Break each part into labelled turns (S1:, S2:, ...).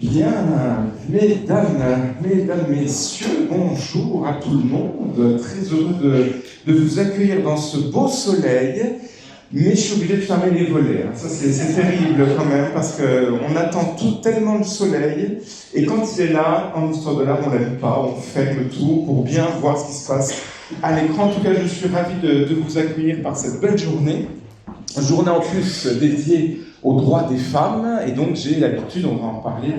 S1: Bien, mesdames, messieurs, bonjour à tout le monde. Très heureux de vous accueillir dans ce beau soleil, mais je suis obligé de fermer les volets. Ça, c'est terrible quand même, parce qu'on attend tellement le soleil, et quand il est là, en histoire de l'art, on ne l'aime pas, on ferme tout pour bien voir ce qui se passe à l'écran. En tout cas, je suis ravi de vous accueillir par cette belle journée. Journée en plus dédiée aux droits des femmes, et donc j'ai l'habitude, on va en parler,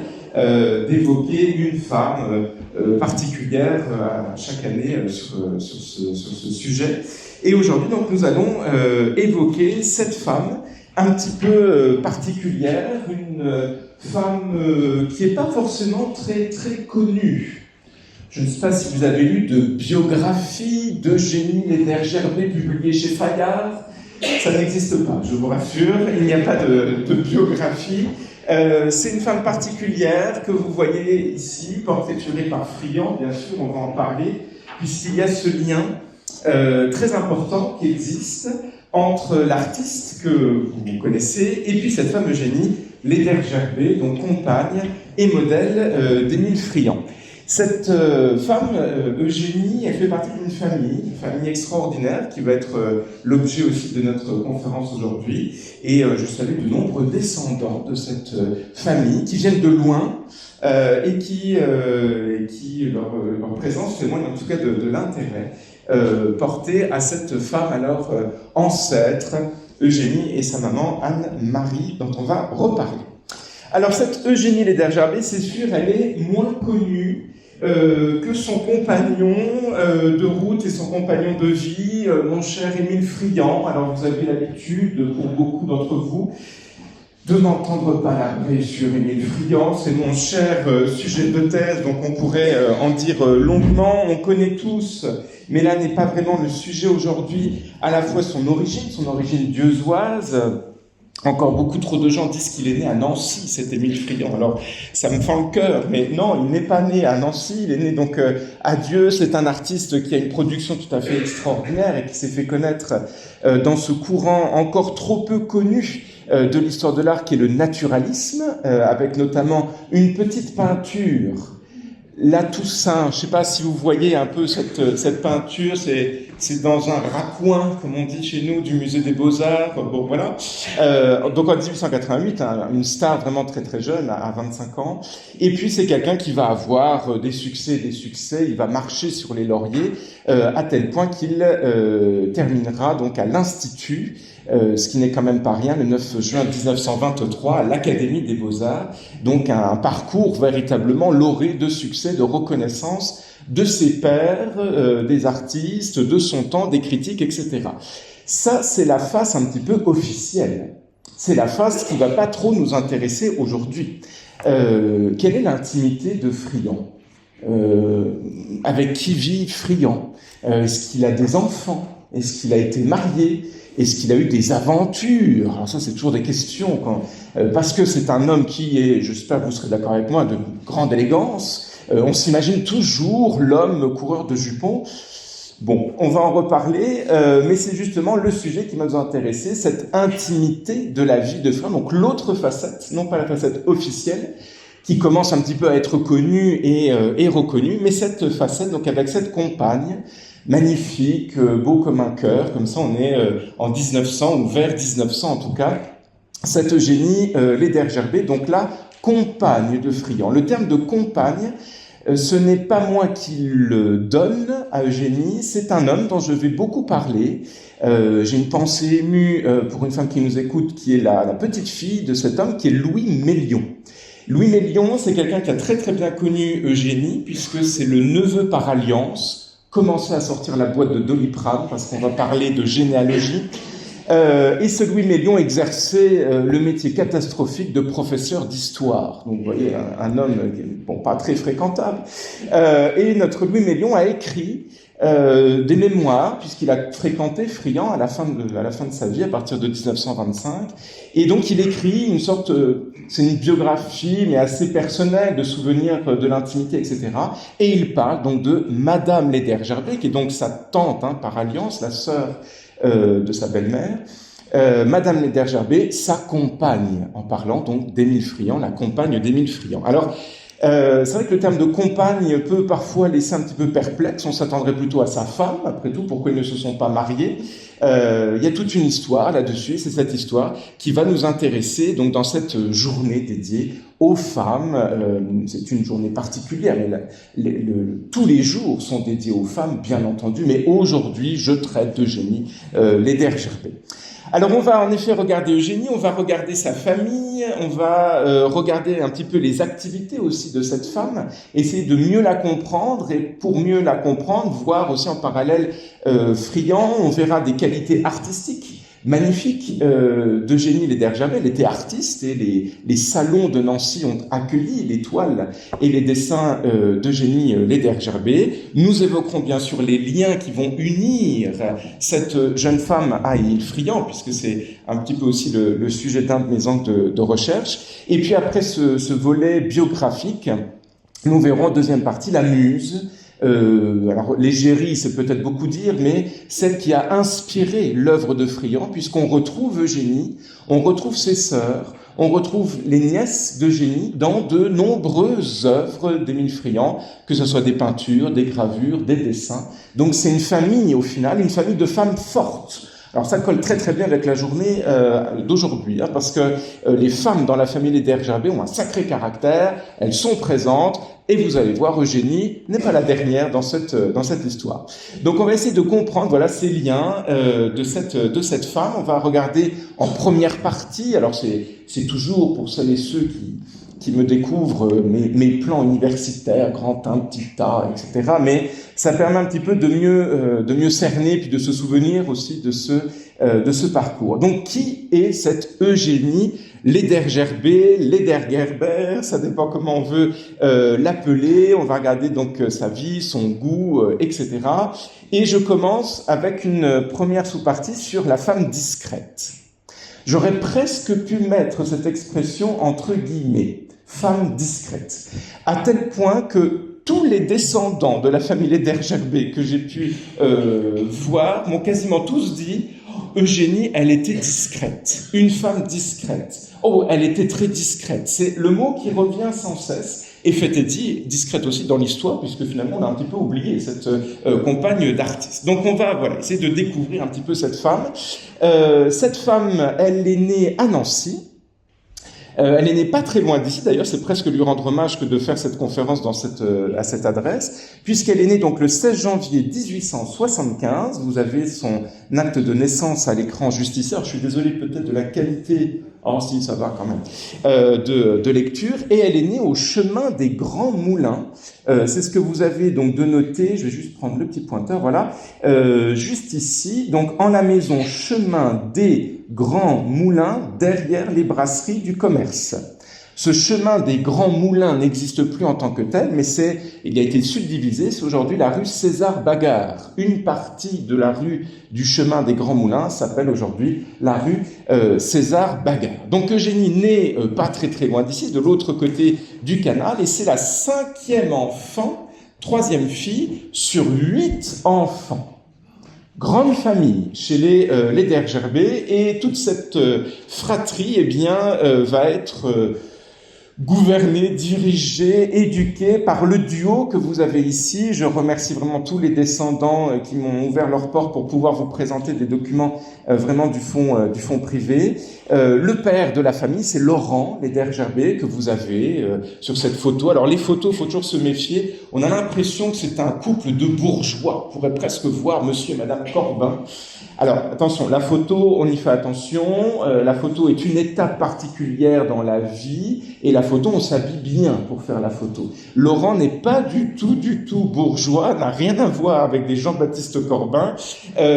S1: d'évoquer une femme particulière chaque année sur ce sujet. Et aujourd'hui, donc, nous allons évoquer cette femme un petit peu particulière, une femme qui n'est pas forcément très connue. Je ne sais pas si vous avez lu de biographie d'Eugénie Ledergerbet publiée chez Fayard. Ça n'existe pas, je vous rassure, il n'y a pas de biographie. C'est une femme particulière que vous voyez ici, portraiturée par Friant, bien sûr, on va en parler, puisqu'il y a ce lien très important qui existe entre l'artiste que vous connaissez et puis cette femme Eugénie Ledergerbet, donc compagne et modèle d'Émile Friant. Cette femme, Eugénie, elle fait partie d'une famille extraordinaire qui va être l'objet aussi de notre conférence aujourd'hui. Et je salue de nombreux descendants de cette famille qui viennent de loin et qui leur présence témoigne en tout cas de l'intérêt porté à cette femme alors ancêtre, Eugénie, et sa maman Anne-Marie, dont on va reparler. Alors cette Eugénie Ledergerbet, c'est sûr, elle est moins connue que son compagnon de route et son compagnon de vie, mon cher Émile Friant. Alors vous avez l'habitude, pour beaucoup d'entre vous, de n'entendre palabrer sur Émile Friant. C'est mon cher sujet de thèse, donc on pourrait en dire longuement. On connaît tous, mais là n'est pas vraiment le sujet aujourd'hui, à la fois son origine dieusoise. Encore beaucoup trop de gens disent qu'il est né à Nancy, cet Émile Friant. Alors, ça me fend le cœur, mais non, il n'est pas né à Nancy, il est né donc à Dieu. C'est un artiste qui a une production tout à fait extraordinaire et qui s'est fait connaître dans ce courant encore trop peu connu de l'histoire de l'art qui est le naturalisme, avec notamment une petite peinture, La Toussaint. Je ne sais pas si vous voyez un peu cette peinture, c'est dans un raccoin, comme on dit chez nous, du musée des Beaux-Arts. Bon, voilà. Donc en 1888, une star vraiment très jeune, à 25 ans. Et puis c'est quelqu'un qui va avoir des succès. Il va marcher sur les lauriers, à tel point qu'il terminera donc à l'Institut, ce qui n'est quand même pas rien, le 9 juin 1923, à l'Académie des Beaux-Arts. Donc un parcours véritablement lauré de succès, de reconnaissance de ses pairs, des artistes, de son temps, des critiques, etc. Ça, c'est la face un petit peu officielle. C'est la face qui ne va pas trop nous intéresser aujourd'hui. Quelle est l'intimité de Friant ? Avec qui vit Friant ? Est-ce qu'il a des enfants ? Est-ce qu'il a été marié ? Est-ce qu'il a eu des aventures ? Alors ça, c'est toujours des questions, parce que c'est un homme qui est, j'espère que vous serez d'accord avec moi, de grande élégance. On s'imagine toujours l'homme coureur de jupons. Bon, on va en reparler, mais c'est justement le sujet qui va nous intéresser, cette intimité de la vie de Friant, donc l'autre facette, non pas la facette officielle, qui commence un petit peu à être connue et reconnue, mais cette facette, donc avec cette compagne, magnifique, beau comme un cœur, comme ça on est en 1900, ou vers 1900 en tout cas, cette Eugénie Ledergerbet, donc là, compagne de Friant. Le terme de compagne, ce n'est pas moi qui le donne à Eugénie, c'est un homme dont je vais beaucoup parler. J'ai une pensée émue pour une femme qui nous écoute, qui est la petite fille de cet homme, qui est Louis Mélion. Louis Mélion, c'est quelqu'un qui a très bien connu Eugénie, puisque c'est le neveu par alliance, commençait à sortir la boîte de Doliprane, parce qu'on va parler de généalogie. Et ce Louis Mélion exerçait le métier catastrophique de professeur d'histoire. Donc vous voyez, un homme, bon, pas très fréquentable. Et notre Louis Mélion a écrit des mémoires, puisqu'il a fréquenté Friant à la fin de sa vie, à partir de 1925. Et donc il écrit une sorte, c'est une biographie, mais assez personnelle, de souvenirs de l'intimité, etc. Et il parle donc de Madame Ledergerbet, qui est donc sa tante, par alliance, la sœur de sa belle-mère, Madame Ledergerbet, sa compagne, en parlant donc d'Émile Friand, la compagne d'Émile Friand. Alors, c'est vrai que le terme de compagne peut parfois laisser un petit peu perplexe, on s'attendrait plutôt à sa femme, après tout, pourquoi ils ne se sont pas mariés. Il y a toute une histoire là-dessus, et c'est cette histoire qui va nous intéresser donc dans cette journée dédiée aux femmes. C'est une journée particulière, mais tous les jours sont dédiés aux femmes, bien entendu, mais aujourd'hui, je traite d'Eugénie Ledergerbet. Alors on va en effet regarder Eugénie, on va regarder sa famille, on va regarder un petit peu les activités aussi de cette femme, essayer de mieux la comprendre et pour mieux la comprendre, voir aussi en parallèle Friand, on verra des qualités artistiques magnifique d'Eugénie Ledergerbet. Elle était artiste et les salons de Nancy ont accueilli les toiles et les dessins d'Eugénie Ledergerbet. Nous évoquerons bien sûr les liens qui vont unir cette jeune femme à Émile Friand, puisque c'est un petit peu aussi le sujet d'un de mes angles de recherche. Et puis après ce volet biographique, nous verrons en deuxième partie la muse. Alors l'égérie, c'est peut-être beaucoup dire, mais celle qui a inspiré l'œuvre de Friand, puisqu'on retrouve Eugénie, on retrouve ses sœurs, on retrouve les nièces d'Eugénie dans de nombreuses œuvres d'Émile Friand, que ce soit des peintures, des gravures, des dessins. Donc c'est une famille, au final, une famille de femmes fortes. Alors ça colle très très bien avec la journée d'aujourd'hui, hein, parce que les femmes dans la famille Ledergerbet ont un sacré caractère, elles sont présentes, et vous allez voir, Eugénie n'est pas la dernière dans cette histoire. Donc on va essayer de comprendre voilà ces liens de cette femme. On va regarder en première partie, alors c'est toujours pour celles et ceux qui me découvrent mes plans universitaires, grand 1, petit a, etc. Mais ça permet un petit peu de mieux cerner, puis de se souvenir aussi de ce parcours. Donc, qui est cette Eugénie Ledergerbet, Ledergerber, ça dépend comment on veut l'appeler. On va regarder donc sa vie, son goût, etc. Et je commence avec une première sous-partie sur la femme discrète. J'aurais presque pu mettre cette expression entre guillemets. Femme discrète, à tel point que tous les descendants de la famille Ledergerbet que j'ai pu voir m'ont quasiment tous dit « Eugénie, elle était discrète, une femme discrète. Oh, elle était très discrète. » C'est le mot qui revient sans cesse. Et fait et dit, discrète aussi dans l'histoire, puisque finalement on a un petit peu oublié cette compagne d'artiste. Donc on va essayer de découvrir un petit peu cette femme. Cette femme, elle est née à Nancy. Elle est née pas très loin d'ici, d'ailleurs, c'est presque lui rendre hommage que de faire cette conférence à cette adresse, puisqu'elle est née donc le 16 janvier 1875. Vous avez son acte de naissance à l'écran juste ici. Alors, je suis désolé peut-être de la qualité, oh si, ça va quand même, de lecture. Et elle est née au chemin des Grands Moulins. C'est ce que vous avez donc de noter. Je vais juste prendre le petit pointeur, voilà, juste ici. Donc, en la maison chemin des Grands Moulins, derrière les brasseries du commerce. Ce chemin des Grands Moulins n'existe plus en tant que tel, mais il a été subdivisé. C'est aujourd'hui la rue César-Bagard. Une partie de la rue du chemin des Grands Moulins s'appelle aujourd'hui la rue César-Bagard. Donc Eugénie née pas très très loin d'ici, de l'autre côté du canal, et c'est la 5e enfant, 3e fille sur 8 enfants. Grande famille chez les Ledergerbet, et toute cette fratrie va être gouvernée, dirigée, éduquée par le duo que vous avez ici. Je remercie vraiment tous les descendants qui m'ont ouvert leurs portes pour pouvoir vous présenter des documents vraiment du fond privé. Le père de la famille, c'est Laurent Ledergerbet, que vous avez sur cette photo. Alors les photos, faut toujours se méfier. On a l'impression que c'est un couple de bourgeois. On pourrait presque voir monsieur et madame Corbin. Alors, attention, la photo, on y fait attention. La photo est une étape particulière dans la vie, et la photo, on s'habille bien pour faire la photo. Laurent n'est pas du tout bourgeois, n'a rien à voir avec des Jean-Baptiste Corbin.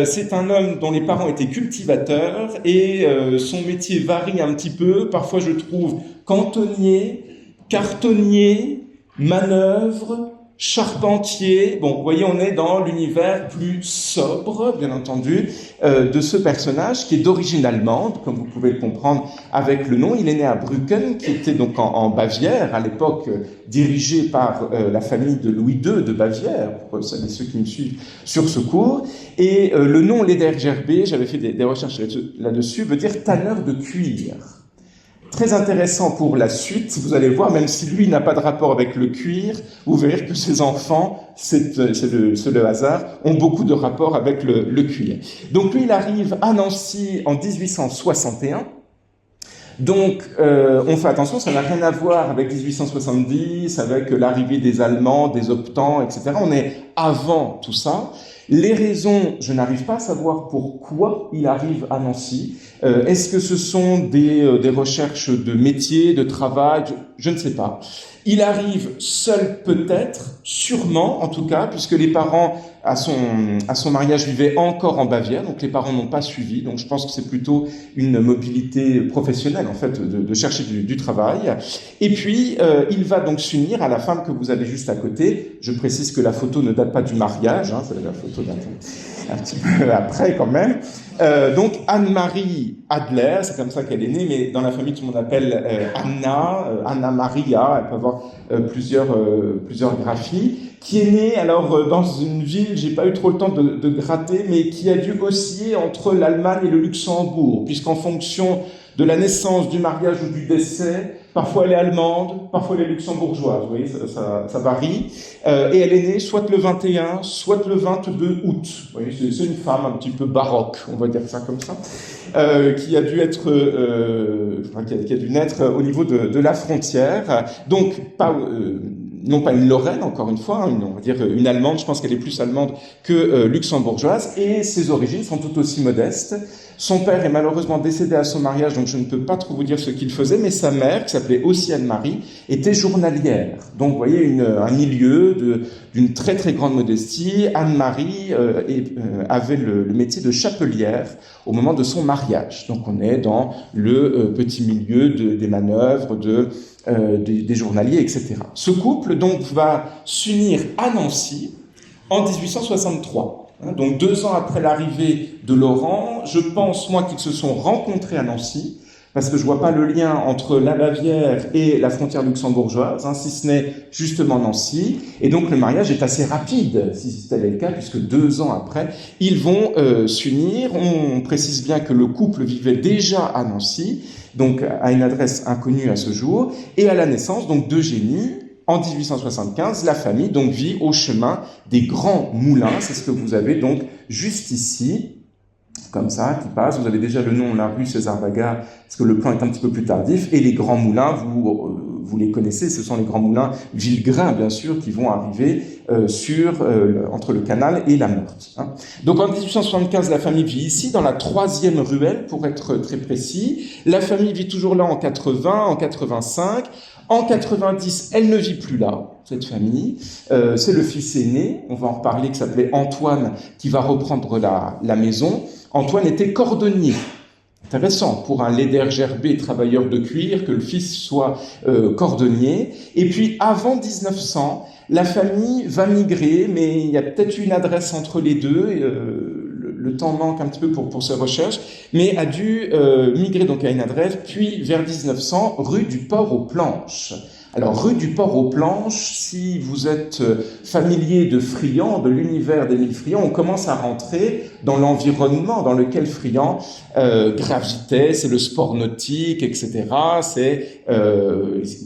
S1: C'est un homme dont les parents étaient cultivateurs, et son métier varie un petit peu. Parfois, je trouve cantonnier, cartonnier, manœuvre, charpentier. Bon, vous voyez, on est dans l'univers plus sobre, bien entendu, de ce personnage qui est d'origine allemande, comme vous pouvez le comprendre avec le nom. Il est né à Brücken, qui était donc en Bavière, à l'époque dirigée par la famille de Louis II de Bavière, pour ceux qui me suivent sur ce cours. Et le nom Ledergerbe, j'avais fait des recherches là-dessus, veut dire tanneur de cuir. Très intéressant pour la suite, vous allez voir, même si lui n'a pas de rapport avec le cuir, vous verrez que ses enfants, c'est le hasard, ont beaucoup de rapport avec le cuir. Donc lui, il arrive à Nancy en 1861. Donc, on fait attention, ça n'a rien à voir avec 1870, avec l'arrivée des Allemands, des Optants, etc. On est avant tout ça. Les raisons, je n'arrive pas à savoir pourquoi il arrive à Nancy. Est-ce que ce sont des recherches de métier, de travail? Je ne sais pas. Il arrive seul peut-être, sûrement en tout cas, puisque les parents à son mariage vivaient encore en Bavière, donc les parents n'ont pas suivi. Donc je pense que c'est plutôt une mobilité professionnelle en fait, de chercher du travail. Et puis il va donc s'unir à la femme que vous avez juste à côté. Je précise que la photo ne date pas du mariage, hein, c'est la photo un petit peu après quand même. Donc Anne-Marie Adler, c'est comme ça qu'elle est née, mais dans la famille tout le monde l'appelle Anna Maria, elle peut avoir plusieurs graphies, qui est née alors dans une ville, j'ai pas eu trop le temps de gratter, mais qui a dû osciller entre l'Allemagne et le Luxembourg, puisqu'en fonction de la naissance, du mariage ou du décès, parfois elle est allemande, parfois elle est luxembourgeoise, vous voyez, ça varie. Et elle est née soit le 21, soit le 22 août. Vous voyez, c'est une femme un petit peu baroque, on va dire ça comme ça, qui a dû qui a dû naître au niveau de la frontière. Donc, non pas une Lorraine, encore une fois, on va dire une Allemande, je pense qu'elle est plus allemande que luxembourgeoise, et ses origines sont tout aussi modestes. Son père est malheureusement décédé à son mariage, donc je ne peux pas trop vous dire ce qu'il faisait, mais sa mère, qui s'appelait aussi Anne-Marie, était journalière. Donc vous voyez un milieu d'une très très grande modestie. Anne-Marie avait le métier de chapelière au moment de son mariage. Donc on est dans le petit milieu des manœuvres, des journaliers, etc. Ce couple donc va s'unir à Nancy en 1863. Donc 2 ans après l'arrivée de Laurent, je pense moi qu'ils se sont rencontrés à Nancy, parce que je vois pas le lien entre la Bavière et la frontière luxembourgeoise, si ce n'est justement Nancy. Et donc le mariage est assez rapide, si tel est le cas, puisque 2 ans après, ils vont s'unir. On précise bien que le couple vivait déjà à Nancy, donc à une adresse inconnue à ce jour, et à la naissance donc d'Eugénie. En 1875, la famille donc vit au chemin des Grands Moulins. C'est ce que vous avez donc juste ici, comme ça, qui passe. Vous avez déjà le nom, la rue César Bagard, parce que le plan est un petit peu plus tardif. Et les Grands Moulins, vous les connaissez, ce sont les Grands Moulins Villegrain, bien sûr, qui vont arriver entre le canal et la Meurthe. Donc en 1875, la famille vit ici, dans la 3e ruelle, pour être très précis. La famille vit toujours là en 80, en 85. En 90, elle ne vit plus là, cette famille. C'est le fils aîné, on va en reparler, qui s'appelait Antoine, qui va reprendre la maison. Antoine était cordonnier. Intéressant pour un Ledergerbe travailleur de cuir que le fils soit cordonnier. Et puis avant 1900, la famille va migrer, mais il y a peut-être une adresse entre les deux. Le temps manque un petit peu pour ces recherches, mais a dû migrer donc à une adresse, puis vers 1900, rue du Port aux Planches. Alors, rue du Port aux Planches, si vous êtes familier de Friant, de l'univers d'Émile Friant, on commence à rentrer dans l'environnement dans lequel Friant gravitait, c'est le sport nautique, etc. C'est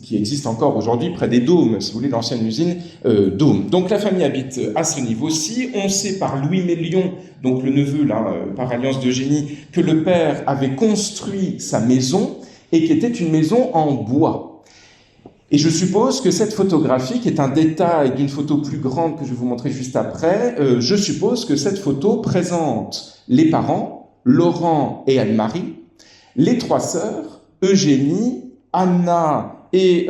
S1: qui existe encore aujourd'hui près des Dômes, si vous voulez, l'ancienne usine Dôme. Donc la famille habite à ce niveau-ci. On sait par Louis Mélion, donc le neveu, là, par alliance d'Eugénie, que le père avait construit sa maison et qui était une maison en bois. Et je suppose que cette photographie, qui est un détail d'une photo plus grande que je vais vous montrer juste après, je suppose que cette photo présente les parents, Laurent et Anne-Marie, les 3 sœurs, Eugénie, Anna et,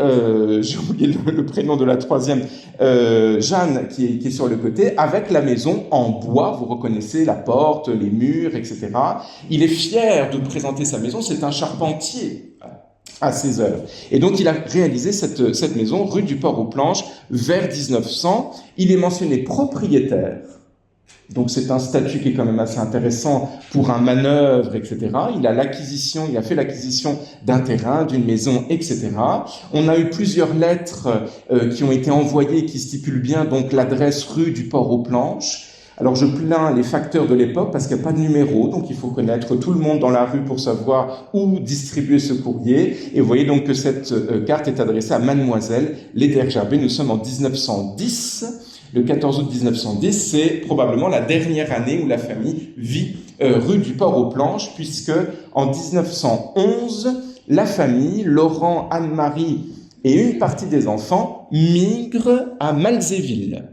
S1: j'ai oublié le prénom de la 3e, Jeanne, qui est sur le côté, avec la maison en bois. Vous reconnaissez la porte, les murs, etc. Il est fier de présenter sa maison, c'est un charpentier. à ses œuvres. Et donc, il a réalisé cette maison, rue du Port-aux-Planches, vers 1900. Il est mentionné propriétaire. Donc, c'est un statut qui est quand même assez intéressant pour un manœuvre, etc. Il a fait l'acquisition d'un terrain, d'une maison, etc. On a eu plusieurs lettres qui ont été envoyées, qui stipulent bien donc l'adresse rue du Port-aux-Planches. Alors, je plains les facteurs de l'époque parce qu'il n'y a pas de numéro, donc il faut connaître tout le monde dans la rue pour savoir où distribuer ce courrier. Et vous voyez donc que cette carte est adressée à Mademoiselle Ledergerbet. Nous sommes en 1910. Le 14 août 1910, c'est probablement la dernière année où la famille vit rue du Port-aux-Planches, puisque en 1911, la famille, Laurent, Anne-Marie et une partie des enfants migrent à Malzéville.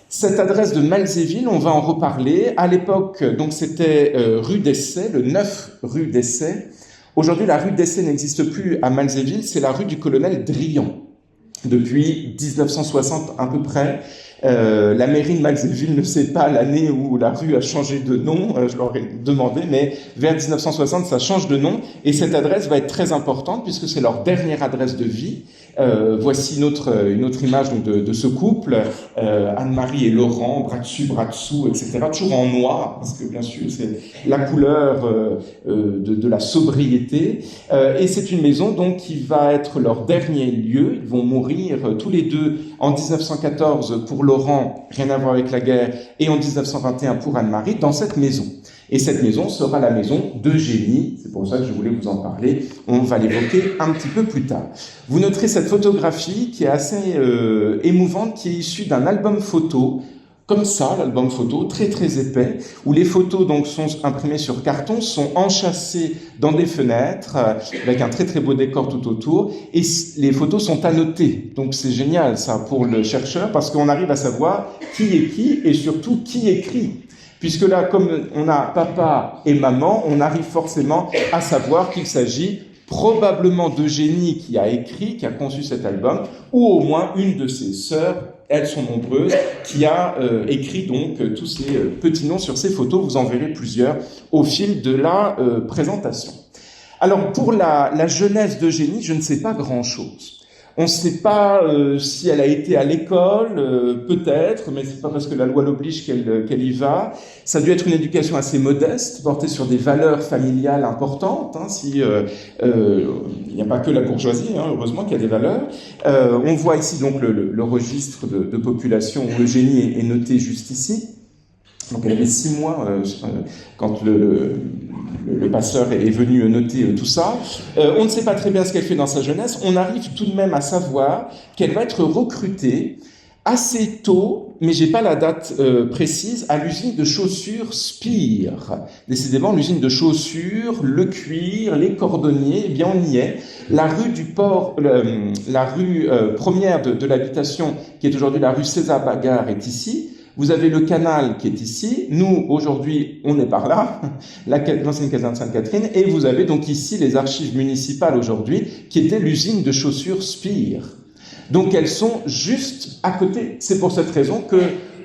S1: Cette adresse de Malzéville, on va en reparler. À l'époque, donc c'était rue d'Essai, le 9 rue d'Essai. Aujourd'hui, la rue d'Essai n'existe plus à Malzéville, c'est la rue du colonel Drian. Depuis 1960 à peu près, la mairie de Malzéville ne sait pas l'année où la rue a changé de nom, je leur ai demandé, mais vers 1960, ça change de nom, et cette adresse va être très importante puisque c'est leur dernière adresse de vie. Voici une autre image donc, de ce couple, Anne-Marie et Laurent, bras dessus, bras dessous, etc. Toujours en noir, parce que bien sûr c'est la couleur de la sobriété. Et c'est une maison donc qui va être leur dernier lieu. Ils vont mourir tous les deux en 1914 pour Laurent, rien à voir avec la guerre, et en 1921 pour Anne-Marie, dans cette maison. Et cette maison sera la maison d'Eugénie, c'est pour ça que je voulais vous en parler, on va l'évoquer un petit peu plus tard. Vous noterez cette photographie qui est assez émouvante, qui est issue d'un album photo, comme ça, l'album photo, très très épais, où les photos donc sont imprimées sur carton, sont enchâssées dans des fenêtres, avec un très très beau décor tout autour, et les photos sont annotées. Donc c'est génial ça pour le chercheur, parce qu'on arrive à savoir qui est qui, et surtout qui écrit. Puisque là, comme on a papa et maman, on arrive forcément à savoir qu'il s'agit probablement d'Eugénie qui a écrit, qui a conçu cet album, ou au moins une de ses sœurs, elles sont nombreuses, qui a écrit donc tous ces petits noms sur ces photos. Vous en verrez plusieurs au fil de la présentation. Alors, pour la jeunesse d'Eugénie, je ne sais pas grand-chose. On ne sait pas si elle a été à l'école, peut-être, mais c'est pas parce que la loi l'oblige qu'elle y va. Ça a dû être une éducation assez modeste, portée sur des valeurs familiales importantes. Hein, il n'y a pas que la bourgeoisie, hein, heureusement qu'il y a des valeurs. On voit ici donc le registre de population où Eugénie est noté juste ici. Donc elle avait 6 mois quand le passeur est venu noter tout ça. On ne sait pas très bien ce qu'elle fait dans sa jeunesse. On arrive tout de même à savoir qu'elle va être recrutée assez tôt, mais j'ai pas la date précise, à l'usine de chaussures Spire. Décidément, l'usine de chaussures, le cuir, les cordonniers, eh bien on y est. La rue du port, la rue première de l'habitation, qui est aujourd'hui la rue César Bagard, est ici. Vous avez le canal qui est ici. Nous, aujourd'hui, on est par là, l'ancienne caserne Sainte-Catherine. Et vous avez donc ici les archives municipales aujourd'hui, qui étaient l'usine de chaussures Spire. Donc elles sont juste à côté. C'est pour cette raison que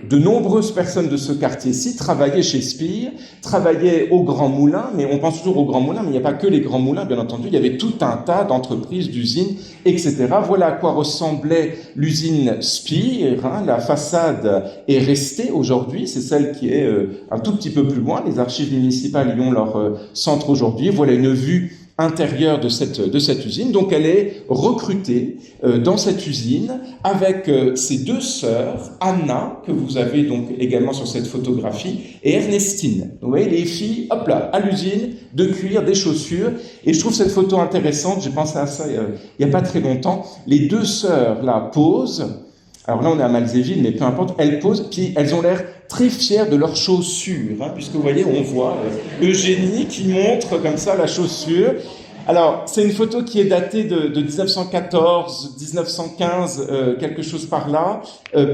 S1: de nombreuses personnes de ce quartier-ci travaillaient chez Spire, travaillaient au Grand Moulin, mais on pense toujours au Grand Moulin, mais il n'y a pas que les Grands Moulins, bien entendu, il y avait tout un tas d'entreprises, d'usines, etc. Voilà à quoi ressemblait l'usine Spire, hein. La façade est restée aujourd'hui, c'est celle qui est un tout petit peu plus loin, les archives municipales y ont leur centre aujourd'hui. Voilà une vue intérieure de cette usine. Donc elle est recrutée dans cette usine avec ses 2 sœurs, Anna, que vous avez donc également sur cette photographie, et Ernestine. Vous voyez les filles, hop là, à l'usine, de cuir, des chaussures. Et je trouve cette photo intéressante, j'ai pensé à ça il n'y a pas très longtemps. Les 2 sœurs là posent. Alors là, on est à Malzéville, mais peu importe, elles posent, puis elles ont l'air très fières de leurs chaussures, hein, puisque vous voyez, on voit Eugénie qui montre comme ça la chaussure. Alors, c'est une photo qui est datée de 1914, 1915, quelque chose par là.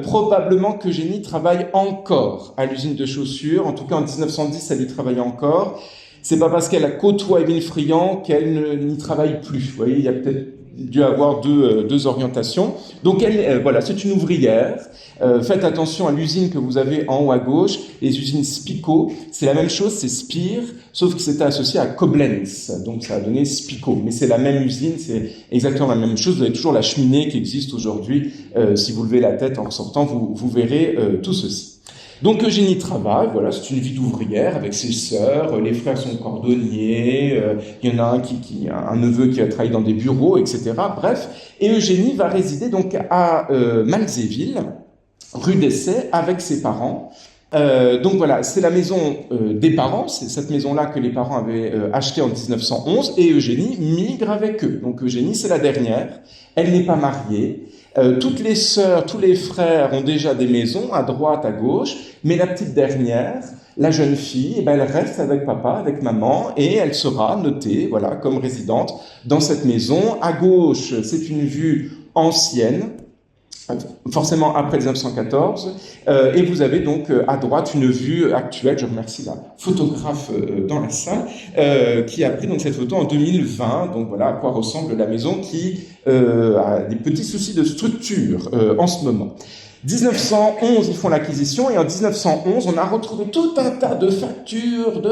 S1: Probablement qu'Eugénie travaille encore à l'usine de chaussures. En tout cas, en 1910, elle y travaille encore. C'est pas parce qu'elle a côtoyé Émile Friand qu'elle n'y travaille plus. Vous voyez, il y a peut-être dû avoir deux orientations. Donc voilà, c'est une ouvrière. Faites attention à l'usine que vous avez en haut à gauche, les usines Spico. C'est la même chose, c'est Spire, sauf que c'était associé à Koblenz. Donc ça a donné Spico. Mais c'est la même usine, c'est exactement la même chose. Vous avez toujours la cheminée qui existe aujourd'hui. Si vous levez la tête en sortant, vous verrez tout ceci. Donc Eugénie travaille, voilà, c'est une vie d'ouvrière avec ses sœurs, les frères sont cordonniers, il y en a un neveu qui a travaillé dans des bureaux, etc. Bref, et Eugénie va résider donc à Malzéville, rue d'Essai, avec ses parents. Donc voilà, c'est la maison des parents, c'est cette maison-là que les parents avaient achetée en 1911, et Eugénie migre avec eux. Donc Eugénie, c'est la dernière, elle n'est pas mariée. Toutes les sœurs, tous les frères ont déjà des maisons à droite, à gauche, mais la petite dernière, la jeune fille, eh ben, elle reste avec papa, avec maman, et elle sera notée, voilà, comme résidente dans cette maison. À gauche, c'est une vue ancienne, forcément après 1914, et vous avez donc à droite une vue actuelle. Je remercie la photographe dans la salle qui a pris donc cette photo en 2020. Donc voilà à quoi ressemble la maison qui a des petits soucis de structure en ce moment. 1911, ils font l'acquisition, et en 1911, on a retrouvé tout un tas de factures,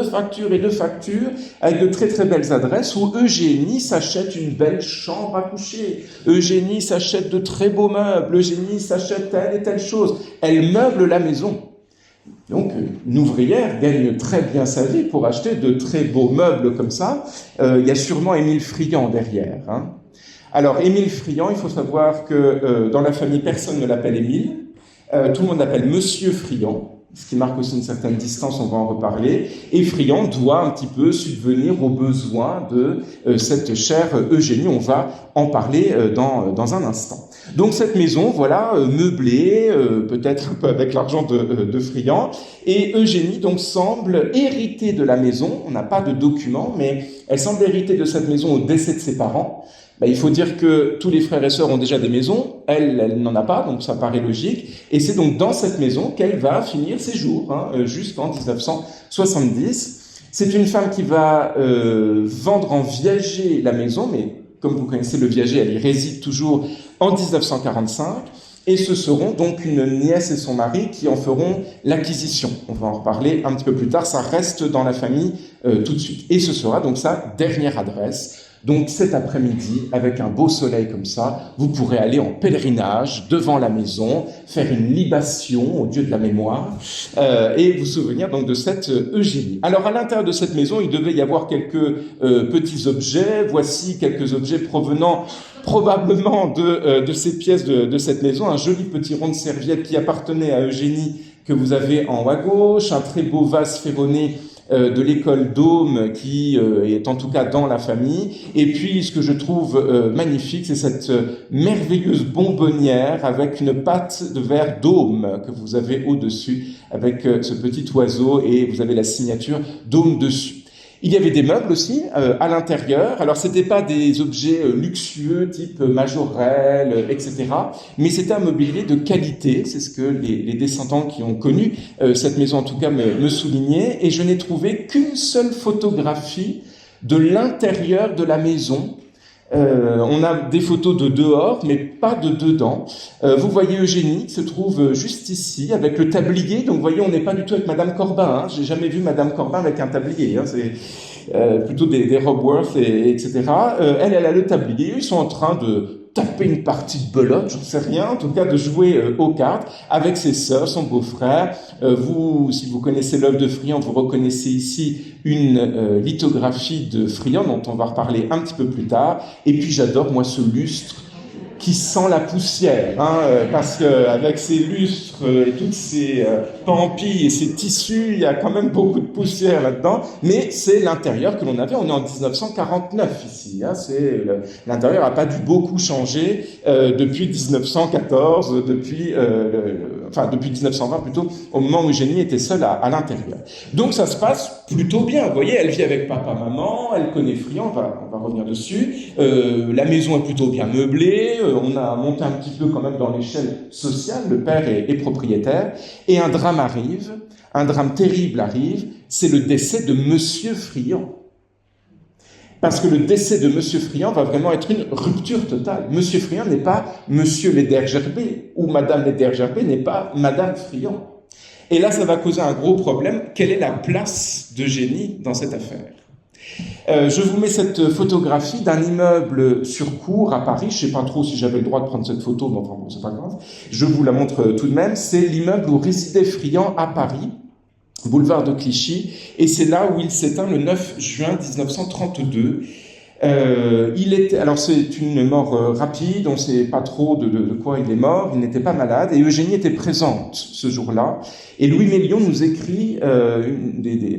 S1: avec de très très belles adresses, où Eugénie s'achète une belle chambre à coucher, Eugénie s'achète de très beaux meubles, Eugénie s'achète telle et telle chose, elle meuble la maison. Donc, une ouvrière gagne très bien sa vie pour acheter de très beaux meubles comme ça. Il y a sûrement Émile Friand derrière, hein. Alors, Émile Friand, il faut savoir que dans la famille, personne ne l'appelle Émile. Tout le monde l'appelle Monsieur Friand, ce qui marque aussi une certaine distance, on va en reparler. Et Friand doit un petit peu subvenir aux besoins de cette chère Eugénie. On va en parler dans un instant. Donc cette maison, voilà, meublée, peut-être un peu avec l'argent de Friand. Et Eugénie, donc, semble hériter de la maison. On n'a pas de documents, mais elle semble hériter de cette maison au décès de ses parents. Il faut dire que tous les frères et sœurs ont déjà des maisons, elle n'en a pas, donc ça paraît logique, et c'est donc dans cette maison qu'elle va finir ses jours, hein, jusqu'en 1970. C'est une femme qui va vendre en viager la maison, mais comme vous connaissez le viager, elle y réside toujours en 1945, et ce seront donc une nièce et son mari qui en feront l'acquisition. On va en reparler un petit peu plus tard, ça reste dans la famille tout de suite. Et ce sera donc sa dernière adresse. Donc cet après-midi, avec un beau soleil comme ça, vous pourrez aller en pèlerinage devant la maison, faire une libation au Dieu de la mémoire, et vous souvenir donc de cette Eugénie. Alors à l'intérieur de cette maison, il devait y avoir quelques petits objets. Voici quelques objets provenant probablement de ces pièces de cette maison. Un joli petit rond de serviette qui appartenait à Eugénie, que vous avez en haut à gauche, un très beau vase ferronné de l'école Dôme qui est en tout cas dans la famille. Et puis ce que je trouve magnifique, c'est cette merveilleuse bonbonnière avec une pâte de verre Dôme que vous avez au-dessus avec ce petit oiseau, et vous avez la signature Dôme dessus. Il y avait des meubles aussi à l'intérieur. Alors c'était pas des objets luxueux type Majorelle, etc. Mais c'était un mobilier de qualité. C'est ce que les descendants qui ont connu cette maison en tout cas me soulignaient. Et je n'ai trouvé qu'une seule photographie de l'intérieur de la maison. On a des photos de dehors, mais pas de dedans. Vous voyez Eugénie qui se trouve juste ici, avec le tablier. Donc, vous voyez, on n'est pas du tout avec Madame Corbin. Hein. J'ai jamais vu Madame Corbin avec un tablier. Hein. C'est plutôt des Robworth, etc. Elle a le tablier. Ils sont en train de taper une partie de belote, j'en sais rien, en tout cas de jouer aux cartes avec ses sœurs, son beau-frère. Vous, si vous connaissez l'œuvre de Friand, vous reconnaissez ici une lithographie de Friand dont on va reparler un petit peu plus tard. Et puis j'adore, moi, ce lustre qui sent la poussière, hein, parce qu'avec ces lustres et toutes ces pampilles et ces tissus, il y a quand même beaucoup de poussière là-dedans, mais c'est l'intérieur que l'on avait. On est en 1949 ici, hein, l'intérieur n'a pas dû beaucoup changer depuis 1914, depuis 1920 plutôt, au moment où Eugénie était seule à l'intérieur. Donc ça se passe plutôt bien, vous voyez, elle vit avec papa, maman, elle connaît Friand, on va revenir dessus, la maison est plutôt bien meublée, on a monté un petit peu quand même dans l'échelle sociale, le père est propriétaire, et un drame arrive, un drame terrible arrive, c'est le décès de Monsieur Friand. Parce que le décès de Monsieur Friant va vraiment être une rupture totale. Monsieur Friant n'est pas Monsieur Ledergerbet, ou Madame Ledergerbet n'est pas Madame Friant. Et là, ça va causer un gros problème. Quelle est la place d'Eugénie dans cette affaire ? Je vous mets cette photographie d'un immeuble sur cour à Paris. Je ne sais pas trop si j'avais le droit de prendre cette photo, mais enfin bon, c'est pas grave. Je vous la montre tout de même. C'est l'immeuble où résidait Friant à Paris, boulevard de Clichy, et c'est là où il s'éteint le 9 juin 1932. Alors c'est une mort rapide, on ne sait pas trop de quoi il est mort, il n'était pas malade, et Eugénie était présente ce jour-là. Et Louis Mélion nous écrit,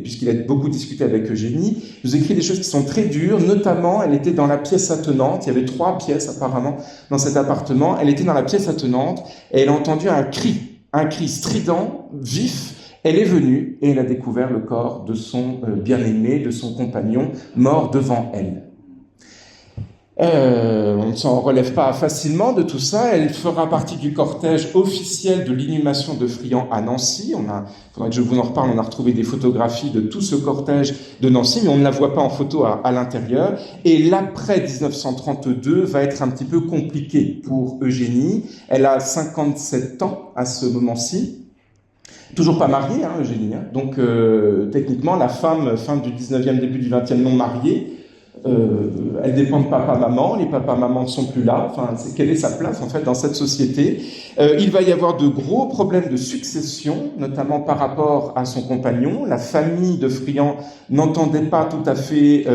S1: puisqu'il a beaucoup discuté avec Eugénie, nous écrit des choses qui sont très dures, notamment elle était dans la pièce attenante, il y avait 3 pièces apparemment dans cet appartement, elle était dans la pièce attenante, et elle a entendu un cri strident, vif. Elle est venue et elle a découvert le corps de son bien-aimé, de son compagnon, mort devant elle. On ne s'en relève pas facilement de tout ça. Elle fera partie du cortège officiel de l'inhumation de Friant à Nancy. Faudrait que je vous en reparle, on a retrouvé des photographies de tout ce cortège de Nancy, mais on ne la voit pas en photo à l'intérieur. Et l'après 1932 va être un petit peu compliqué pour Eugénie. Elle a 57 ans à ce moment-ci. Toujours pas mariée, Eugénie. Donc, techniquement, la femme, fin du 19e, début du 20e, non mariée, elle dépend de papa-maman, les papa-maman ne sont plus là, quelle est sa place, en fait, dans cette société. Il va y avoir de gros problèmes de succession, notamment par rapport à son compagnon. La famille de Friant n'entendait pas tout à fait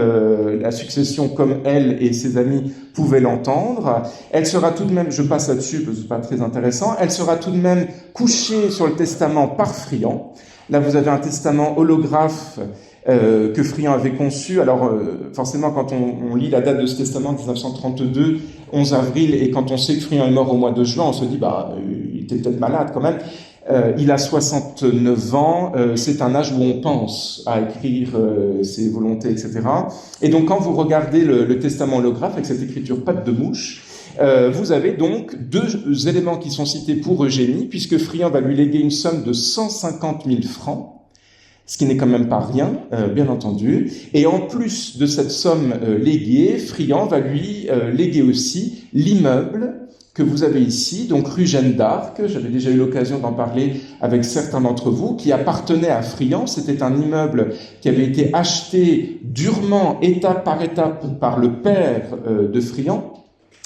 S1: la succession comme elle et ses amis pouvaient l'entendre. Elle sera tout de même, je passe là-dessus parce que c'est pas très intéressant, elle sera tout de même couchée sur le testament par Friant. Là, vous avez un testament holographe que Friant avait conçu. Alors, forcément, quand on lit la date de ce testament, 1932, 11 avril, et quand on sait que Friant est mort au mois de juin, on se dit, il était peut-être malade quand même. Il a 69 ans, c'est un âge où on pense à écrire ses volontés, etc. Et donc, quand vous regardez le testament holographe, avec cette écriture patte de mouche, vous avez donc 2 éléments qui sont cités pour Eugénie, puisque Friant va lui léguer une somme de 150 000 francs, ce qui n'est quand même pas rien, bien entendu. Et en plus de cette somme léguée, Friant va lui léguer aussi l'immeuble que vous avez ici, donc rue Jeanne d'Arc. J'avais déjà eu l'occasion d'en parler avec certains d'entre vous, qui appartenait à Friant. C'était un immeuble qui avait été acheté durement, étape par étape, par le père de Friant,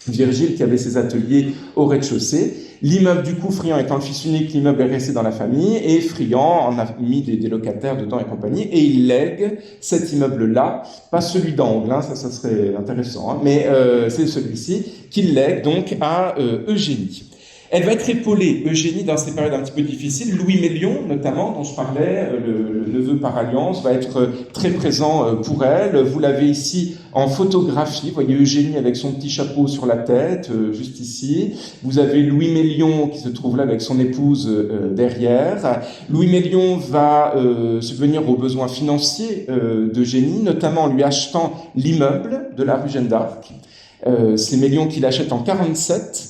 S1: Virgile, qui avait ses ateliers au rez-de-chaussée. L'immeuble, du coup, Friant étant le fils unique, l'immeuble est resté dans la famille, et Friant en a mis des locataires dedans et compagnie, et il lègue cet immeuble-là, pas celui d'Angle, ça serait intéressant, mais c'est celui-ci, qu'il lègue donc à Eugénie. Elle va être épaulée, Eugénie, dans ces périodes un petit peu difficiles. Louis Mélion, notamment, dont je parlais, le neveu par alliance, va être très présent pour elle. Vous l'avez ici en photographie. Vous voyez Eugénie avec son petit chapeau sur la tête, juste ici. Vous avez Louis Mélion qui se trouve là avec son épouse derrière. Louis Mélion va subvenir aux besoins financiers d'Eugénie, notamment en lui achetant l'immeuble de la rue Jeanne d'Arc. C'est Mélion qui l'achète en 1947.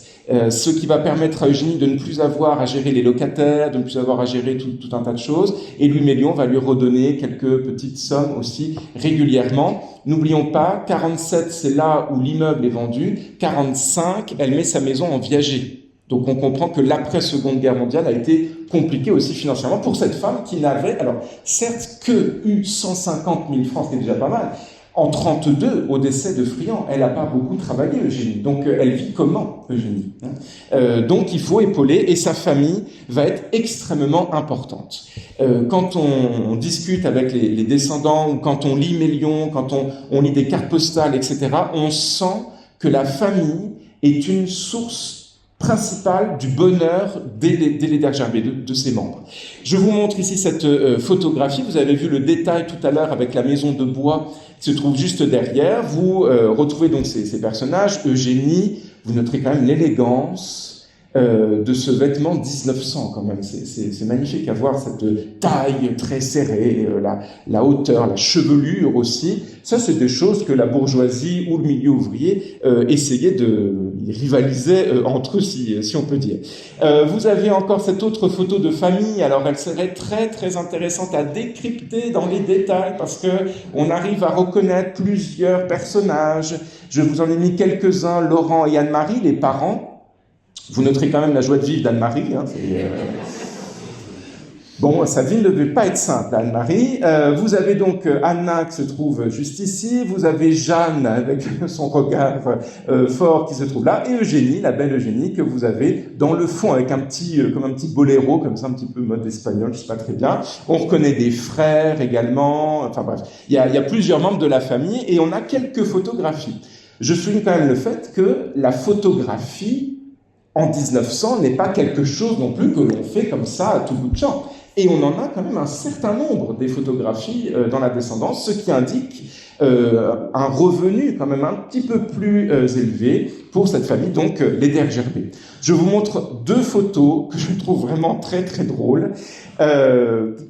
S1: Ce qui va permettre à Eugénie de ne plus avoir à gérer les locataires, de ne plus avoir à gérer tout un tas de choses. Et Louis Mélion va lui redonner quelques petites sommes aussi régulièrement. N'oublions pas, 47, c'est là où l'immeuble est vendu. 45, elle met sa maison en viager. Donc on comprend que l'après-Seconde Guerre mondiale a été compliquée aussi financièrement pour cette femme qui n'avait, alors certes, que eu 150 000 francs, ce qui est déjà pas mal. En 1932, au décès de Friant, elle n'a pas beaucoup travaillé, Eugénie. Donc, elle vit comment, Eugénie donc, il faut épauler, et sa famille va être extrêmement importante. Quand on discute avec les descendants, ou quand on lit Mélion, quand on lit des cartes postales, etc., on sent que la famille est une source principale du bonheur des Ledergerbet, de ses membres. Je vous montre ici cette photographie. Vous avez vu le détail tout à l'heure avec la maison de bois qui se trouve juste derrière. Vous retrouvez donc ces personnages. Eugénie, vous noterez quand même l'élégance de ce vêtement 1900 quand même. C'est magnifique à voir cette taille très serrée, la hauteur, la chevelure aussi. Ça, c'est des choses que la bourgeoisie ou le milieu ouvrier essayait ils rivalisaient entre eux, si on peut dire. Vous avez encore cette autre photo de famille. Alors, elle serait très, très intéressante à décrypter dans les détails parce que on arrive à reconnaître plusieurs personnages. Je vous en ai mis quelques-uns, Laurent et Anne-Marie, les parents. Vous noterez quand même la joie de vivre d'Anne-Marie. Hein, Bon, sa vie ne devait pas être simple, Anne-Marie. Vous avez donc Anna qui se trouve juste ici, vous avez Jeanne avec son regard fort qui se trouve là, et Eugénie, la belle Eugénie, que vous avez dans le fond avec comme un petit boléro, comme ça, un petit peu mode espagnol, je sais pas très bien. On reconnaît des frères également, enfin bref, il y a plusieurs membres de la famille, et on a quelques photographies. Je souligne quand même le fait que la photographie, en 1900, n'est pas quelque chose non plus que l'on fait comme ça à tout bout de champ. Et on en a quand même un certain nombre des photographies dans la descendance, ce qui indique un revenu quand même un petit peu plus élevé pour cette famille, donc les Dergerbet. Je vous montre deux photos que je trouve vraiment très très drôles,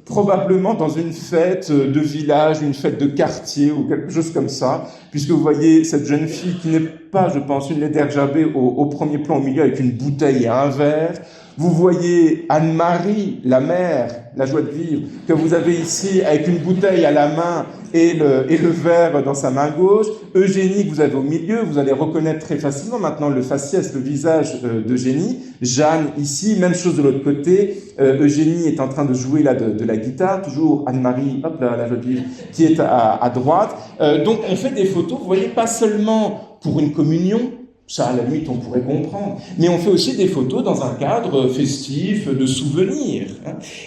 S1: probablement dans une fête de village, une fête de quartier ou quelque chose comme ça, puisque vous voyez cette jeune fille qui n'est pas, je pense, une Dergerbet au premier plan au milieu avec une bouteille et un verre. Vous voyez Anne-Marie, la mère, la joie de vivre, que vous avez ici avec une bouteille à la main et le verre dans sa main gauche. Eugénie, que vous avez au milieu, vous allez reconnaître très facilement maintenant le faciès, le visage d'Eugénie. Jeanne, ici, même chose de l'autre côté. Eugénie est en train de jouer là de la guitare, toujours Anne-Marie, hop là, la joie de vivre, qui est à droite. Donc on fait des photos, vous voyez, pas seulement pour une communion, ça, à la limite, on pourrait comprendre. Mais on fait aussi des photos dans un cadre festif, de souvenirs.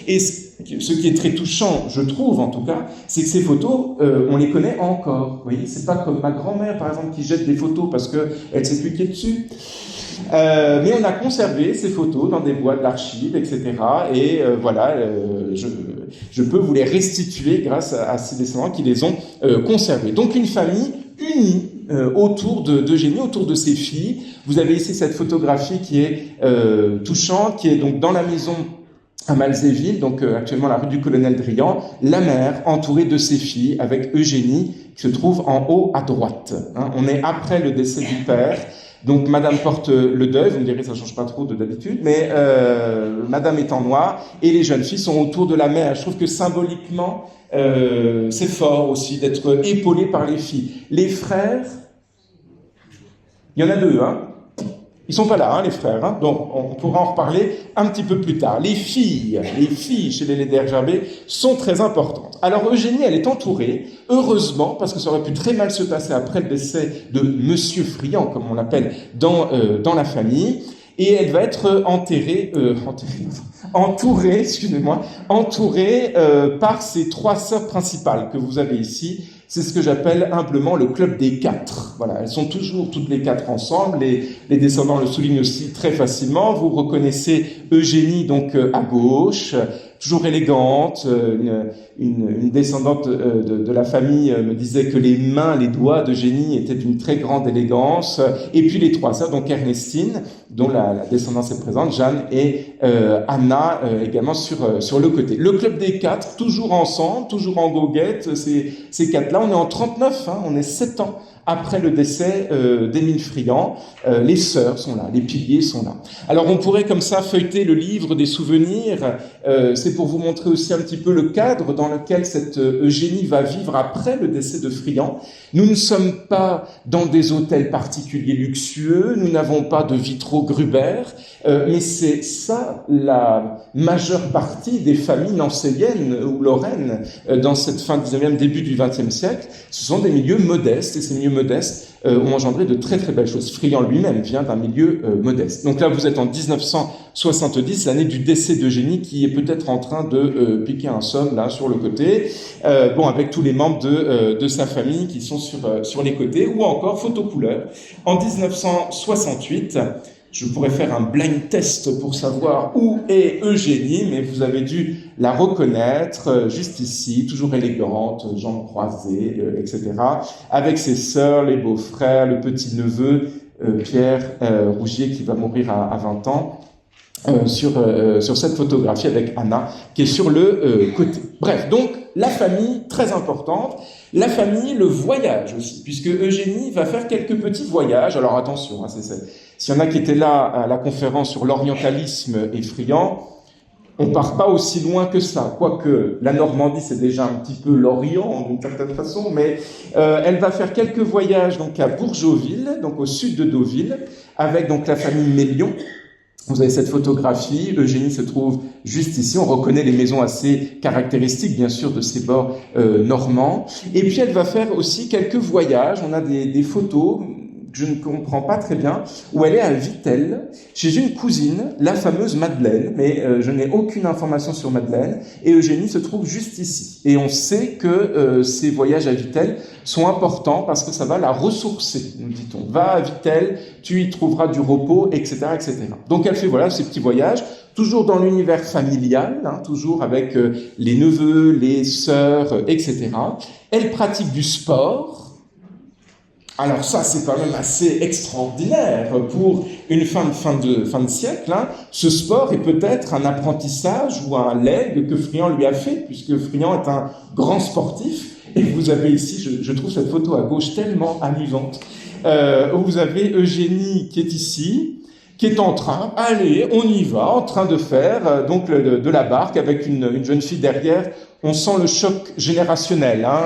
S1: Et ce qui est très touchant, je trouve en tout cas, c'est que ces photos, on les connaît encore. Vous voyez, c'est pas comme ma grand-mère, par exemple, qui jette des photos parce qu'elle s'est piquée dessus. Mais on a conservé ces photos dans des boîtes d'archives, etc. Et voilà, je peux vous les restituer grâce à ces descendants qui les ont conservés. Donc une famille unie autour d'Eugénie, autour de ses filles. Vous avez ici cette photographie qui est touchante, qui est donc dans la maison à Malzéville, donc actuellement la rue du Colonel Drian, la mère entourée de ses filles avec Eugénie qui se trouve en haut à droite. Hein. On est après le décès du père. Donc Madame porte le deuil, vous me direz ça change pas trop de d'habitude, mais Madame est en noir et les jeunes filles sont autour de la mère. Je trouve que symboliquement c'est fort aussi d'être épaulé par les filles. Les frères, il y en a deux, hein. Ils sont pas là, hein, les frères, hein. Donc on pourra en reparler un petit peu plus tard. Les filles chez les Dergerbet sont très importantes. Alors Eugénie, elle est entourée, heureusement, parce que ça aurait pu très mal se passer après le décès de Monsieur Friand, comme on l'appelle dans la famille, et elle va être entourée par ses trois sœurs principales que vous avez ici. C'est ce que j'appelle humblement le club des quatre. Voilà, elles sont toujours toutes les quatre ensemble. Les descendants le soulignent aussi très facilement. Vous reconnaissez Eugénie donc à gauche, toujours élégante. Une descendante de la famille me disait que les mains, les doigts d'Eugénie étaient d'une très grande élégance. Et puis les trois sœurs, donc Ernestine, dont la descendance est présente, Jeanne et Anna également sur le côté. Le club des quatre, toujours ensemble, toujours en goguette, ces quatre-là. On est en 39, hein, on est 7 ans après le décès d'Émile Friand. Les sœurs sont là, les piliers sont là. Alors on pourrait comme ça feuilleter le livre des souvenirs. C'est pour vous montrer aussi un petit peu le cadre dans lequel cette Eugénie va vivre après le décès de Friand. Nous ne sommes pas dans des hôtels particuliers luxueux, nous n'avons pas de vitraux Gruber, mais c'est ça la majeure partie des familles nancéiennes ou lorraines dans cette fin 19e, début du 20e siècle. Ce sont des milieux modestes, et ces milieux modestes ont engendré de très très belles choses. Friand lui-même vient d'un milieu modeste. Donc là, vous êtes en 1970, l'année du décès d'Eugénie, qui est peut-être en train de piquer un somme là sur le côté, avec tous les membres de sa famille qui sont sur les côtés, ou encore photo couleur. En 1968, je pourrais faire un blind test pour savoir où est Eugénie, mais vous avez dû la reconnaître juste ici, toujours élégante, jambes croisées, etc. Avec ses sœurs, les beaux-frères, le petit-neveu, Pierre Rougier, qui va mourir à 20 ans, sur cette photographie avec Anna, qui est sur le côté. Bref, donc la famille, très importante, la famille, le voyage aussi, puisque Eugénie va faire quelques petits voyages. Alors attention, hein, s'il y en a qui étaient là à la conférence sur l'orientalisme effrayant, on part pas aussi loin que ça, quoique la Normandie c'est déjà un petit peu l'Orient d'une certaine façon, mais elle va faire quelques voyages donc à Bourgeauville, donc au sud de Deauville, avec donc la famille Mélion. Vous avez cette photographie, Eugénie se trouve juste ici, on reconnaît les maisons assez caractéristiques bien sûr de ces bords normands, et puis elle va faire aussi quelques voyages, on a des photos que je ne comprends pas très bien, où elle est à Vittel, chez une cousine, la fameuse Madeleine, mais je n'ai aucune information sur Madeleine, et Eugénie se trouve juste ici. Et on sait que ces voyages à Vittel sont importants parce que ça va la ressourcer, nous dit-on. Va à Vittel, tu y trouveras du repos, etc., etc. Donc elle fait voilà ces petits voyages, toujours dans l'univers familial, hein, toujours avec les neveux, les sœurs, etc. Elle pratique du sport. Alors ça, c'est quand même assez extraordinaire pour une fin de siècle. Hein. Ce sport est peut-être un apprentissage ou un legs que Friant lui a fait, puisque Friant est un grand sportif. Et vous avez ici, je trouve cette photo à gauche tellement amusante, où vous avez Eugénie qui est ici, qui est en train, allez, on y va, en train de faire donc de la barque avec une jeune fille derrière. On sent le choc générationnel, hein,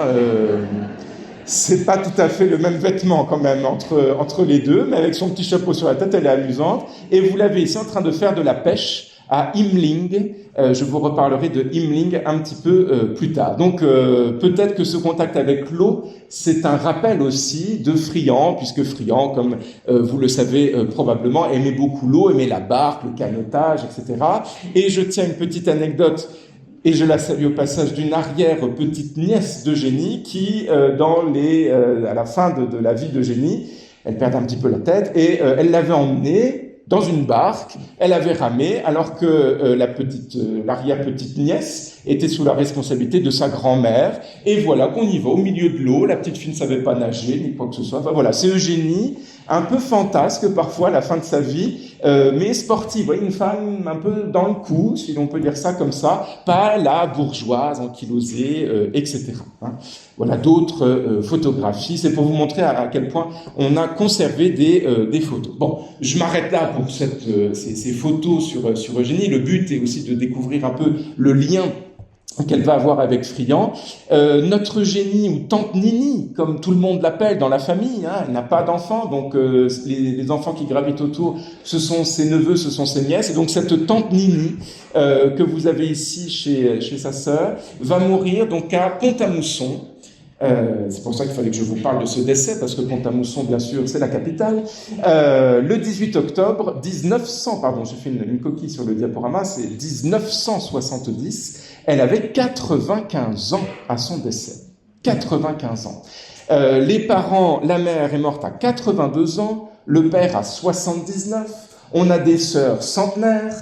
S1: c'est pas tout à fait le même vêtement quand même entre les deux, mais avec son petit chapeau sur la tête, elle est amusante. Et vous l'avez ici en train de faire de la pêche à Imling. Je vous reparlerai de Imling un petit peu plus tard. Donc peut-être que ce contact avec l'eau, c'est un rappel aussi de Friant, puisque Friant, comme vous le savez probablement, aimait beaucoup l'eau, aimait la barque, le canotage, etc. Et je tiens une petite anecdote. Et je la salue au passage d'une arrière-petite nièce d'Eugénie qui, à la fin de la vie d'Eugénie, elle perdait un petit peu la tête et elle l'avait emmenée dans une barque, elle avait ramé alors que l'arrière-petite nièce était sous la responsabilité de sa grand-mère. Et voilà qu'on y va au milieu de l'eau, la petite fille ne savait pas nager ni quoi que ce soit. Enfin voilà, c'est Eugénie, un peu fantasque parfois à la fin de sa vie, mais sportive. Vous voyez, une femme un peu dans le coup, si l'on peut dire ça comme ça, pas la bourgeoise, ankylosée, etc. Hein. Voilà d'autres photographies. C'est pour vous montrer à quel point on a conservé des photos. Bon, je m'arrête là pour ces photos sur Eugénie. Le but est aussi de découvrir un peu le lien qu'elle va avoir avec Friant. Notre Eugénie, ou tante Nini, comme tout le monde l'appelle dans la famille, hein, elle n'a pas d'enfants, donc les enfants qui gravitent autour, ce sont ses neveux, ce sont ses nièces, et donc cette tante Nini, que vous avez ici chez sa sœur, va mourir donc à Pont-à-Mousson. C'est pour ça qu'il fallait que je vous parle de ce décès, parce que Pont-à-Mousson, bien sûr, c'est la capitale. Le 18 octobre 1900, pardon, j'ai fait une coquille sur le diaporama, c'est 1970, elle avait 95 ans à son décès. 95 ans. Les parents, la mère est morte à 82 ans, le père à 79, on a des sœurs centenaires.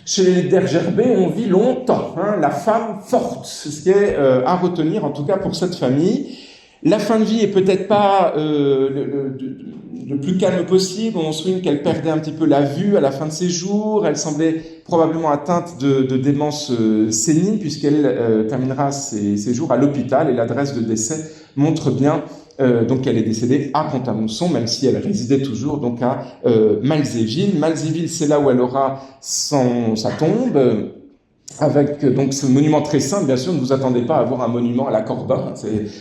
S1: Chez les Dergerbet, on vit longtemps, hein, la femme forte, c'est ce qui est à retenir, en tout cas pour cette famille. La fin de vie est peut-être pas le plus calme possible. On souligne qu'elle perdait un petit peu la vue à la fin de ses jours. Elle semblait probablement atteinte de démence sénile, puisqu'elle terminera ses jours à l'hôpital, et l'adresse de décès montre bien donc elle est décédée à Pont-à-Mousson, même si elle résidait toujours donc à Malzéville. Malzéville, c'est là où elle aura sa tombe, avec donc ce monument très simple. Bien sûr, ne vous attendez pas à avoir un monument à la Corbin.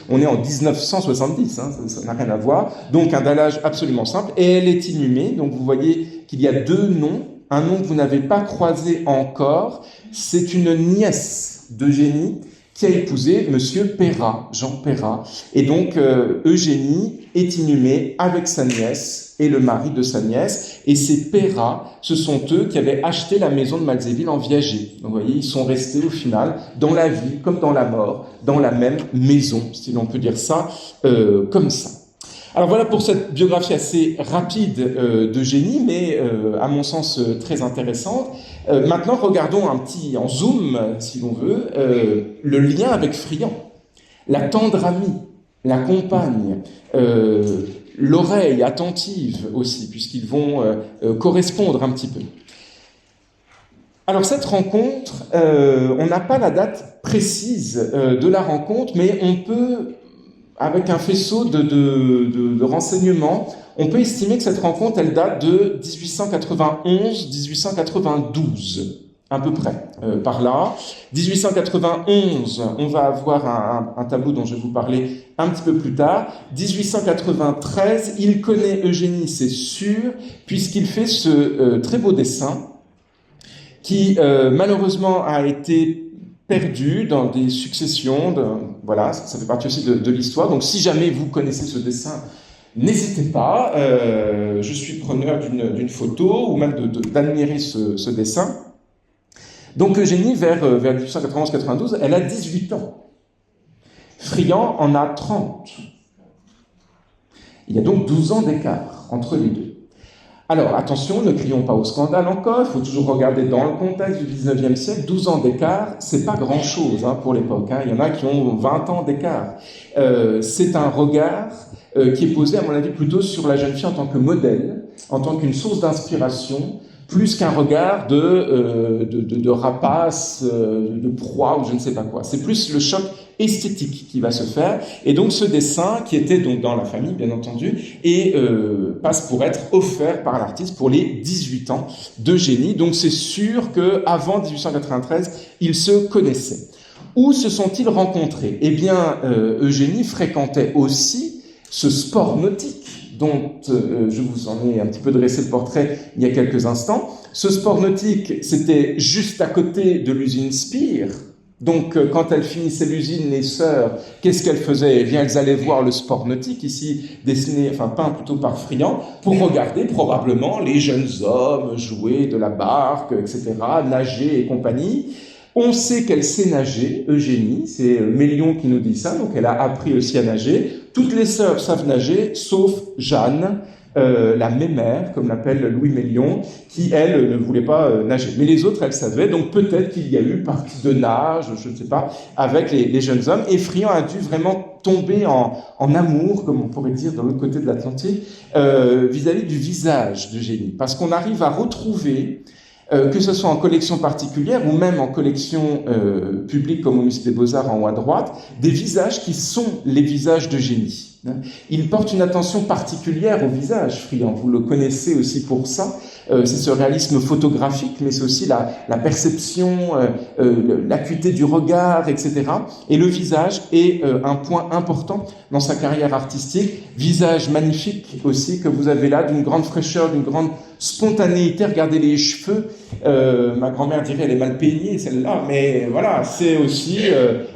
S1: On est en 1970, hein, ça n'a rien à voir. Donc un dallage absolument simple, et elle est inhumée. Donc vous voyez qu'il y a deux noms. Un nom que vous n'avez pas croisé encore, c'est une nièce d'Eugénie qui a épousé Monsieur Perrat, Jean Perrat. Et donc, Eugénie est inhumée avec sa nièce et le mari de sa nièce. Et ces Perrat, ce sont eux qui avaient acheté la maison de Malzéville en viager. Donc, vous voyez, ils sont restés au final, dans la vie comme dans la mort, dans la même maison, si l'on peut dire ça, comme ça. Alors voilà pour cette biographie assez rapide d'Eugénie, mais à mon sens très intéressante. Maintenant, regardons un petit en zoom, si l'on veut, le lien avec Friant, la tendre amie, la compagne, l'oreille attentive aussi, puisqu'ils vont correspondre un petit peu. Alors cette rencontre, on n'a pas la date précise de la rencontre, mais on peut, avec un faisceau de renseignements, on peut estimer que cette rencontre, elle date de 1891-1892, à peu près, par là. 1891, on va avoir un tableau dont je vais vous parler un petit peu plus tard. 1893, il connaît Eugénie, c'est sûr, puisqu'il fait ce très beau dessin, qui malheureusement a été perdu dans des successions, voilà, ça fait partie aussi de l'histoire. Donc si jamais vous connaissez ce dessin, n'hésitez pas, je suis preneur d'une photo ou même d'admirer ce dessin. Donc Eugénie, vers 1891-92, elle a 18 ans. Friant en a 30. Il y a donc 12 ans d'écart entre les deux. Alors, attention, ne crions pas au scandale encore, il faut toujours regarder dans le contexte du 19e siècle. 12 ans d'écart, c'est pas grand-chose pour l'époque. Il y en a qui ont 20 ans d'écart. C'est un regard qui est posé, à mon avis, plutôt sur la jeune fille en tant que modèle, en tant qu'une source d'inspiration, plus qu'un regard de rapace, de proie ou je ne sais pas quoi. C'est plus le choc esthétique qui va se faire. Et donc ce dessin, qui était donc dans la famille, bien entendu, et passe pour être offert par l'artiste pour les 18 ans d'Eugénie. Donc c'est sûr qu'avant 1893, ils se connaissaient. Où se sont-ils rencontrés? Eh bien, Eugénie fréquentait aussi ce sport nautique dont je vous en ai un petit peu dressé le portrait il y a quelques instants. Ce sport nautique, c'était juste à côté de l'usine Spire. Donc, quand elles finissaient l'usine, les sœurs, qu'est-ce qu'elles faisaient? Eh bien, elles allaient voir le sport nautique, ici dessiné, enfin peint plutôt par Friant, pour regarder probablement les jeunes hommes jouer de la barque, etc., nager et compagnie. On sait qu'elle sait nager, Eugénie, c'est Mélion qui nous dit ça, donc elle a appris aussi à nager. Toutes les sœurs savent nager, sauf Jeanne, la mémère, comme l'appelle Louis Mélion, qui, elle, ne voulait pas nager. Mais les autres, elles savaient, donc peut-être qu'il y a eu partie de nage, je ne sais pas, avec les jeunes hommes. Et Friant a dû vraiment tomber en amour, comme on pourrait dire de l'autre côté de l'Atlantique, vis-à-vis du visage d'Eugénie. Parce qu'on arrive à retrouver, que ce soit en collection particulière ou même en collection publique comme au Musée des Beaux-Arts en haut à droite, des visages qui sont les visages d'Eugénie. Il porte une attention particulière au visage, Friant, vous le connaissez aussi pour ça. C'est ce réalisme photographique, mais c'est aussi la perception, l'acuité du regard, etc. Et le visage est un point important dans sa carrière artistique. Visage magnifique aussi, que vous avez là, d'une grande fraîcheur, d'une grande spontanéité. Regardez les cheveux. Ma grand-mère dirait elle est mal peignée, celle-là, mais voilà, c'est aussi,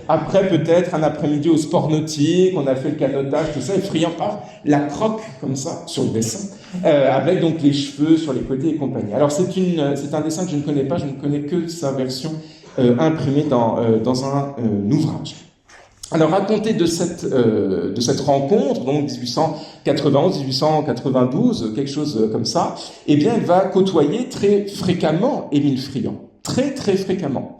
S1: après peut-être un après-midi au sport nautique, on a fait le canotage, tout ça, et Friant part la croque comme ça, sur le dessin, avec donc les cheveux sur les côtés et compagnie. Alors c'est un dessin que je ne connais pas, je ne connais que sa version imprimée dans un ouvrage. Alors, à compter de cette rencontre, donc 1891-1892, quelque chose comme ça, eh bien, elle va côtoyer très fréquemment Émile Friant. Très, très fréquemment.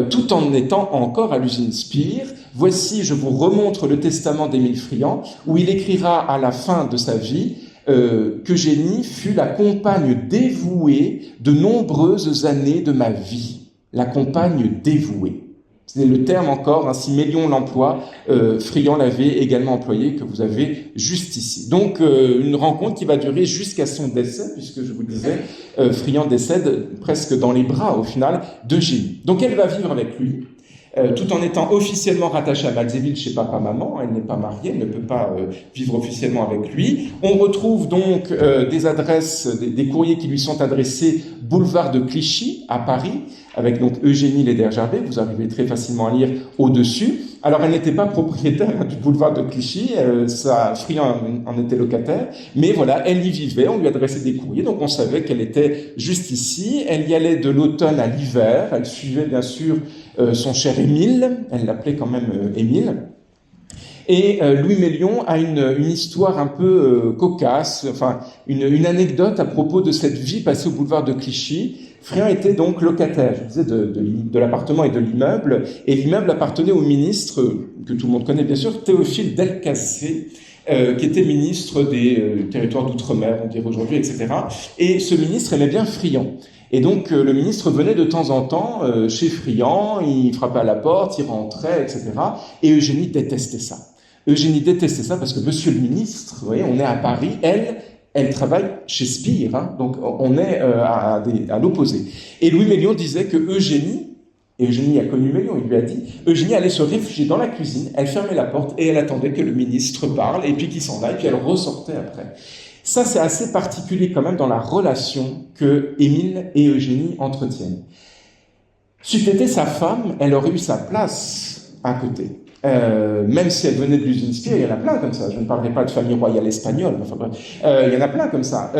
S1: Tout en étant encore à l'usine Spire. Voici, je vous remontre le testament d'Émile Friant, où il écrira à la fin de sa vie qu'Eugénie fut la compagne dévouée de nombreuses années de ma vie. La compagne dévouée. C'est le terme encore, si Mélion l'emploie, Friant l'avait également employé, que vous avez juste ici. Donc, une rencontre qui va durer jusqu'à son décès, puisque je vous le disais, Friant décède presque dans les bras, au final, d'Eugénie. Donc, elle va vivre avec lui, tout en étant officiellement rattachée à Malzéville chez papa-maman. Elle n'est pas mariée, elle ne peut pas vivre officiellement avec lui. On retrouve donc des adresses, des courriers qui lui sont adressés boulevard de Clichy, à Paris, avec donc Eugénie Leder-Gerbet, vous arrivez très facilement à lire au-dessus. Alors, elle n'était pas propriétaire du boulevard de Clichy, Friant en était locataire, mais voilà, elle y vivait, on lui adressait des courriers, donc on savait qu'elle était juste ici. Elle y allait de l'automne à l'hiver, elle suivait bien sûr son cher Émile, elle l'appelait quand même Émile. Et Louis Mélion a une histoire un peu cocasse, enfin une anecdote à propos de cette vie passée au boulevard de Clichy. Friant était donc locataire, je disais, de l'appartement et de l'immeuble, et l'immeuble appartenait au ministre, que tout le monde connaît bien sûr, Théophile Delcassé, qui était ministre des territoires d'outre-mer, on dirait aujourd'hui, etc. Et ce ministre aimait bien Friant. Et donc le ministre venait de temps en temps chez Friant, il frappait à la porte, il rentrait, etc. Et Eugénie détestait ça. Eugénie détestait ça parce que monsieur le ministre, vous voyez, on est à Paris, elle travaille chez Spire, hein, donc on est à l'opposé. Et Louis Mélion disait que Eugénie a connu Mélion, il lui a dit, Eugénie allait se réfugier dans la cuisine, elle fermait la porte et elle attendait que le ministre parle et puis qu'il s'en aille, puis elle ressortait après. Ça, c'est assez particulier quand même dans la relation que Émile et Eugénie entretiennent. Si c'était sa femme, elle aurait eu sa place à côté. Même si elle venait de l'usine Spire, il y en a plein comme ça. Je ne parlerai pas de famille royale espagnole, enfin bref, il y en a plein comme ça.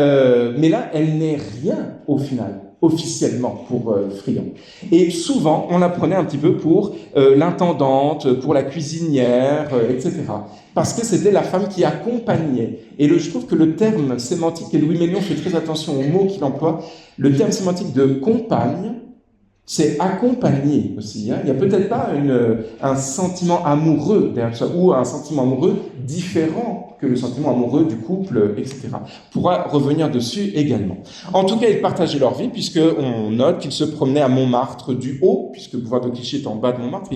S1: Mais là, elle n'est rien au final, officiellement, pour Friant. Et souvent, on la prenait un petit peu pour l'intendante, pour la cuisinière, etc. Parce que c'était la femme qui accompagnait. Et je trouve que le terme sémantique, et Louis Mélion fait très attention aux mots qu'il emploie, le terme sémantique de compagne, c'est accompagner aussi. Hein. Il n'y a peut-être pas un sentiment amoureux derrière ça, ou un sentiment amoureux différent que le sentiment amoureux du couple, etc. On pourra revenir dessus également. En tout cas, ils partageaient leur vie, puisqu'on note qu'ils se promenaient à Montmartre du haut, puisque le pouvoir de Clichy est en bas de Montmartre,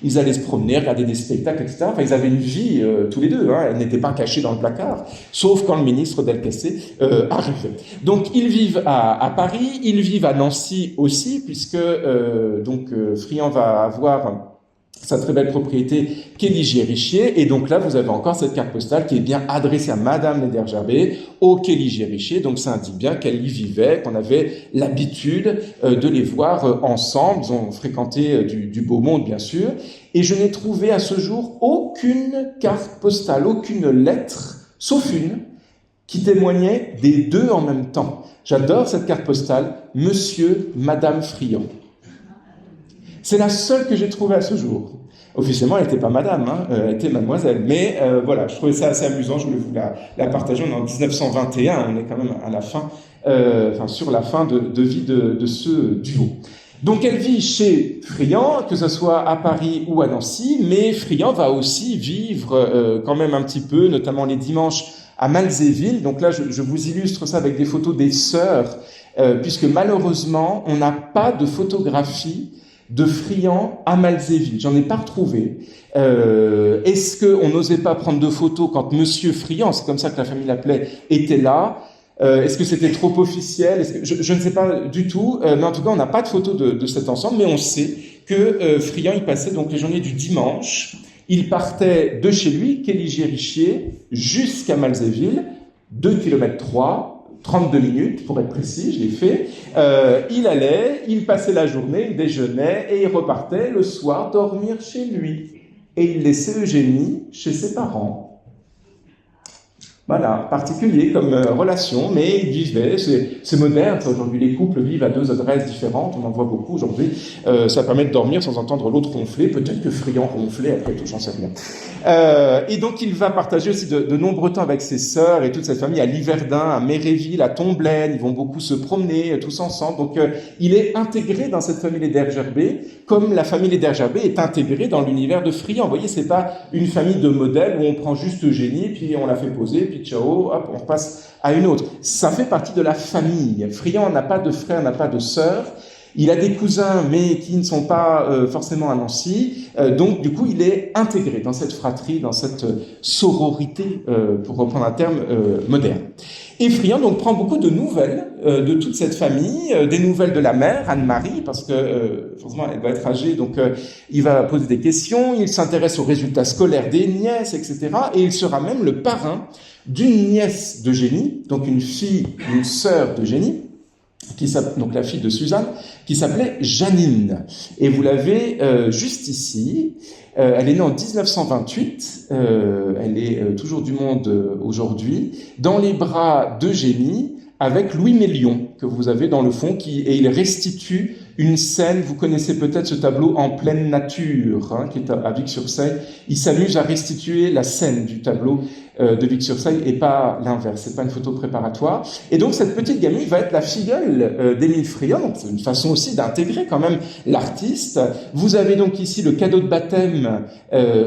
S1: ils allaient se promener, regarder des spectacles, etc. Enfin, ils avaient une vie tous les deux, hein. Elle n'était pas cachée dans le placard, sauf quand le ministre Delcassé arrivait. Donc, ils vivent à Paris, ils vivent à Nancy aussi, puisque Friant va avoir sa très belle propriété qu'est Ligier-Richier, et donc là vous avez encore cette carte postale qui est bien adressée à Madame Ledergerbet au quai Ligier-Richier, donc ça indique bien qu'elle y vivait, qu'on avait l'habitude de les voir ensemble. Ils ont fréquenté du beau monde bien sûr, et je n'ai trouvé à ce jour aucune carte postale, aucune lettre, sauf une, qui témoignait des deux en même temps. J'adore cette carte postale, Monsieur, Madame Friant. C'est la seule que j'ai trouvée à ce jour. Officiellement, elle n'était pas madame, hein, elle était mademoiselle. Mais voilà, je trouvais ça assez amusant, je voulais vous la partager. On est en 1921, on est quand même à la fin, sur la fin de vie de ce duo. Donc elle vit chez Friant, que ce soit à Paris ou à Nancy, mais Friant va aussi vivre quand même un petit peu, notamment les dimanches, à Malzéville. Donc là, je vous illustre ça avec des photos des sœurs, puisque malheureusement, on n'a pas de photographie de Friant à Malzéville. J'en ai pas retrouvé. Est-ce qu'on n'osait pas prendre de photos quand Monsieur Friant, c'est comme ça que la famille l'appelait, était là? Est-ce que c'était trop officiel? Je ne sais pas du tout, mais en tout cas, on n'a pas de photos de cet ensemble, mais on sait que Friant, il passait donc les journées du dimanche. Il partait de chez lui, quai Ligier-Richier, jusqu'à Malzéville, 2 km 32 minutes, pour être précis, je l'ai fait. Il allait, il passait la journée, il déjeunait, et il repartait le soir dormir chez lui. Et il laissait Eugénie chez ses parents. Voilà, particulier comme relation, mais ils vivaient, c'est moderne, aujourd'hui les couples vivent à 2 adresses différentes, on en voit beaucoup aujourd'hui, ça permet de dormir sans entendre l'autre ronfler, peut-être que Friant ronflait, après tout, j'en sais rien. Et donc il va partager aussi de nombreux temps avec ses sœurs et toute cette famille à Liverdun, à Méréville, à Tomblaine, ils vont beaucoup se promener tous ensemble, donc il est intégré dans cette famille Ledergerbet, comme la famille Ledergerbet est intégrée dans l'univers de Friant. Vous voyez, c'est pas une famille de modèles où on prend juste Eugénie, puis on la fait poser, puis ciao, hop, on passe à une autre. Ça fait partie de la famille. Friant n'a pas de frère, n'a pas de sœur. Il a des cousins, mais qui ne sont pas forcément à Nancy. Donc, du coup, il est intégré dans cette fratrie, dans cette sororité, pour reprendre un terme moderne. Et Friant donc prend beaucoup de nouvelles de toute cette famille, des nouvelles de la mère, Anne-Marie, parce que forcément elle va être âgée, donc il va poser des questions, il s'intéresse aux résultats scolaires des nièces, etc. Et il sera même le parrain d'une nièce d'Eugénie, donc une sœur d'Eugénie, donc la fille de Suzanne, qui s'appelait Janine. Et vous l'avez juste ici. Elle est née en 1928. Elle est toujours du monde aujourd'hui. Dans les bras d'Eugénie, avec Louis Mélion, que vous avez dans le fond, et il restitue une scène, vous connaissez peut-être ce tableau En pleine nature, qui est à Vic-sur-Seille. Il s'amuse à restituer la scène du tableau de Vic-sur-Seille et pas l'inverse, c'est pas une photo préparatoire. Et donc cette petite gamine va être la filleule d'Émile Friant, donc c'est une façon aussi d'intégrer quand même l'artiste. Vous avez donc ici le cadeau de baptême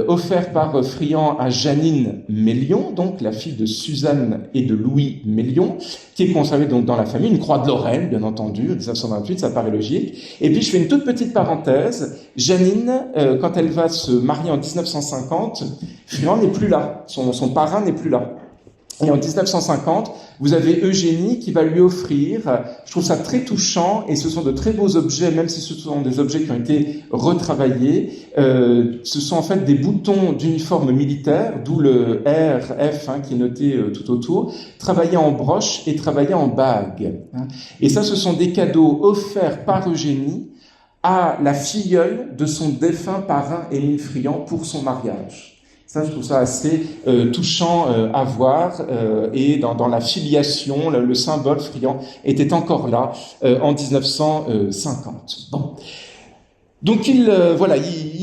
S1: offert par Friant à Janine Mélion, donc la fille de Suzanne et de Louis Mélion, qui est conservée donc dans la famille, une croix de Lorraine, bien entendu, 1928, ça paraît logique. Et puis je fais une toute petite parenthèse, Janine, quand elle va se marier en 1950, Friant n'est plus là, son parrain n'est plus là. Et en 1950, vous avez Eugénie qui va lui offrir, je trouve ça très touchant, et ce sont de très beaux objets, même si ce sont des objets qui ont été retravaillés, ce sont en fait des boutons d'uniforme militaire, d'où le RF qui est noté tout autour, travaillés en broche et travaillés en bague. Et ça, ce sont des cadeaux offerts par Eugénie à la filleule de son défunt parrain Émile Friant pour son mariage. Ça, je trouve ça assez touchant à voir, et dans la filiation, le symbole Friant était encore là en 1950. Bon. Donc il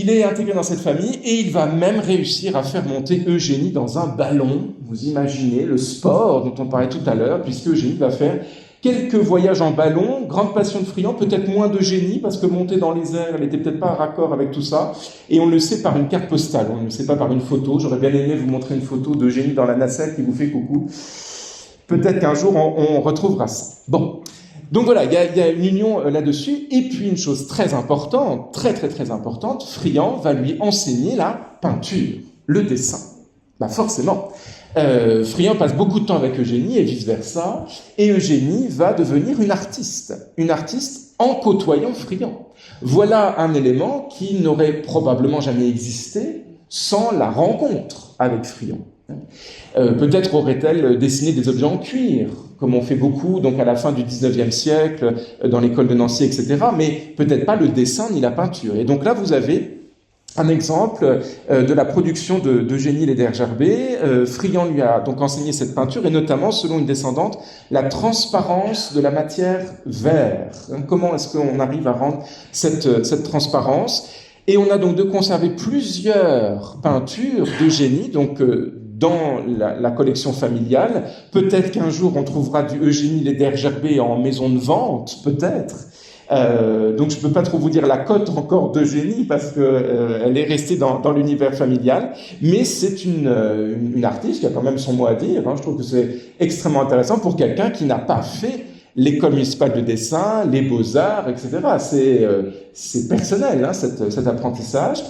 S1: est intégré dans cette famille et il va même réussir à faire monter Eugénie dans un ballon. Vous imaginez le sport dont on parlait tout à l'heure, puisque Eugénie va faire quelques voyages en ballon, grande passion de Friant, peut-être moins d'Eugénie, parce que monter dans les airs, elle n'était peut-être pas en raccord avec tout ça, et on le sait par une carte postale, on ne le sait pas par une photo. J'aurais bien aimé vous montrer une photo d'Eugénie dans la nacelle qui vous fait coucou. Peut-être qu'un jour, on retrouvera ça. Bon, donc voilà, il y a une union là-dessus, et puis une chose très importante, très importante, Friant va lui enseigner la peinture, le dessin. Bah forcément. Friant passe beaucoup de temps avec Eugénie et vice-versa, et Eugénie va devenir une artiste en côtoyant Friant. Voilà un élément qui n'aurait probablement jamais existé sans la rencontre avec Friant. Peut-être aurait-elle dessiné des objets en cuir, comme on fait beaucoup donc à la fin du 19e siècle, dans l'école de Nancy, etc., mais peut-être pas le dessin ni la peinture. Et donc là, vous avez un exemple de la production d'Eugénie Leder-Gerbet. Friant lui a donc enseigné cette peinture, et notamment, selon une descendante, la transparence de la matière vert. Comment est-ce qu'on arrive à rendre cette transparence? Et on a donc de conserver plusieurs peintures d'Eugénie, donc dans la collection familiale. Peut-être qu'un jour on trouvera du Eugénie Leder-Gerbet en maison de vente, peut-être. Donc je peux pas trop vous dire la cote encore d'Eugénie parce que elle est restée dans l'univers familial, mais c'est une artiste qui a quand même son mot à dire. Je trouve que c'est extrêmement intéressant pour quelqu'un qui n'a pas fait l'école municipale de dessin, les beaux-arts, etc. C'est personnel, cet apprentissage.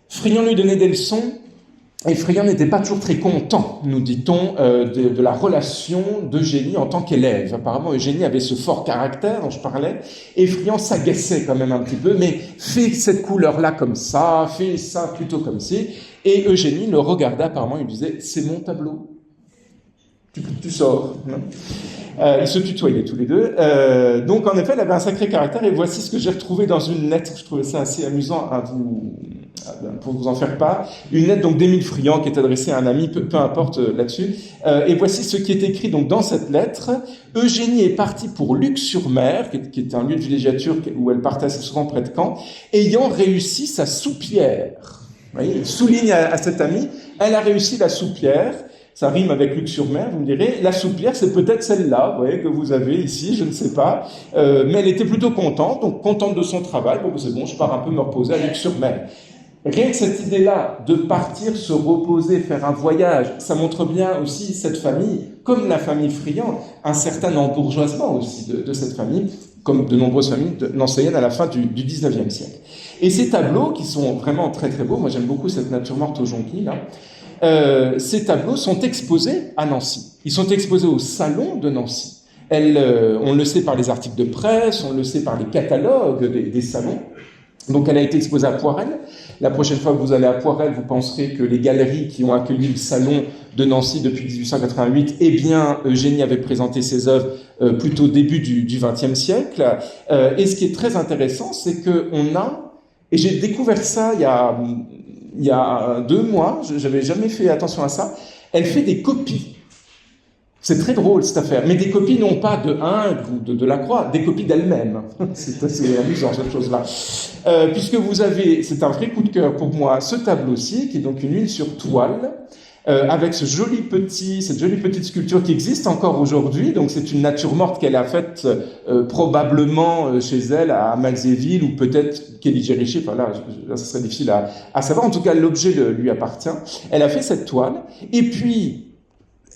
S1: Friant lui donnait des leçons. Et Friant n'était pas toujours très content, nous dit-on, de la relation d'Eugénie en tant qu'élève. Apparemment, Eugénie avait ce fort caractère dont je parlais, et Friant s'agaçait quand même un petit peu, mais fais cette couleur-là comme ça, fais ça plutôt comme ci. Et Eugénie le regardait apparemment, il lui disait « c'est mon tableau, tu sors ». Ils se tutoyaient tous les deux. Donc en effet, elle avait un sacré caractère, et voici ce que j'ai retrouvé dans une lettre. Je trouvais ça assez amusant pour vous en faire part. Une lettre donc d'Émile Friant qui est adressée à un ami, peu importe là-dessus. Et voici ce qui est écrit donc dans cette lettre. Eugénie est partie pour Luc-sur-Mer, qui est un lieu de villégiature où elle partait assez souvent près de Caen, ayant réussi sa soupière. Vous voyez, il souligne à cet ami, elle a réussi la soupière. Ça rime avec Luc-sur-Mer, vous me direz. La soupière, c'est peut-être celle-là, vous voyez, que vous avez ici, je ne sais pas. Mais elle était plutôt contente, donc contente de son travail. Bon, c'est bon, je pars un peu me reposer à Luc-sur-Mer. Rien que cette idée-là, de partir, se reposer, faire un voyage, ça montre bien aussi cette famille, comme la famille Friant, un certain embourgeoisement aussi de cette famille, comme de nombreuses familles nancéennes à la fin du 19e siècle. Et ces tableaux, qui sont vraiment très très beaux, moi j'aime beaucoup cette nature morte au jonquille, là, ces tableaux sont exposés à Nancy. Ils sont exposés au salon de Nancy. On le sait par les articles de presse, on le sait par les catalogues des salons. Donc elle a été exposée à Poirel. La prochaine fois que vous allez à Poirel, vous penserez que les galeries qui ont accueilli le salon de Nancy depuis 1888, eh bien, Eugénie avait présenté ses œuvres plutôt début du XXe siècle. Et ce qui est très intéressant, c'est qu'on a, et j'ai découvert ça il y a 2 mois, j'avais jamais fait attention à ça, elle fait des copies. C'est très drôle cette affaire, mais des copies non pas de Ingres ou de Delacroix, des copies d'elle-même. C'est assez amusant cette chose-là. Puisque vous avez, c'est un vrai coup de cœur pour moi, ce tableau-ci, qui est donc une huile sur toile, avec cette jolie petite sculpture qui existe encore aujourd'hui. Donc c'est une nature morte qu'elle a faite probablement chez elle à Malzéville, ou peut-être Kelly Jericho. Enfin là, ça serait difficile à savoir. En tout cas, l'objet lui appartient. Elle a fait cette toile, et puis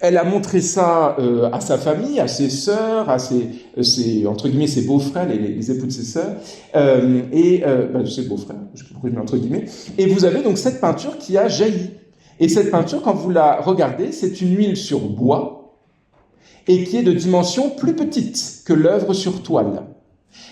S1: elle a montré ça à sa famille, à ses sœurs, à ses entre guillemets ses beaux-frères, les époux de ses sœurs, ses beaux-frères, pourquoi je mets entre guillemets. Et vous avez donc cette peinture qui a jailli. Et cette peinture, quand vous la regardez, c'est une huile sur bois et qui est de dimension plus petite que l'œuvre sur toile.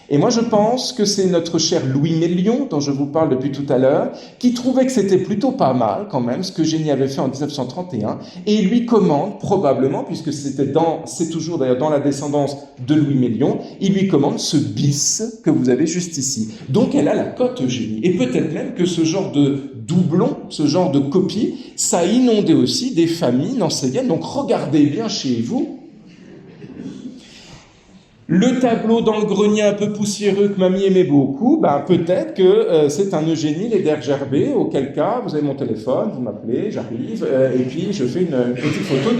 S1: Et moi, je pense que c'est notre cher Louis Mélion, dont je vous parle depuis tout à l'heure, qui trouvait que c'était plutôt pas mal, quand même, ce que Génie avait fait en 1931, et il lui commande, probablement, puisque c'est toujours d'ailleurs dans la descendance de Louis Mélion, il lui commande ce bis que vous avez juste ici. Donc, elle a la cote Eugénie. Et peut-être même que ce genre de doublon, ce genre de copie, ça a inondé aussi des familles nancéiennes. Donc, regardez bien chez vous. Le tableau dans le grenier un peu poussiéreux que mamie aimait beaucoup, peut-être que c'est un Eugénie Ledergerbet, auquel cas, vous avez mon téléphone, vous m'appelez, j'arrive, et puis je fais une petite photo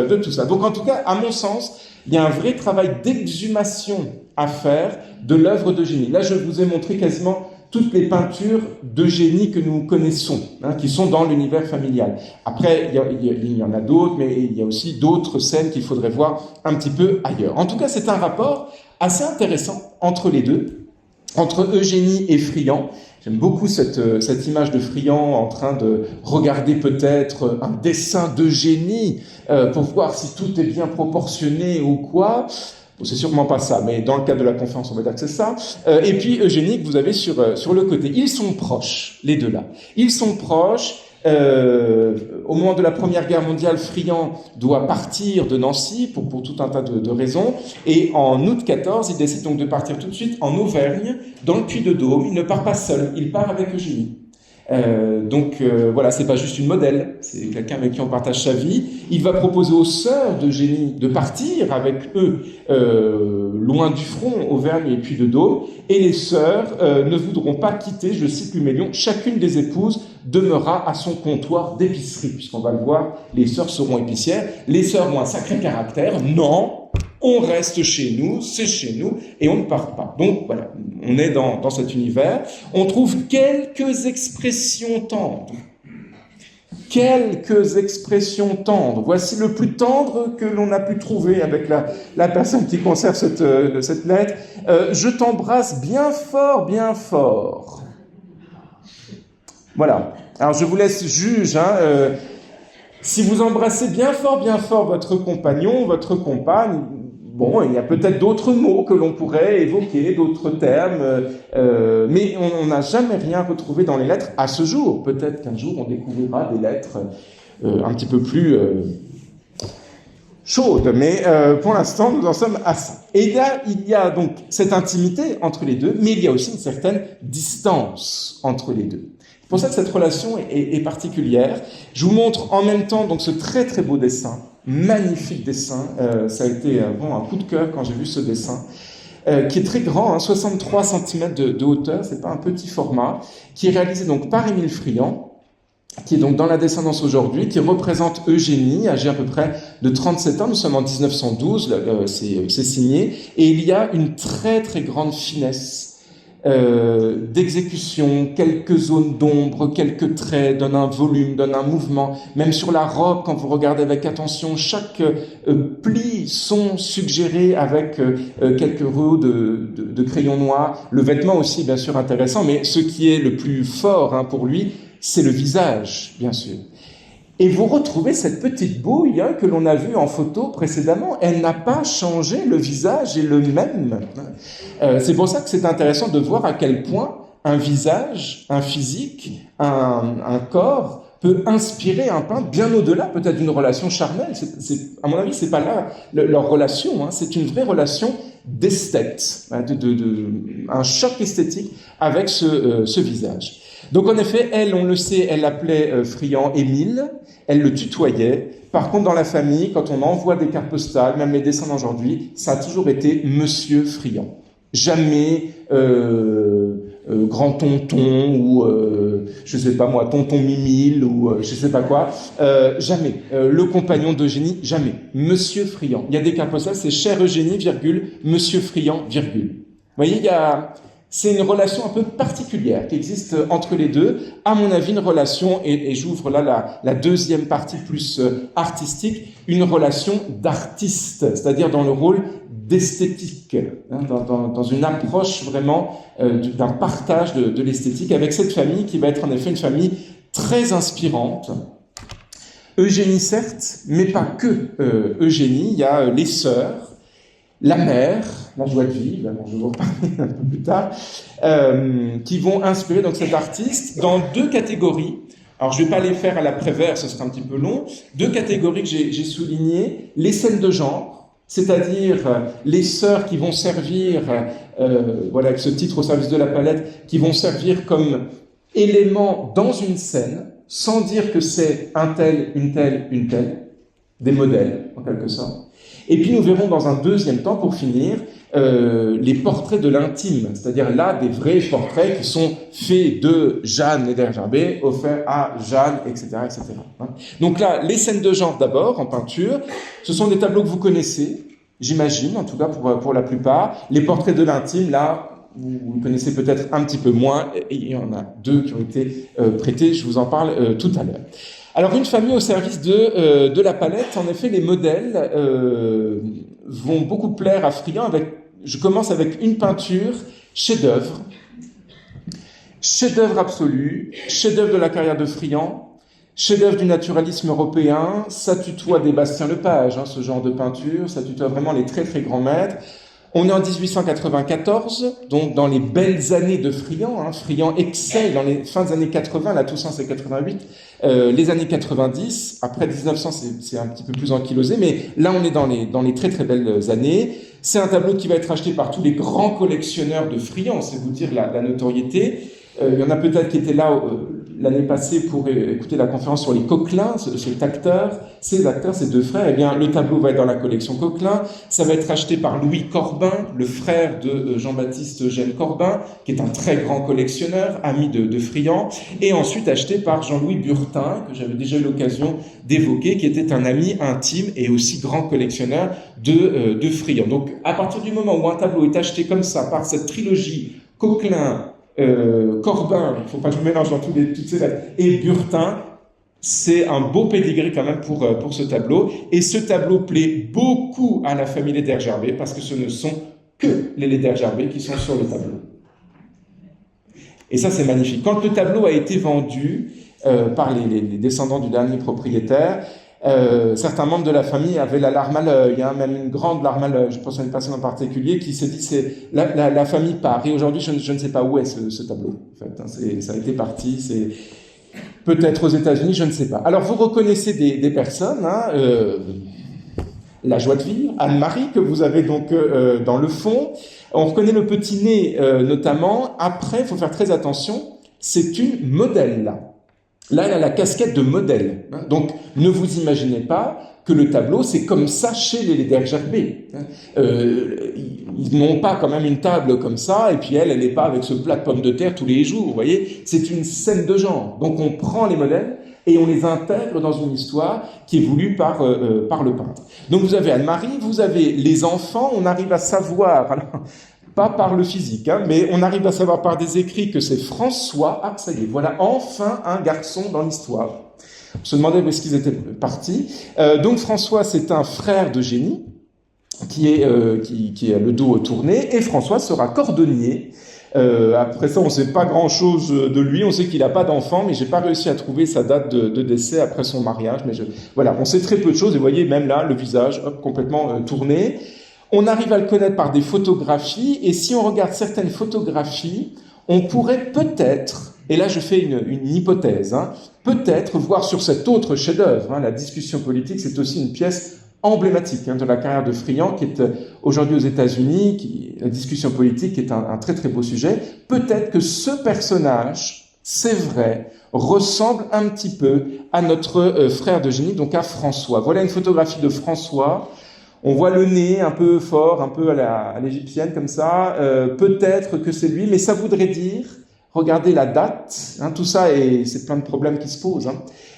S1: de tout ça. Donc en tout cas, à mon sens, il y a un vrai travail d'exhumation à faire de l'œuvre d'Eugénie. Là, je vous ai montré quasiment toutes les peintures d'Eugénie que nous connaissons, qui sont dans l'univers familial. Après, il y en a d'autres, mais il y a aussi d'autres scènes qu'il faudrait voir un petit peu ailleurs. En tout cas, c'est un rapport assez intéressant entre les deux, entre Eugénie et Friant. J'aime beaucoup cette image de Friant en train de regarder peut-être un dessin d'Eugénie pour voir si tout est bien proportionné ou quoi. Bon, c'est sûrement pas ça, mais dans le cadre de la conférence, on va dire que c'est ça. Et puis Eugénie, que vous avez sur le côté. Ils sont proches, les deux là. Ils sont proches. Au moment de la Première Guerre mondiale, Friant doit partir de Nancy pour tout un tas de raisons. Et en août 14, il décide donc de partir tout de suite en Auvergne, dans le Puy-de-Dôme. Il ne part pas seul, il part avec Eugénie. Voilà, c'est pas juste une modèle, c'est quelqu'un avec qui on partage sa vie. Il va proposer aux sœurs d'Eugénie de partir avec eux loin du front, Auvergne et Puy-de-Dôme, et les sœurs ne voudront pas quitter, je cite Lumélion, chacune des épouses demeurera à son comptoir d'épicerie, puisqu'on va le voir, les sœurs seront épicières, les sœurs ont un sacré caractère, non, on reste chez nous, c'est chez nous, et on ne part pas. Donc voilà, on est dans cet univers. On trouve quelques expressions tendres. Quelques expressions tendres. Voici le plus tendre que l'on a pu trouver avec la personne qui conserve cette lettre. Je t'embrasse bien fort, bien fort. Voilà. Alors je vous laisse juge, si vous embrassez bien fort votre compagnon, votre compagne, bon, il y a peut-être d'autres mots que l'on pourrait évoquer, d'autres termes, mais on n'a jamais rien retrouvé dans les lettres à ce jour. Peut-être qu'un jour on découvrira des lettres un petit peu plus chaudes, mais pour l'instant nous en sommes à ça. Et là, il y a donc cette intimité entre les deux, mais il y a aussi une certaine distance entre les deux. C'est pour ça que cette relation est particulière. Je vous montre en même temps donc ce très très beau dessin, magnifique dessin. Ça a été un coup de cœur quand j'ai vu ce dessin, qui est très grand, 63 cm de hauteur, c'est pas un petit format, qui est réalisé donc par Émile Friant, qui est donc dans la descendance aujourd'hui, qui représente Eugénie, âgée à peu près de 37 ans, nous sommes en 1912, c'est signé, et il y a une très très grande finesse d'exécution, quelques zones d'ombre, quelques traits, donne un volume, donne un mouvement. Même sur la robe, quand vous regardez avec attention, chaque plis sont suggérés avec quelques roues de crayon noir. Le vêtement aussi, bien sûr, intéressant, mais ce qui est le plus fort pour lui, c'est le visage, bien sûr. Et vous retrouvez cette petite bouille que l'on a vue en photo précédemment. Elle n'a pas changé, le visage est le même. C'est pour ça que c'est intéressant de voir à quel point un visage, un physique, un corps peut inspirer un peintre bien au-delà peut-être d'une relation charnelle. À mon avis, c'est pas là leur relation, c'est une vraie relation d'esthète, un choc esthétique avec ce visage. Donc en effet, elle, on le sait, elle l'appelait Friant Émile, elle le tutoyait. Par contre, dans la famille, quand on envoie des cartes postales, même les dessins d'aujourd'hui, ça a toujours été Monsieur Friant. Jamais grand tonton ou je sais pas moi, tonton Mimile ou je sais pas quoi. Jamais. Le compagnon d'Eugénie, jamais. Monsieur Friand. Il y a des cartes postales, c'est cher Eugénie, virgule, Monsieur Friand, virgule. Vous voyez, c'est une relation un peu particulière qui existe entre les deux. À mon avis, une relation, et j'ouvre là la deuxième partie plus artistique, une relation d'artiste, c'est-à-dire dans le rôle d'esthétique, hein, dans une approche vraiment d'un partage de l'esthétique avec cette famille qui va être en effet une famille très inspirante. Eugénie certes, mais pas que Eugénie, il y a les sœurs, la mère, la joie de vivre, je vais vous reparler un peu plus tard, qui vont inspirer donc cet artiste dans deux catégories. Alors je ne vais pas les faire à la Prévert, ce sera un petit peu long. Deux catégories que j'ai soulignées, les scènes de genre, c'est-à-dire les sœurs qui vont servir, voilà, avec ce titre au service de la palette, qui vont servir comme élément dans une scène, sans dire que c'est un tel, une telle, des modèles en quelque sorte. Et puis nous verrons dans un deuxième temps, pour finir, les portraits de l'intime, c'est-à-dire là des vrais portraits qui sont faits de Jeanne Ledergerbet, offerts à Jeanne, etc., etc. Donc là, les scènes de genre d'abord, en peinture, ce sont des tableaux que vous connaissez, j'imagine, en tout cas pour la plupart. Les portraits de l'intime, là, vous connaissez peut-être un petit peu moins, et il y en a deux qui ont été prêtés, je vous en parle tout à l'heure. Alors, une famille au service de la palette, en effet, les modèles vont beaucoup plaire à Friand. Je commence avec une peinture, chef-d'œuvre absolu, chef-d'œuvre de la carrière de Friand, chef-d'œuvre du naturalisme européen, ça tutoie des Bastien Lepage, hein, ce genre de peinture, ça tutoie vraiment les très très grands maîtres. On est en 1894, donc dans les belles années de Friand. Hein. Friand excelle dans les fins des années 80, la Toussaint c'est 88, les années 90, après 1900 c'est un petit peu plus ankylosé, mais là on est dans les très très belles années. C'est un tableau qui va être acheté par tous les grands collectionneurs de Friand, c'est vous dire la notoriété. Il y en a peut-être qui étaient là l'année passée pour écouter la conférence sur les Coquelin, ces acteurs, ces deux frères. Eh bien, le tableau va être dans la collection Coquelin. Ça va être acheté par Louis Corbin, le frère de Jean-Baptiste Eugène Corbin, qui est un très grand collectionneur, ami de Friand, et ensuite acheté par Jean-Louis Burtin, que j'avais déjà eu l'occasion d'évoquer, qui était un ami intime et aussi grand collectionneur de Friand. Donc, à partir du moment où un tableau est acheté comme ça, par cette trilogie Coquelin, Corbin, il ne faut pas que je mélange dans toutes ces lettres, et Burtin, c'est un beau pédigré quand même pour ce tableau. Et ce tableau plaît beaucoup à la famille Ledergerbet parce que ce ne sont que les Ledergerbet qui sont sur le tableau. Et ça, c'est magnifique. Quand le tableau a été vendu par les descendants du dernier propriétaire, certains membres de la famille avaient la larme à l'œil, hein, même une grande larme à l'œil. Je pense à une personne en particulier qui s'est dit la famille part. Et aujourd'hui, je ne sais pas où est ce tableau. En fait, hein, ça a été parti. C'est peut-être aux États-Unis, je ne sais pas. Alors, vous reconnaissez des personnes. Hein, la joie de vivre, Anne-Marie que vous avez donc dans le fond. On reconnaît le petit nez notamment. Après, il faut faire très attention. C'est une modèle là. Là, elle a la casquette de modèle. Donc, ne vous imaginez pas que le tableau, c'est comme ça chez les Ledergerbet. Ils n'ont pas quand même une table comme ça, et puis elle n'est pas avec ce plat de pommes de terre tous les jours, vous voyez. C'est une scène de genre. Donc, on prend les modèles et on les intègre dans une histoire qui est voulue par le peintre. Donc, vous avez Anne-Marie, vous avez les enfants, on arrive à savoir... Alors, pas par le physique, hein, mais on arrive à savoir par des écrits que c'est François. Ah, ça y est, voilà enfin un garçon dans l'histoire. On se demandait où est-ce qu'ils étaient partis. Donc François, c'est un frère d'Eugénie qui a le dos tourné, et François sera cordonnier. Après ça, on ne sait pas grand-chose de lui. On sait qu'il n'a pas d'enfant, mais j'ai pas réussi à trouver sa date de décès après son mariage. Mais voilà, on sait très peu de choses. Et vous voyez, même là, le visage complètement tourné. On arrive à le connaître par des photographies, et si on regarde certaines photographies, on pourrait peut-être, et là je fais une hypothèse, hein, peut-être voir sur cet autre chef-d'œuvre, hein, la discussion politique, c'est aussi une pièce emblématique hein, de la carrière de Friand, qui est aujourd'hui aux États-Unis, la discussion politique qui est un très très beau sujet. Peut-être que ce personnage, c'est vrai, ressemble un petit peu à notre frère d'Eugénie, donc à François. Voilà une photographie de François. On voit le nez un peu fort, un peu à l'égyptienne comme ça. Peut-être que c'est lui, mais ça voudrait dire, regardez la date, hein, tout ça, et c'est plein de problèmes qui se posent. Hein.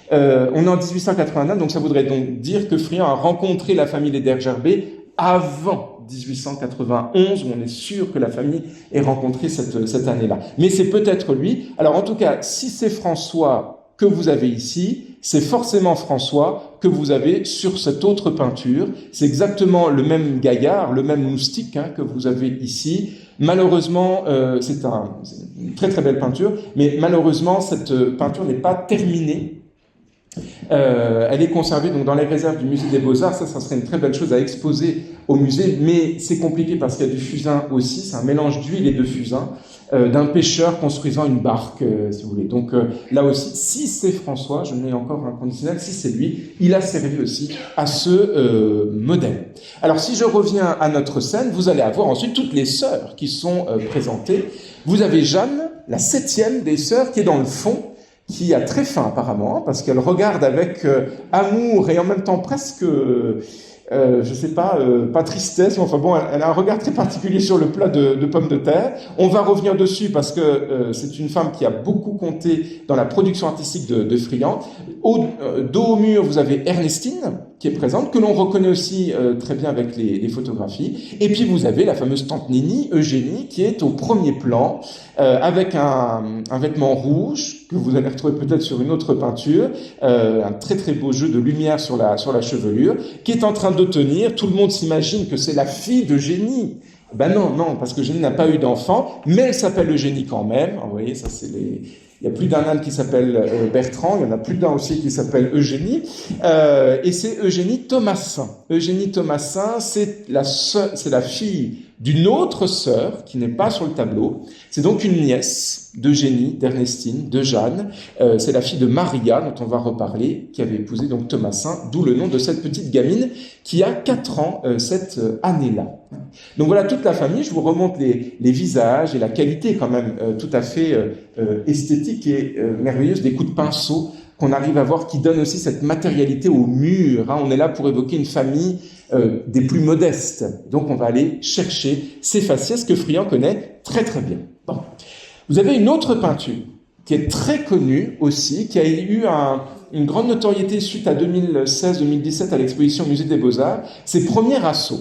S1: On est en 1889, donc ça voudrait donc dire que Friant a rencontré la famille Ledergerbet avant 1891, où on est sûr que la famille ait rencontré cette année-là. Mais c'est peut-être lui. Alors en tout cas, si c'est François que vous avez ici, c'est forcément François que vous avez sur cette autre peinture. C'est exactement le même gaillard, le même moustique hein, que vous avez ici. Malheureusement, c'est une très très belle peinture, mais malheureusement, cette peinture n'est pas terminée. Elle est conservée donc dans les réserves du musée des Beaux-Arts. Ça serait une très belle chose à exposer au musée, mais c'est compliqué parce qu'il y a du fusain aussi. C'est un mélange d'huile et de fusain d'un pêcheur construisant une barque, si vous voulez. Donc là aussi, si c'est François, je mets encore un conditionnel, si c'est lui, il a servi aussi à ce modèle. Alors si je reviens à notre scène, vous allez avoir ensuite toutes les sœurs qui sont présentées. Vous avez Jeanne, la 7e des sœurs, qui est dans le fond, qui a très faim apparemment, parce qu'elle regarde avec amour et en même temps presque, je sais pas, pas tristesse, mais enfin bon, elle a un regard très particulier sur le plat de pommes de terre. On va revenir dessus parce que c'est une femme qui a beaucoup compté dans la production artistique de Friant. Dos au mur, vous avez Ernestine, qui est présente, que l'on reconnaît aussi très bien avec les photographies. Et puis vous avez la fameuse tante Nini, Eugénie, qui est au premier plan, avec un vêtement rouge, que vous allez retrouver peut-être sur une autre peinture, un très très beau jeu de lumière sur la chevelure, qui est en train de tenir, tout le monde s'imagine que c'est la fille d'Eugénie. Ben non, parce que Eugénie n'a pas eu d'enfant, mais elle s'appelle Eugénie quand même. Vous voyez, ça c'est les... Il y a plus d'un âne qui s'appelle Bertrand, il y en a plus d'un aussi qui s'appelle Eugénie, et c'est Eugénie Thomassin. Eugénie Thomassin, c'est la fille d'une autre sœur qui n'est pas sur le tableau. C'est donc une nièce d'Eugénie, d'Ernestine, de Jeanne. C'est la fille de Maria, dont on va reparler, qui avait épousé donc Thomassin, d'où le nom de cette petite gamine qui a 4 ans cette année-là. Donc voilà toute la famille. Je vous remonte les visages et la qualité quand même tout à fait esthétique et merveilleuse des coups de pinceau qu'on arrive à voir, qui donne aussi cette matérialité au mur. Hein. On est là pour évoquer une famille des plus modestes. Donc on va aller chercher ces faciès que Friant connaît très très bien. Bon. Vous avez une autre peinture qui est très connue aussi, qui a eu une grande notoriété suite à 2016-2017 à l'exposition au Musée des Beaux-Arts, c'est Premier Assaut.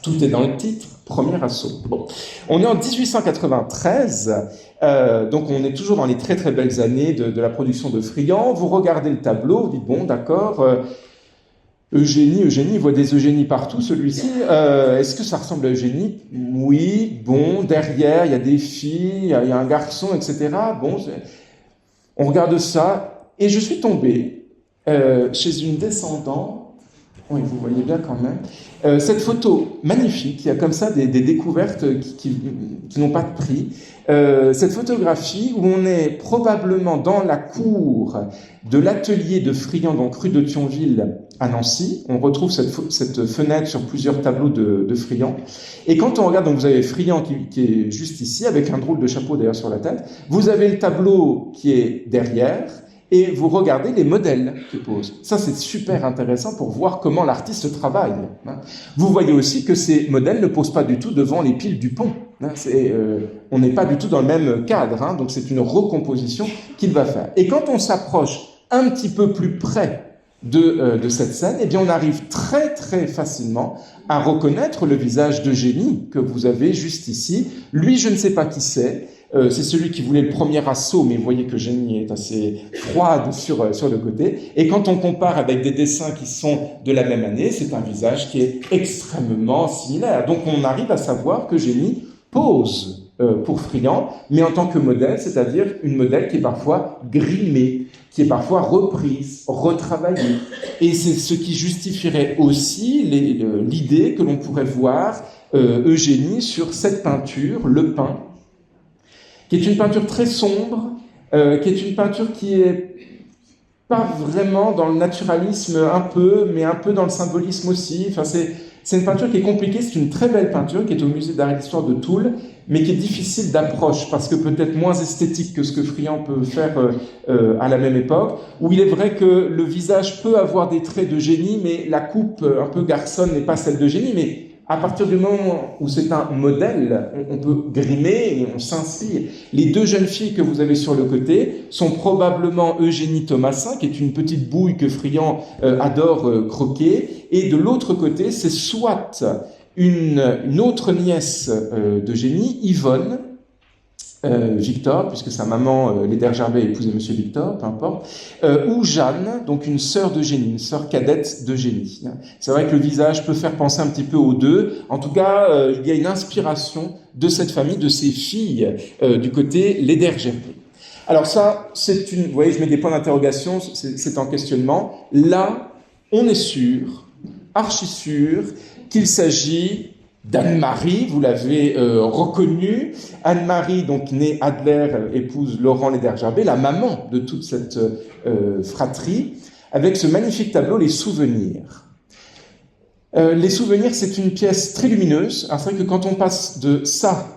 S1: Tout est dans le titre, Premier Assaut. Bon. On est en 1893, donc on est toujours dans les très très belles années de la production de Friant. Vous regardez le tableau, vous dites, bon d'accord, Eugénie, il voit des Eugénies partout, celui-ci. Est-ce que ça ressemble à Eugénie? Oui, bon, derrière, il y a des filles, il y a un garçon, etc. Bon, on regarde ça, et je suis tombé chez une descendante. Oui, vous voyez bien quand même. Cette photo magnifique, il y a comme ça des découvertes qui n'ont pas de prix. Cette photographie où on est probablement dans la cour de l'atelier de Friant, donc rue de Thionville à Nancy. On retrouve cette fenêtre sur plusieurs tableaux de Friant. Et quand on regarde, donc vous avez Friant qui est juste ici, avec un drôle de chapeau d'ailleurs sur la tête. Vous avez le tableau qui est derrière. Et vous regardez les modèles qu'il pose. Ça, c'est super intéressant pour voir comment l'artiste travaille. Vous voyez aussi que ces modèles ne posent pas du tout devant les piles du pont. On n'est pas du tout dans le même cadre, donc c'est une recomposition qu'il va faire. Et quand on s'approche un petit peu plus près de cette scène, eh bien on arrive très très facilement à reconnaître le visage d'Eugénie que vous avez juste ici. Lui, je ne sais pas qui c'est. C'est celui qui voulait le premier assaut, mais vous voyez que Eugénie est assez froide sur le côté. Et quand on compare avec des dessins qui sont de la même année, c'est un visage qui est extrêmement similaire. Donc on arrive à savoir qu'Eugénie pose pour Friant, mais en tant que modèle, c'est-à-dire une modèle qui est parfois grimée, qui est parfois reprise, retravaillée. Et c'est ce qui justifierait aussi l'idée que l'on pourrait voir Eugénie sur cette peinture, Le Pin, qui est une peinture très sombre, qui est une peinture qui est pas vraiment dans le naturalisme un peu, mais un peu dans le symbolisme aussi. Enfin, C'est une peinture qui est compliquée, c'est une très belle peinture qui est au musée d'art et d'histoire de Toul, mais qui est difficile d'approche, parce que peut-être moins esthétique que ce que Friant peut faire à la même époque, où il est vrai que le visage peut avoir des traits de génie, mais la coupe un peu garçonne n'est pas celle de génie, mais à partir du moment où c'est un modèle, on peut grimer et on s'inspire. Les deux jeunes filles que vous avez sur le côté sont probablement Eugénie Thomasin, qui est une petite bouille que Friant adore croquer, et de l'autre côté, c'est soit une autre nièce d'Eugénie, Yvonne, Victor, puisque sa maman, Léder Gerbet, épousait Monsieur Victor, peu importe, ou Jeanne, donc une sœur d'Eugénie, une sœur cadette d'Eugénie. C'est vrai que le visage peut faire penser un petit peu aux deux. En tout cas, il y a une inspiration de cette famille, de ces filles, du côté Léder Gerbet. Alors ça, c'est une... Vous voyez, je mets des points d'interrogation, c'est en questionnement. Là, on est sûr, archi sûr, qu'il s'agit d'Anne-Marie, vous l'avez reconnue. Anne-Marie, donc née Adler, épouse Laurent Léder Gerbet, la maman de toute cette fratrie, avec ce magnifique tableau, Les Souvenirs. Les Souvenirs, c'est une pièce très lumineuse. Alors, c'est vrai que quand on passe de ça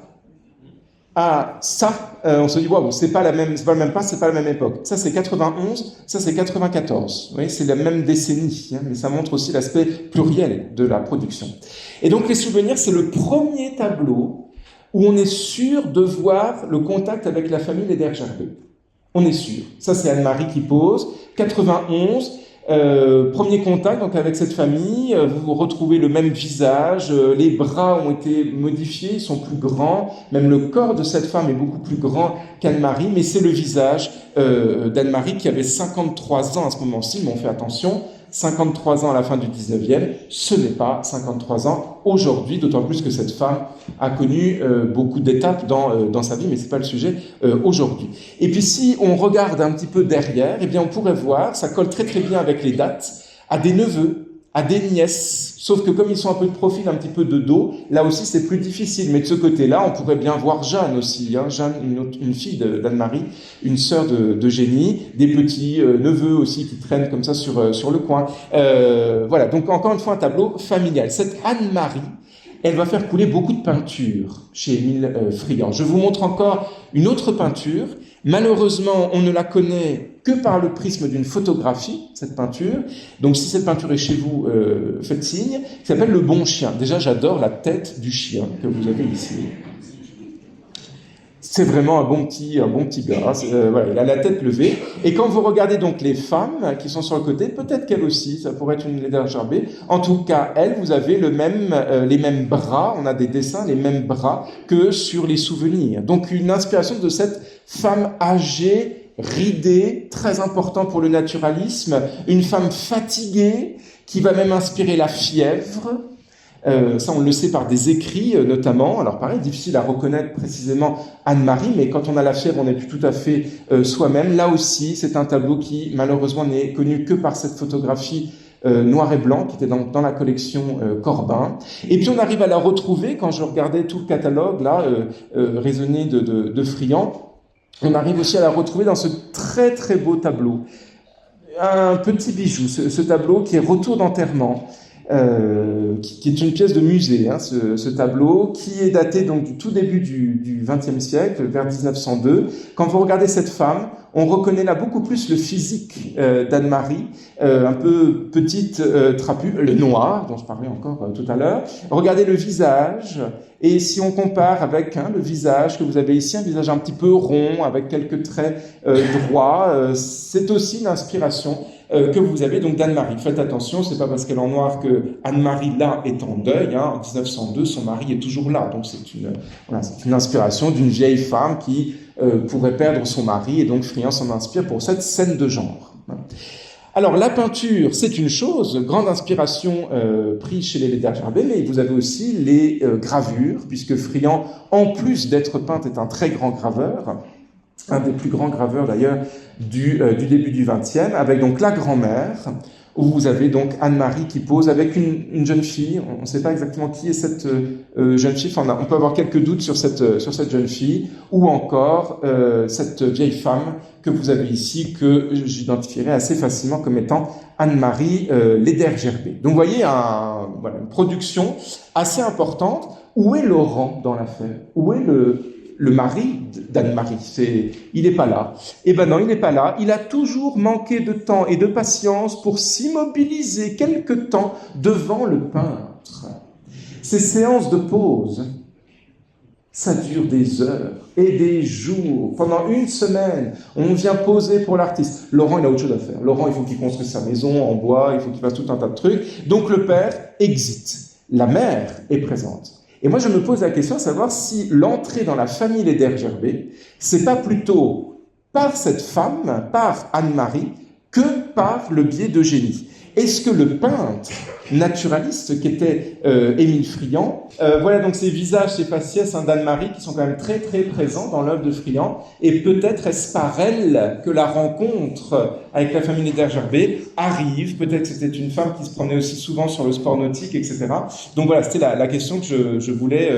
S1: à ça, on se dit waouh, c'est pas le même pas, c'est pas la même époque. Ça c'est 91, ça c'est 94. Vous voyez, c'est la même décennie, hein, mais ça montre aussi l'aspect pluriel de la production. Et donc Les Souvenirs, c'est le premier tableau où on est sûr de voir le contact avec la famille Léder Gerbet. On est sûr. Ça c'est Anne-Marie qui pose. 91. Premier contact donc avec cette famille, vous retrouvez le même visage, les bras ont été modifiés, ils sont plus grands, même le corps de cette femme est beaucoup plus grand qu'Anne-Marie, mais c'est le visage d'Anne-Marie qui avait 53 ans à ce moment-ci, mais on fait attention, 53 ans à la fin du 19e, ce n'est pas 53 ans aujourd'hui, d'autant plus que cette femme a connu beaucoup d'étapes dans sa vie, mais c'est pas le sujet aujourd'hui. Et puis si on regarde un petit peu derrière, eh bien on pourrait voir, ça colle très très bien avec les dates, à des neveux, à des nièces, sauf que comme ils sont un peu de profil, un petit peu de dos, là aussi c'est plus difficile. Mais de ce côté-là, on pourrait bien voir Jeanne aussi, hein, Jeanne, une fille d'Anne-Marie, une sœur d'Eugénie, des petits neveux aussi qui traînent comme ça sur le coin. Voilà, donc encore une fois un tableau familial. Cette Anne-Marie, elle va faire couler beaucoup de peinture chez Émile Friant. Je vous montre encore une autre peinture. Malheureusement, on ne la connaît que par le prisme d'une photographie, cette peinture. Donc si cette peinture est chez vous, faites signe, qui s'appelle Le Bon Chien. Déjà, j'adore la tête du chien que vous avez ici. C'est vraiment un bon petit gars. Voilà, il a la tête levée. Et quand vous regardez donc les femmes qui sont sur le côté, peut-être qu'elle aussi, ça pourrait être une Léder Gerbet. En tout cas, elle, vous avez les mêmes bras. On a des dessins, les mêmes bras que sur Les Souvenirs. Donc une inspiration de cette femme âgée, ridée, très important pour le naturalisme. Une femme fatiguée qui va même inspirer la fièvre. Ça, on le sait par des écrits, notamment. Alors, pareil, difficile à reconnaître précisément Anne-Marie, mais quand on a la fièvre, on n'est plus tout à fait soi-même. Là aussi, c'est un tableau qui, malheureusement, n'est connu que par cette photographie noir et blanc, qui était dans la collection Corbin. Et puis, on arrive à la retrouver, quand je regardais tout le catalogue, là, raisonné de Friant, on arrive aussi à la retrouver dans ce très, très beau tableau. Un petit bijou, ce tableau qui est Retour d'enterrement. Qui est une pièce de musée, hein, ce tableau, qui est daté donc du tout début du XXe siècle, vers 1902. Quand vous regardez cette femme, on reconnaît là beaucoup plus le physique d'Anne-Marie, un peu petite, trapue, le noir, dont je parlais encore tout à l'heure. Regardez le visage, et si on compare avec le visage que vous avez ici, un visage un petit peu rond, avec quelques traits droits, c'est aussi une inspiration que vous avez donc d'Anne-Marie. Faites attention, c'est pas parce qu'elle est en noir que Anne-Marie là est en deuil. Hein. En 1902, son mari est toujours là, donc c'est une inspiration d'une vieille femme qui pourrait perdre son mari, et donc Friant s'en inspire pour cette scène de genre. Alors la peinture, c'est une chose, grande inspiration prise chez les Léder Gerbet, mais vous avez aussi les gravures, puisque Friant, en plus d'être peintre, est un très grand graveur. Un des plus grands graveurs d'ailleurs du début du XXe, avec donc la grand-mère. où vous avez donc Anne-Marie qui pose avec une jeune fille. On ne sait pas exactement qui est cette jeune fille. Enfin, on peut avoir quelques doutes sur cette jeune fille, ou encore cette vieille femme que vous avez ici, que j'identifierai assez facilement comme étant Anne-Marie Ledergerbet. Donc vous voyez voilà, une production assez importante. Où est Laurent dans l'affaire? Où est le mari d'Anne-Marie? Il n'est pas là. Eh ben non, il n'est pas là. Il a toujours manqué de temps et de patience pour s'immobiliser quelque temps devant le peintre. Ces séances de pause, ça dure des heures et des jours. Pendant une semaine, on vient poser pour l'artiste. Laurent, il a autre chose à faire. Laurent, il faut qu'il construise sa maison en bois, il faut qu'il fasse tout un tas de trucs. Donc le père exit. La mère est présente. Et moi, je me pose la question à savoir si l'entrée dans la famille Ledergerbet, c'est pas plutôt par cette femme, par Anne-Marie, que par le biais d'Eugénie. Est-ce que le peintre naturaliste qui était Émile Friant, voilà donc ces visages, ces faciès d'Anne-Marie qui sont quand même très très présents dans l'œuvre de Friant, et peut-être est-ce par elle que la rencontre avec la famille Ledergerbet arrive, peut-être que c'était une femme qui se promenait aussi souvent sur le sport nautique, etc. Donc voilà, c'était la question que je voulais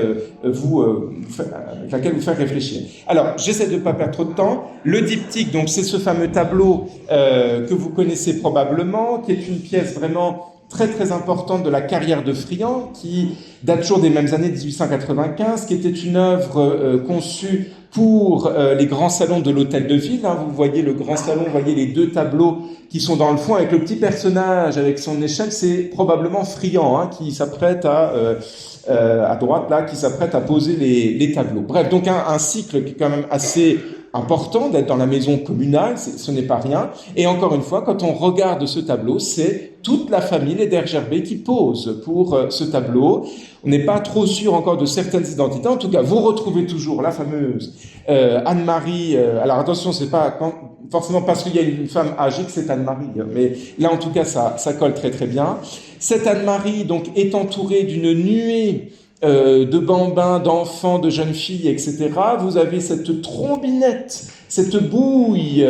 S1: avec laquelle vous faire réfléchir. Alors, j'essaie de ne pas perdre trop de temps. Le diptyque, donc c'est ce fameux tableau que vous connaissez probablement, qui est une pièce vraiment très très importante de la carrière de Friant, qui date toujours des mêmes années, 1895, qui était une œuvre conçue pour les grands salons de l'hôtel de ville. Hein. Vous voyez le grand salon, vous voyez les deux tableaux qui sont dans le fond avec le petit personnage avec son échelle. C'est probablement Friant qui s'apprête à droite là, qui s'apprête à poser les tableaux. Bref, donc un cycle qui est quand même assez important d'être dans la maison communale, ce n'est pas rien. Et encore une fois, quand on regarde ce tableau, c'est toute la famille Ledergerbet qui pose pour ce tableau. On n'est pas trop sûr encore de certaines identités. En tout cas, vous retrouvez toujours la fameuse Anne-Marie. Alors attention, c'est pas forcément parce qu'il y a une femme âgée que c'est Anne-Marie, mais là en tout cas ça colle très très bien. Cette Anne-Marie donc est entourée d'une nuée de bambins, d'enfants, de jeunes filles, etc. Vous avez cette trombinette, cette bouille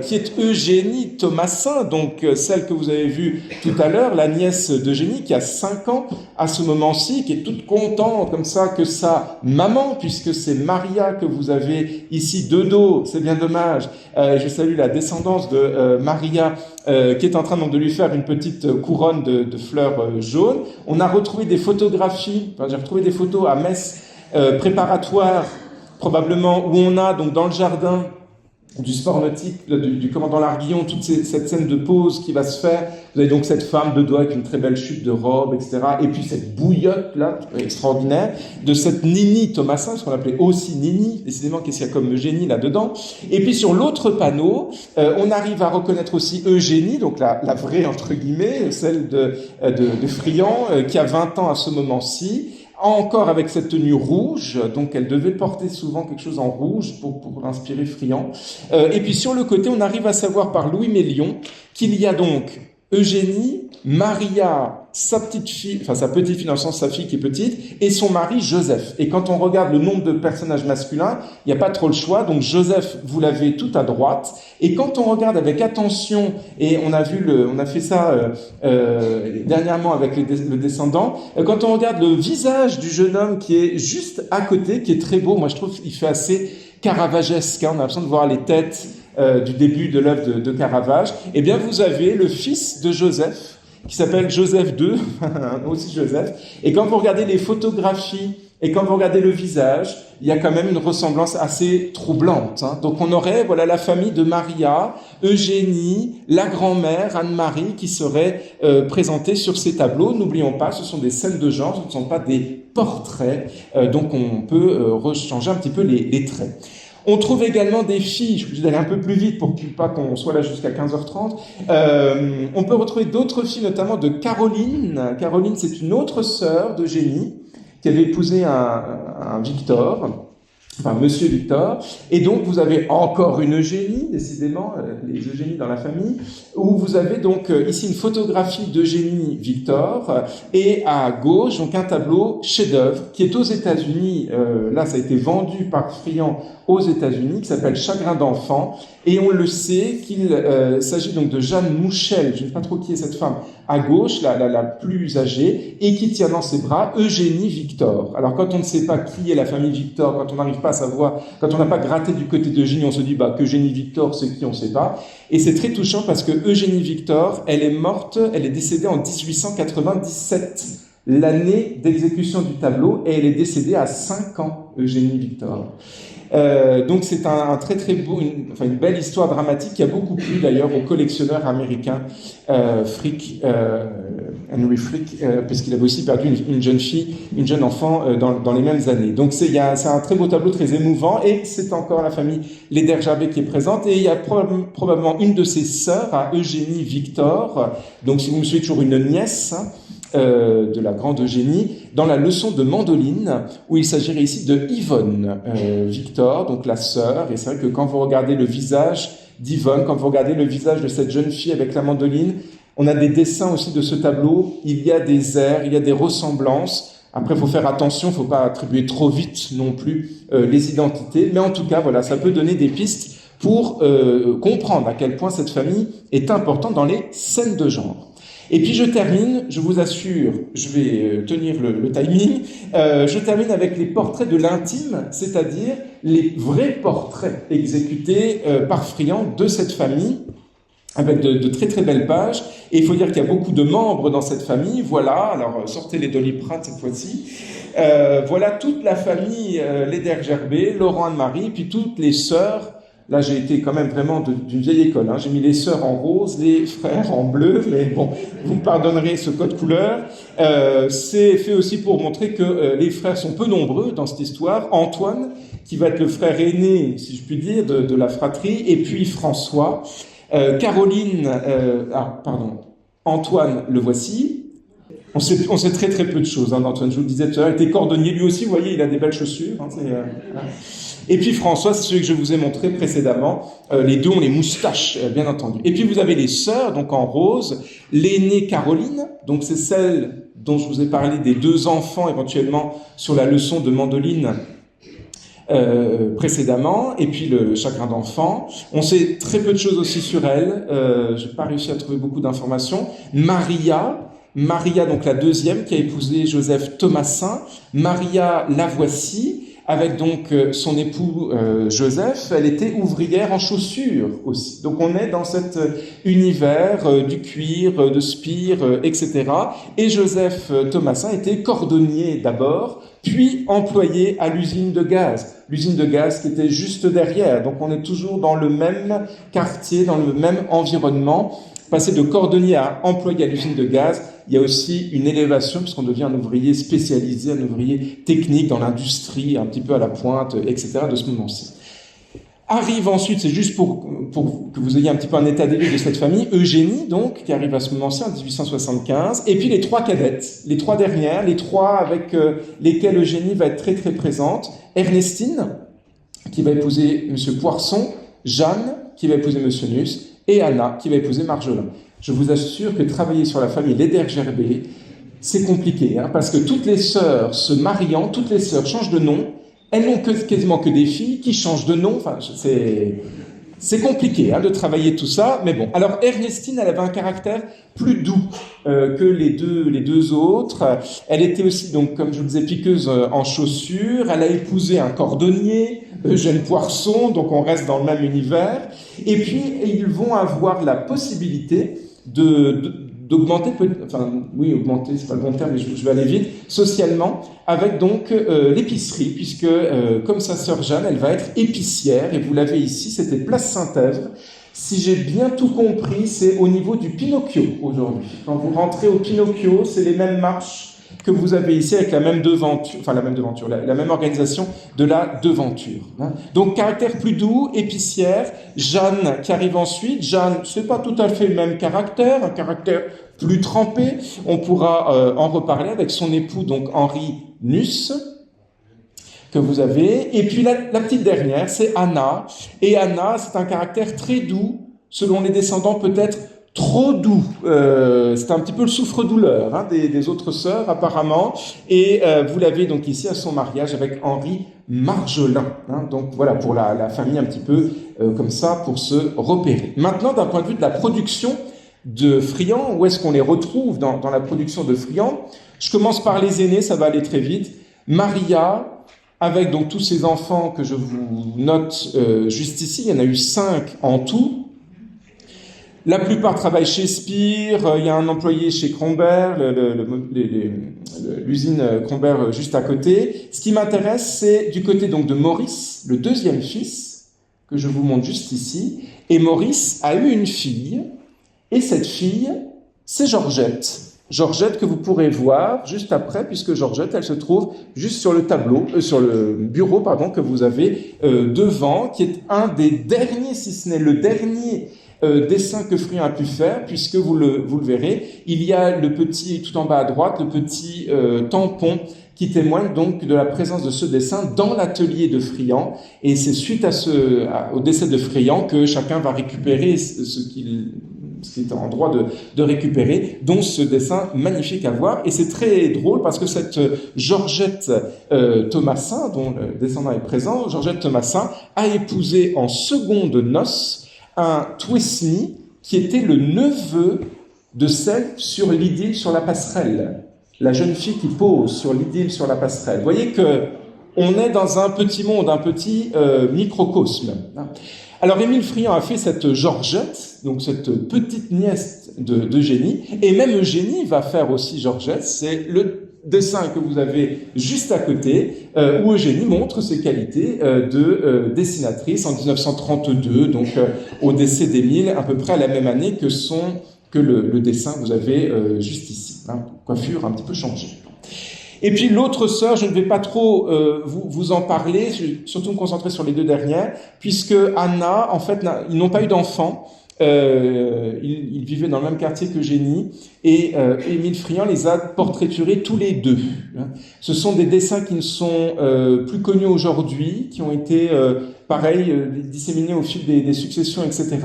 S1: qui est Eugénie Thomasin, donc celle que vous avez vue tout à l'heure, la nièce d'Eugénie qui a 5 ans à ce moment-ci, qui est toute contente comme ça que sa maman, puisque c'est Maria que vous avez ici de dos, c'est bien dommage, je salue la descendance de Maria, qui est en train donc de lui faire une petite couronne de fleurs jaunes. On a retrouvé des photographies, j'ai retrouvé des photos à Metz préparatoires, probablement, où on a donc dans le jardin du sport nautique, du commandant Larguillon, toute cette scène de pause qui va se faire. Vous avez donc cette femme de dos avec une très belle chute de robe, etc. Et puis cette bouillotte-là, extraordinaire, de cette Nini Thomasin, ce qu'on appelait aussi Nini, décidément qu'est-ce qu'il y a comme Eugénie là-dedans. Et puis sur l'autre panneau, on arrive à reconnaître aussi Eugénie, donc la vraie, entre guillemets, celle de Friant, qui a 20 ans à ce moment-ci, encore avec cette tenue rouge, donc elle devait porter souvent quelque chose en rouge pour inspirer Friant. Et puis sur le côté, on arrive à savoir par Louis Mélion qu'il y a donc Eugénie, Maria, sa petite-fille, enfin sa petite-fille dans le sens sa fille qui est petite, et son mari Joseph. Et quand on regarde le nombre de personnages masculins, il n'y a pas trop le choix, donc Joseph, vous l'avez tout à droite, et quand on regarde avec attention, et on a fait ça dernièrement avec le descendant, quand on regarde le visage du jeune homme qui est juste à côté, qui est très beau, moi je trouve qu'il fait assez caravagesque, on a l'impression de voir les têtes du début de l'œuvre de Caravage, eh bien vous avez le fils de Joseph, qui s'appelle Joseph II, aussi Joseph, et quand vous regardez les photographies, et quand vous regardez le visage, il y a quand même une ressemblance assez troublante. Donc on aurait la famille de Maria, Eugénie, la grand-mère, Anne-Marie, qui seraient présentées sur ces tableaux. N'oublions pas, ce sont des scènes de genre, ce ne sont pas des portraits, donc on peut rechanger un petit peu les traits. On trouve également des filles, je suis obligé d'aller un peu plus vite pour pas qu'on soit là jusqu'à 15h30, on peut retrouver d'autres filles, notamment de Caroline. Caroline, c'est une autre sœur d'Eugénie, qui avait épousé un Victor. enfin Monsieur Victor, et donc vous avez encore une Eugénie, décidément, les Eugénies dans la famille, où vous avez donc ici une photographie d'Eugénie Victor, et à gauche, donc un tableau chef-d'œuvre qui est aux États-Unis, là ça a été vendu par Friand aux États-Unis, qui s'appelle Chagrin d'enfant, et on le sait qu'il s'agit donc de Jeanne Mouchel, je ne sais pas trop qui est cette femme, à gauche, la plus âgée, et qui tient dans ses bras Eugénie Victor. Alors quand on ne sait pas qui est la famille Victor, quand on n'arrive pas à savoir, quand on n'a pas gratté du côté d'Eugénie, on se dit qu'Eugénie Victor, c'est qui, on ne sait pas. Et c'est très touchant parce que Eugénie Victor, elle est morte, elle est décédée en 1897, l'année d'exécution du tableau, et elle est décédée à 5 ans, Eugénie Victor. Donc c'est un très très beau, une belle histoire dramatique qui a beaucoup plu d'ailleurs aux collectionneurs américains Frick, Henry Frick, parce qu'il avait aussi perdu une jeune fille, une jeune enfant dans les mêmes années. Donc c'est un très beau tableau, très émouvant, et c'est encore la famille Ledergerbe qui est présente, et il y a probablement une de ses sœurs, à Eugénie Victor, donc si vous me suivez, toujours une nièce, de la grande Eugénie, dans la leçon de mandoline, où il s'agirait ici de Yvonne Victor, donc la sœur, et c'est vrai que quand vous regardez le visage d'Yvonne, quand vous regardez le visage de cette jeune fille avec la mandoline, on a des dessins aussi de ce tableau, il y a des airs, il y a des ressemblances. Après, il faut faire attention, il ne faut pas attribuer trop vite non plus les identités, mais en tout cas, voilà, ça peut donner des pistes pour comprendre à quel point cette famille est importante dans les scènes de genre. Et puis je termine, je vous assure, je vais tenir le timing, je termine avec les portraits de l'intime, c'est-à-dire les vrais portraits exécutés par Friand de cette famille, avec de très très belles pages. Et il faut dire qu'il y a beaucoup de membres dans cette famille. Voilà, alors sortez les Doliprane cette fois-ci. Voilà toute la famille Ledergerbe, Laurent Anne-Marie, puis toutes les sœurs. Là, j'ai été quand même vraiment d'une vieille école. Hein. J'ai mis les sœurs en rose, les frères en bleu, mais bon, vous me pardonnerez ce code couleur. C'est fait aussi pour montrer que les frères sont peu nombreux dans cette histoire. Antoine, qui va être le frère aîné, si je puis dire, de la fratrie, et puis François. Caroline, Antoine, le voici. On sait très très peu de choses d'Antoine, je vous le disais tout à l'heure. Il était cordonnier lui aussi, vous voyez, il a des belles chaussures. Hein, Et puis François, c'est celui que je vous ai montré précédemment. Les deux ont les moustaches, bien entendu. Et puis vous avez les sœurs, donc en rose. L'aînée Caroline, donc c'est celle dont je vous ai parlé des 2 enfants éventuellement sur la leçon de mandoline précédemment. Et puis le chagrin d'enfant. On sait très peu de choses aussi sur elle. Je n'ai pas réussi à trouver beaucoup d'informations. Maria, donc la deuxième, qui a épousé Joseph Thomassin. Maria, la voici. Avec donc son époux Joseph, elle était ouvrière en chaussures aussi. Donc on est dans cet univers du cuir, de spire, etc. Et Joseph Thomassin était cordonnier d'abord, puis employé à l'usine de gaz. L'usine de gaz qui était juste derrière. Donc on est toujours dans le même quartier, dans le même environnement. Passer de cordonnier à employé à l'usine de gaz, il y a aussi une élévation, puisqu'on devient un ouvrier spécialisé, un ouvrier technique dans l'industrie, un petit peu à la pointe, etc., de ce moment-ci. Arrive ensuite, c'est juste pour que vous ayez un petit peu un état des lieux de cette famille, Eugénie, donc, qui arrive à ce moment-ci, en 1875, et puis les 3 cadettes, les 3 dernières, les 3 avec lesquelles Eugénie va être très très présente. Ernestine, qui va épouser M. Poirson, Jeanne, qui va épouser M. Nuss, et Anna, qui va épouser Marjolin. Je vous assure que travailler sur la famille Ledergerbe, c'est compliqué, hein, parce que toutes les sœurs se mariant, toutes les sœurs changent de nom, elles n'ont quasiment que des filles qui changent de nom, enfin, c'est compliqué hein, de travailler tout ça, mais bon. Alors Ernestine, elle avait un caractère plus doux que les deux autres. Elle était aussi, donc, comme je vous disais, piqueuse en chaussures. Elle a épousé un cordonnier, Eugène Poirson, donc on reste dans le même univers. Et puis, ils vont avoir la possibilité d'augmenter, augmenter, c'est pas le bon terme, mais je vais aller vite, socialement, avec donc l'épicerie, puisque comme sa sœur Jeanne, elle va être épicière, et vous l'avez ici, c'était Place Saint-Èvre. Si j'ai bien tout compris, c'est au niveau du Pinocchio aujourd'hui. Quand vous rentrez au Pinocchio, c'est les mêmes marches que vous avez ici avec la même devanture, la même organisation de la devanture. Hein. Donc, caractère plus doux, épicière. Jeanne qui arrive ensuite. Jeanne, c'est pas tout à fait le même caractère, un caractère plus trempé. On pourra en reparler avec son époux, donc Henri Nuss. que vous avez. Et puis la petite dernière, c'est Anna. Et Anna, c'est un caractère très doux, selon les descendants peut-être trop doux. C'est un petit peu le souffre-douleur des autres sœurs apparemment. Et vous l'avez donc ici à son mariage avec Henri Marjolin. Donc voilà, pour la famille un petit peu comme ça, pour se repérer. Maintenant, d'un point de vue de la production de Friant, où est-ce qu'on les retrouve dans la production de Friant? Je commence par les aînés, ça va aller très vite. Maria, avec donc tous ces enfants que je vous note juste ici, il y en a eu 5 en tout. La plupart travaillent chez Spire, il y a un employé chez Crombert, l'usine Crombert juste à côté. Ce qui m'intéresse, c'est du côté donc de Maurice, le deuxième fils, que je vous montre juste ici. Et Maurice a eu une fille, et cette fille, c'est Georgette. Georgette que vous pourrez voir juste après, puisque Georgette, elle se trouve juste sur le tableau, sur le bureau, pardon, que vous avez devant, qui est un des derniers, si ce n'est le dernier dessin que Friant a pu faire, puisque vous le verrez, il y a le petit, tout en bas à droite, le petit tampon qui témoigne donc de la présence de ce dessin dans l'atelier de Friant, et c'est suite au décès de Friant que chacun va récupérer ce qu'il est en droit de récupérer, dont ce dessin magnifique à voir. Et c'est très drôle parce que cette Georgette Thomassin, dont le descendant est présent, Georgette Thomassin a épousé en seconde noces un Twesny qui était le neveu de celle sur l'idylle sur la passerelle, la jeune fille qui pose sur l'idylle sur la passerelle. Vous voyez que on est dans un petit monde, un petit microcosme. Alors Émile Friant a fait cette Georgette, donc cette petite nièce d'Eugénie, et même Eugénie va faire aussi Georgette. C'est le dessin que vous avez juste à côté, où Eugénie montre ses qualités de dessinatrice en 1932, donc au décès d'Émile, à peu près à la même année que le dessin que vous avez juste ici. Coiffure un petit peu changée. Et puis l'autre sœur, je ne vais pas trop vous en parler, je vais surtout me concentrer sur les 2 dernières, puisque Anna, en fait, ils n'ont pas eu d'enfants. Ils vivaient dans le même quartier qu'Eugénie, et Émile Friant les a portraiturés tous les 2. Ce sont des dessins qui ne sont plus connus aujourd'hui, qui ont été, pareil, disséminés au fil des successions, etc.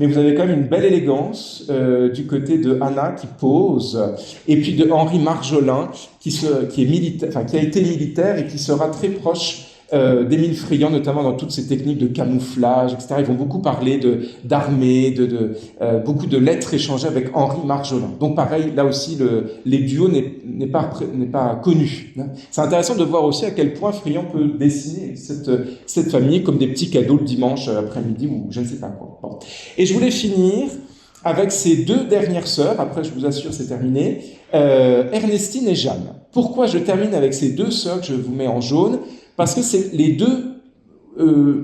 S1: Mais vous avez quand même une belle élégance du côté de Anna qui pose, et puis de Henri Marjolin qui est militaire, enfin qui a été militaire et qui sera très proche d'Émile Friant, notamment dans toutes ces techniques de camouflage, etc. Ils vont beaucoup parler d'armée, beaucoup de lettres échangées avec Henri Marjolin. Donc pareil, là aussi, les duos n'est pas connu. C'est intéressant de voir aussi à quel point Friant peut dessiner cette famille comme des petits cadeaux le dimanche après-midi ou je ne sais pas quoi. Bon. Et je voulais finir avec ces 2 dernières sœurs, après je vous assure c'est terminé, Ernestine et Jeanne. Pourquoi je termine avec ces 2 sœurs que je vous mets en jaune? Parce que c'est les 2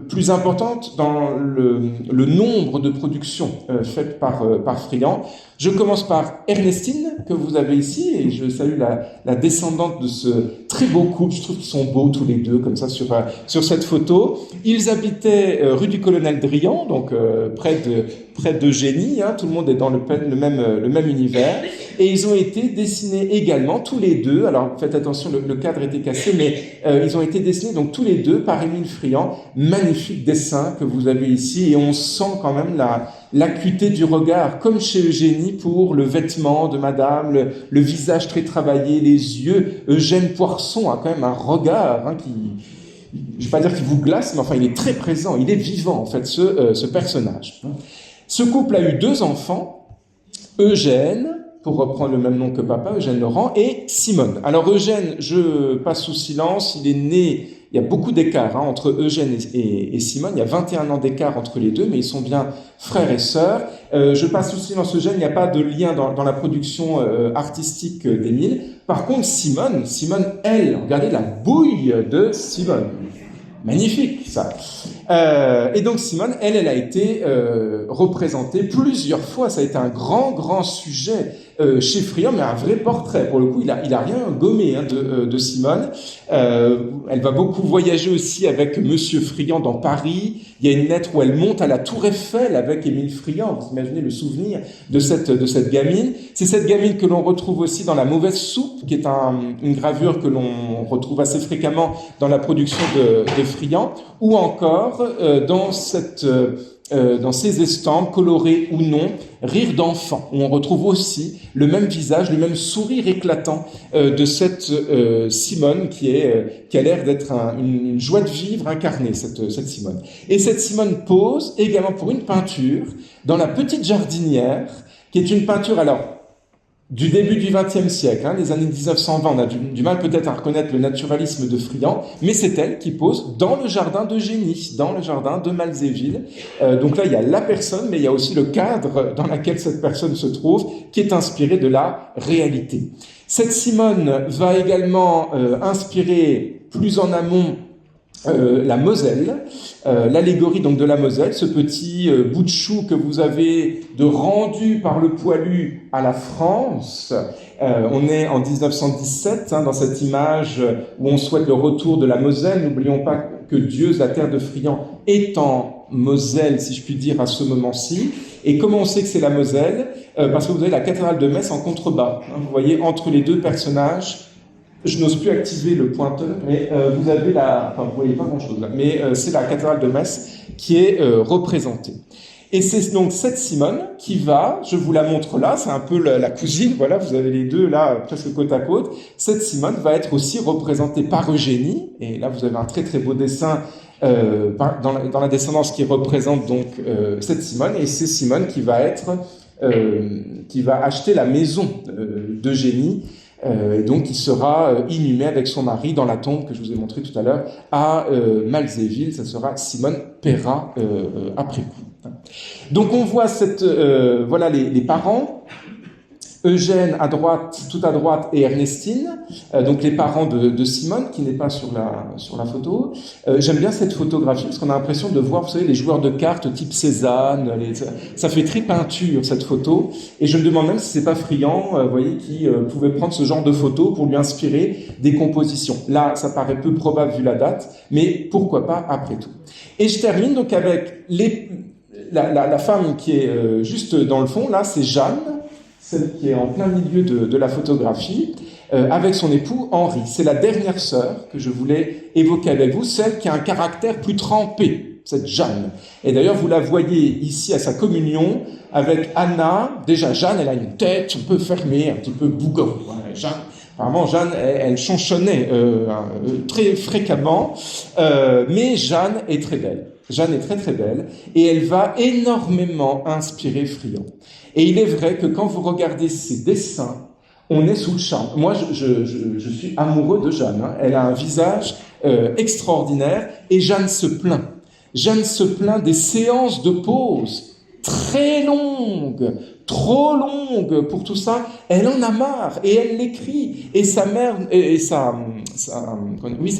S1: plus importantes dans le nombre de productions faites par Friant. Je commence par Ernestine, que vous avez ici, et je salue la descendante de ce très beau couple. Je trouve qu'ils sont beaux tous les 2, comme ça, sur cette photo. Ils habitaient rue du Colonel Drian, donc près d'Eugénie, tout le monde est dans le même univers, et ils ont été dessinés également, tous les 2, alors faites attention, le cadre était cassé, mais ils ont été dessinés donc tous les 2 par Émile Friant. Magnifique dessin que vous avez ici, et on sent quand même l'acuité du regard, comme chez Eugénie pour le vêtement de madame, le visage très travaillé, les yeux. Eugène Poirson a quand même un regard qui, je ne vais pas dire qu'il vous glace, mais enfin il est très présent, il est vivant en fait, ce personnage. Ce couple a eu 2 enfants, Eugène, pour reprendre le même nom que papa, Eugène Laurent, et Simone. Alors Eugène, je passe sous silence, il est né, il y a beaucoup d'écart entre Eugène et Simone, il y a 21 ans d'écart entre les 2, mais ils sont bien frères et sœurs. Je passe sous silence Eugène, il n'y a pas de lien dans la production artistique d'Émile. Par contre, Simone, elle, regardez la bouille de Simone. Magnifique, ça. Et donc Simone, elle a été représentée plusieurs fois. Ça a été un grand sujet chez Friand, mais un vrai portrait. Pour le coup, il a rien gommé de Simone. Elle va beaucoup voyager aussi avec Monsieur Friand dans Paris. Il y a une lettre où elle monte à la Tour Eiffel avec Émile Friand. Vous imaginez le souvenir de cette gamine. C'est cette gamine que l'on retrouve aussi dans La Mauvaise Soupe, qui est une gravure que l'on retrouve assez fréquemment dans la production de Friand, ou encore dans ces estampes, colorées ou non, Rire d'enfant, où on retrouve aussi le même visage, le même sourire éclatant de cette Simone qui a l'air d'être une joie de vivre incarnée, cette Simone. Et cette Simone pose également pour une peinture dans La Petite Jardinière, qui est une peinture, alors, du début du XXe siècle, les années 1920, on a du mal peut-être à reconnaître le naturalisme de Friand, mais c'est elle qui pose dans le jardin d'Eugénie, dans le jardin de Malzéville. Donc là, il y a la personne, mais il y a aussi le cadre dans lequel cette personne se trouve, qui est inspiré de la réalité. Cette Simone va également inspirer plus en amont la Moselle, l'allégorie donc de la Moselle, ce petit bout de chou que vous avez de rendu par le poilu à la France. On est en 1917 dans cette image où on souhaite le retour de la Moselle. N'oublions pas que Dieuze, la terre de Friand, est en Moselle, si je puis dire, à ce moment-ci. Et comment on sait que c'est la Moselle? Parce que vous avez la cathédrale de Metz en contrebas. Vous voyez, entre les deux personnages. Je n'ose plus activer le pointeur, mais vous avez vous voyez pas grand-chose là, mais c'est la cathédrale de Metz qui est représentée. Et c'est donc cette Simone qui va, je vous la montre là, c'est un peu la cousine, voilà, vous avez les deux là, presque côte à côte. Cette Simone va être aussi représentée par Eugénie, et là vous avez un très très beau dessin dans la descendance qui représente donc cette Simone, et c'est Simone qui va acheter la maison d'Eugénie, donc il sera inhumé avec son mari dans la tombe que je vous ai montrée tout à l'heure à Malzéville. Ça sera Simone Perrat après coup. Donc on voit voilà les parents. Eugène à droite, tout à droite, et Ernestine, donc les parents de Simone, qui n'est pas sur la photo. J'aime bien cette photographie, parce qu'on a l'impression de voir, vous savez, les joueurs de cartes type Cézanne, ça fait très peinture, cette photo, et je me demande même si c'est pas Friand, vous voyez, qui pouvait prendre ce genre de photo pour lui inspirer des compositions. Là, ça paraît peu probable vu la date, mais pourquoi pas après tout. Et je termine donc avec la femme qui est juste dans le fond, là, c'est Jeanne, celle qui est en plein milieu de la photographie, avec son époux Henri. C'est la dernière sœur que je voulais évoquer avec vous, celle qui a un caractère plus trempé, cette Jeanne. Et d'ailleurs, vous la voyez ici à sa communion avec Anna. Déjà, Jeanne, elle a une tête un peu fermée, un petit peu bougon. Apparemment, Jeanne, elle chanchonnait très fréquemment, mais Jeanne est très belle. Jeanne est très très belle, et elle va énormément inspirer Friand. Et il est vrai que quand vous regardez ses dessins, on est sous le charme. Moi, je suis amoureux de Jeanne. Elle a un visage extraordinaire, et Jeanne se plaint. Jeanne se plaint des séances de pause très longues, trop longues pour tout ça. Elle en a marre, et elle l'écrit. Et sa mère, sa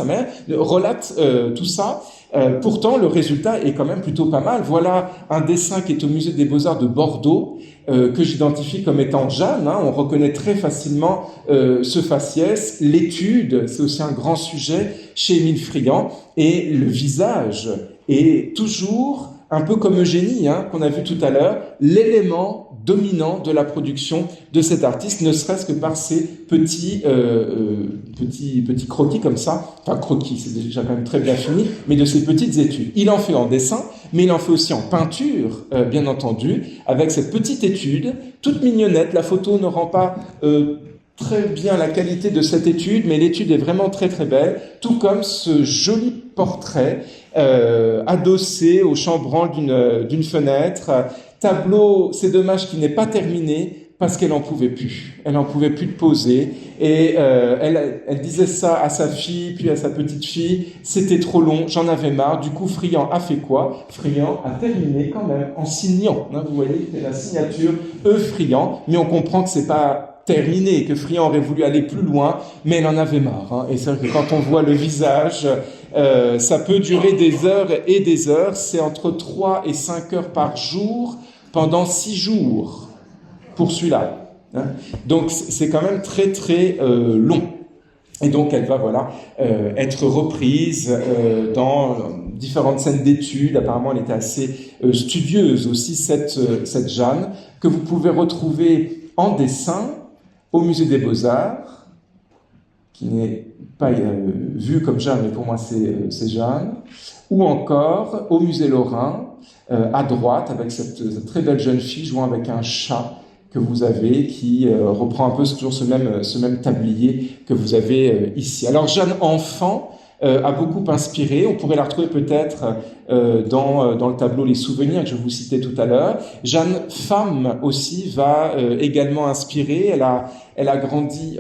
S1: mère relate tout ça. Pourtant, le résultat est quand même plutôt pas mal. Voilà un dessin qui est au musée des Beaux-Arts de Bordeaux, que j'identifie comme étant Jeanne. On reconnaît très facilement ce faciès. L'étude, c'est aussi un grand sujet chez Émile Friand. Et le visage est toujours, un peu comme Eugénie, qu'on a vu tout à l'heure, l'élément dominant de la production de cet artiste, ne serait-ce que par ces petits croquis comme ça, enfin croquis, c'est déjà quand même très bien fini, mais de ces petites études. Il en fait en dessin, mais il en fait aussi en peinture, bien entendu, avec cette petite étude, toute mignonnette. La photo ne rend pas très bien la qualité de cette étude, mais l'étude est vraiment très très belle, tout comme ce joli portrait adossé au chambranle d'une fenêtre. Tableau, c'est dommage qu'il n'ait pas terminé parce qu'elle en pouvait plus. Elle en pouvait plus de poser. Et elle disait ça à sa fille, puis à sa petite fille. C'était trop long, j'en avais marre. Du coup, Friand a fait quoi? Friand a terminé quand même en signant. Vous voyez, c'est la signature Friand. Mais on comprend que c'est pas terminé, que Friand aurait voulu aller plus loin, mais elle en avait marre. Et c'est vrai que quand on voit le visage, ça peut durer des heures et des heures. C'est entre 3 et 5 heures par jour, pendant 6 jours, pour celui-là. hein. Donc c'est quand même très très long. Et donc elle va être reprise dans différentes scènes d'études. Apparemment elle était assez studieuse aussi, cette Jeanne, que vous pouvez retrouver en dessin au Musée des Beaux-Arts, qui n'est pas vue comme Jeanne, mais pour moi c'est Jeanne, ou encore au Musée Lorrain, à droite, avec cette très belle jeune fille jouant avec un chat que vous avez, qui reprend un peu toujours ce même tablier que vous avez ici. Alors Jeanne enfant a beaucoup inspiré, on pourrait la retrouver peut-être dans le tableau Les Souvenirs que je vous citais tout à l'heure. Jeanne femme aussi va également inspirer, elle a grandi,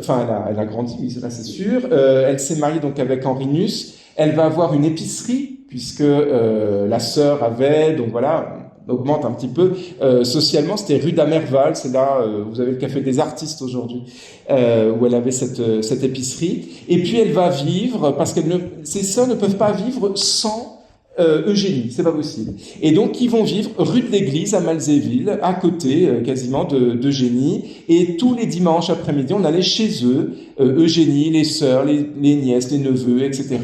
S1: oui, ça c'est sûr, elle s'est mariée donc avec Henri Nuss, elle va avoir une épicerie, puisque la sœur avait, donc voilà, augmente un petit peu. Socialement, c'était rue d'Amerval, c'est là, vous avez le Café des Artistes aujourd'hui, où elle avait cette épicerie. Et puis elle va vivre, parce que ses sœurs ne peuvent pas vivre sans Eugénie, c'est pas possible. Et donc ils vont vivre rue de l'Église à Malzéville, à côté quasiment d'Eugénie, et tous les dimanches après-midi, on allait chez eux, Eugénie, les sœurs, les nièces, les neveux, etc.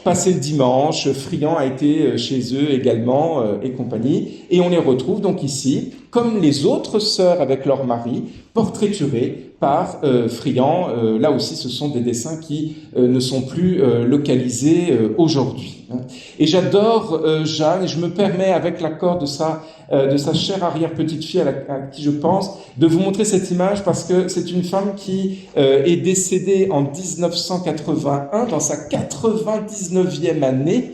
S1: Passer le dimanche, Friant a été chez eux également, et compagnie, et on les retrouve donc ici, comme les autres sœurs avec leur mari, portraiturées par Friant. Là aussi, ce sont des dessins qui ne sont plus localisés aujourd'hui. Et j'adore Jeanne, et je me permets, avec l'accord de sa chère arrière-petite-fille à qui je pense, de vous montrer cette image parce que c'est une femme qui est décédée en 1981, dans sa 99e année,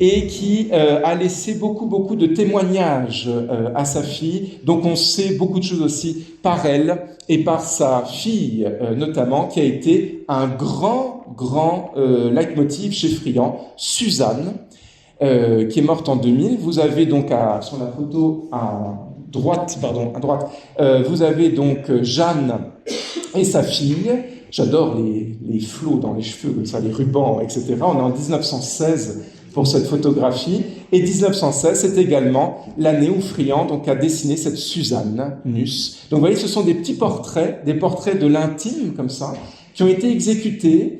S1: et qui a laissé beaucoup de témoignages à sa fille. Donc on sait beaucoup de choses aussi par elle et par sa fille notamment, qui a été un grand leitmotiv chez Friant, Suzanne, qui est morte en 2000. Vous avez donc sur la photo à droite, vous avez donc Jeanne et sa fille. J'adore les flots dans les cheveux, comme ça, les rubans, etc. On est en 1916 pour cette photographie. Et 1916, c'est également l'année où Friant donc, a dessiné cette Suzanne Nuss. Donc vous voyez, ce sont des petits portraits, des portraits de l'intime, comme ça, qui ont été exécutés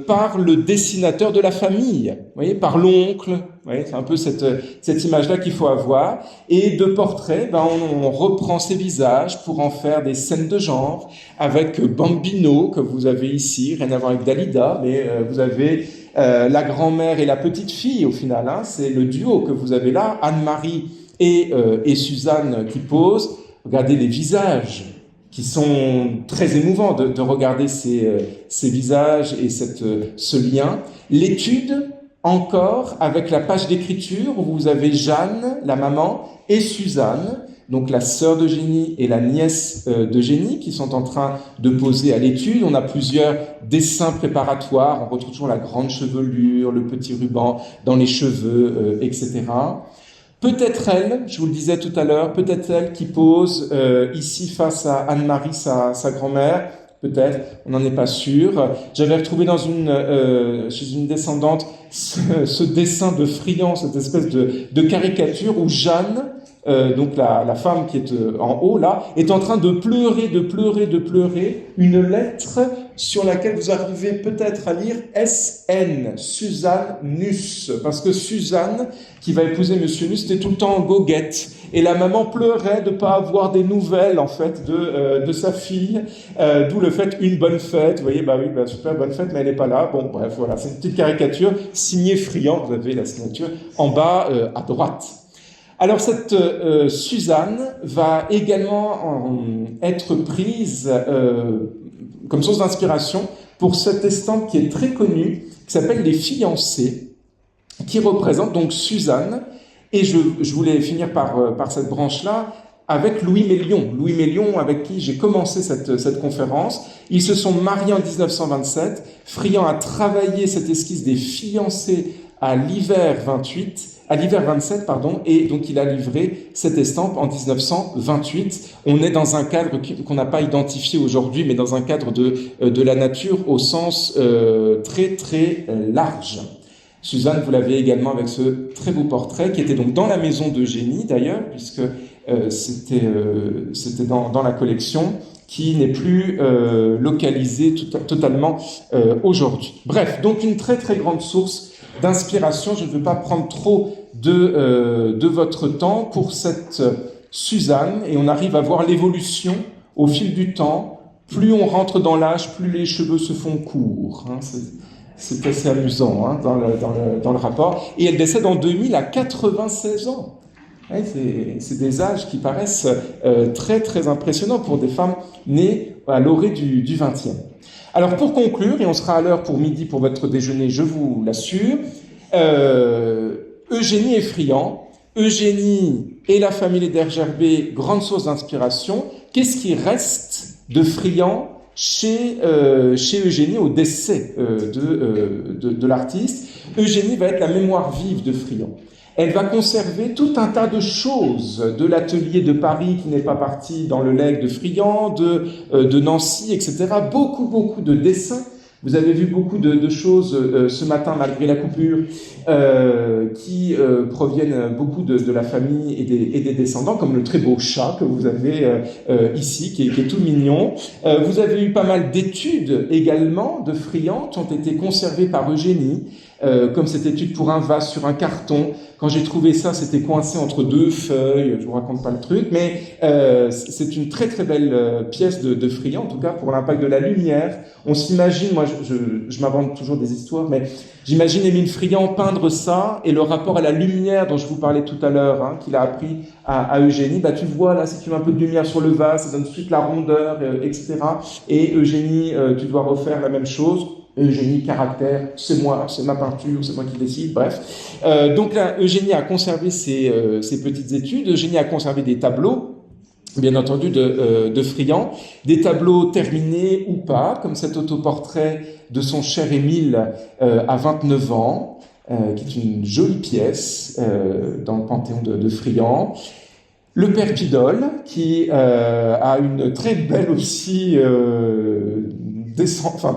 S1: par le dessinateur de la famille, vous voyez, par l'oncle. Vous voyez, c'est un peu cette image-là qu'il faut avoir. Et de portraits, on reprend ces visages pour en faire des scènes de genre, avec Bambino, que vous avez ici, rien à voir avec Dalida, mais vous avez la grand-mère et la petite-fille, au final, hein, c'est le duo que vous avez là, Anne-Marie et Suzanne qui posent. Regardez les visages qui sont très émouvants de regarder ces visages et ce lien. L'étude, encore, avec la page d'écriture, où vous avez Jeanne, la maman, et Suzanne, donc la sœur d'Eugénie et la nièce d'Eugénie, qui sont en train de poser à l'étude. On a plusieurs dessins préparatoires, on retrouve toujours la grande chevelure, le petit ruban dans les cheveux, etc. Peut-être elle, je vous le disais tout à l'heure, peut-être elle qui pose ici face à Anne-Marie, sa grand-mère, peut-être, on n'en est pas sûr. J'avais retrouvé chez une descendante ce dessin de Friant, cette espèce de caricature où Jeanne, donc la femme qui est en haut là, est en train de pleurer une lettre sur laquelle vous arrivez peut-être à lire SN, Suzanne Nuss, parce que Suzanne, qui va épouser Monsieur Nuss, était tout le temps en goguette, et la maman pleurait de ne pas avoir des nouvelles en fait de sa fille, d'où le fait une bonne fête. Vous voyez, super bonne fête, mais elle n'est pas là. Bon, bref, voilà, c'est une petite caricature signée Friant. Vous avez la signature en bas à droite. Alors cette Suzanne va également être prise comme source d'inspiration pour cette estampe qui est très connue, qui s'appelle Les Fiancés, qui représente donc Suzanne. Et je voulais finir par cette branche-là avec Louis Mélion. Louis Mélion, avec qui j'ai commencé cette conférence. Ils se sont mariés en 1927. Friant a travaillé cette esquisse des fiancés à l'hiver 27, et donc il a livré cette estampe en 1928. On est dans un cadre qu'on n'a pas identifié aujourd'hui, mais dans un cadre de la nature au sens très très large. Suzanne, vous l'avez également avec ce très beau portrait, qui était donc dans la maison d'Eugénie d'ailleurs, puisque c'était dans la collection. qui n'est plus localisé totalement aujourd'hui. Bref, donc une très très grande source d'inspiration. Je ne veux pas prendre trop de votre temps pour cette Suzanne, et on arrive à voir l'évolution au fil du temps. Plus on rentre dans l'âge, plus les cheveux se font courts. Hein, c'est assez amusant hein, dans le rapport. Et elle décède en 2000 à 96 ans. Ouais, c'est des âges qui paraissent très très impressionnants pour des femmes nées à l'orée du XXe. Alors pour conclure, et on sera à l'heure pour midi pour votre déjeuner, je vous l'assure, Eugénie et Friant. Eugénie et la famille Ledergerber, grande source d'inspiration. Qu'est-ce qui reste de Friant chez Eugénie au décès de l'artiste? Eugénie va être la mémoire vive de Friant. Elle va conserver tout un tas de choses, de l'atelier de Paris qui n'est pas parti dans le legs de Friant, de Nancy, etc. Beaucoup de dessins. Vous avez vu beaucoup de choses ce matin, malgré la coupure, qui proviennent beaucoup de la famille et des descendants, comme le très beau chat que vous avez ici, qui est tout mignon. Vous avez eu pas mal d'études également de Friant qui ont été conservées par Eugénie, comme cette étude pour un vase sur un carton. Quand j'ai trouvé ça, c'était coincé entre deux feuilles, je vous raconte pas le truc, mais c'est une très très belle pièce de Friant, en tout cas pour l'impact de la lumière. On s'imagine, moi je m'invente toujours des histoires, mais j'imagine Émile Friant peindre ça, et le rapport à la lumière dont je vous parlais tout à l'heure, hein, qu'il a appris à Eugénie, bah tu vois là, si tu mets un peu de lumière sur le vase, ça donne tout de suite la rondeur, etc. Et Eugénie, tu dois refaire la même chose. Eugénie, caractère, c'est moi, c'est ma peinture, c'est moi qui décide, bref. Donc là, Eugénie a conservé ses petites études. Eugénie a conservé des tableaux, bien entendu, de Friant, des tableaux terminés ou pas, comme cet autoportrait de son cher Émile à 29 ans, qui est une jolie pièce dans le panthéon de Friant. Le père Pidol, qui a une très belle aussi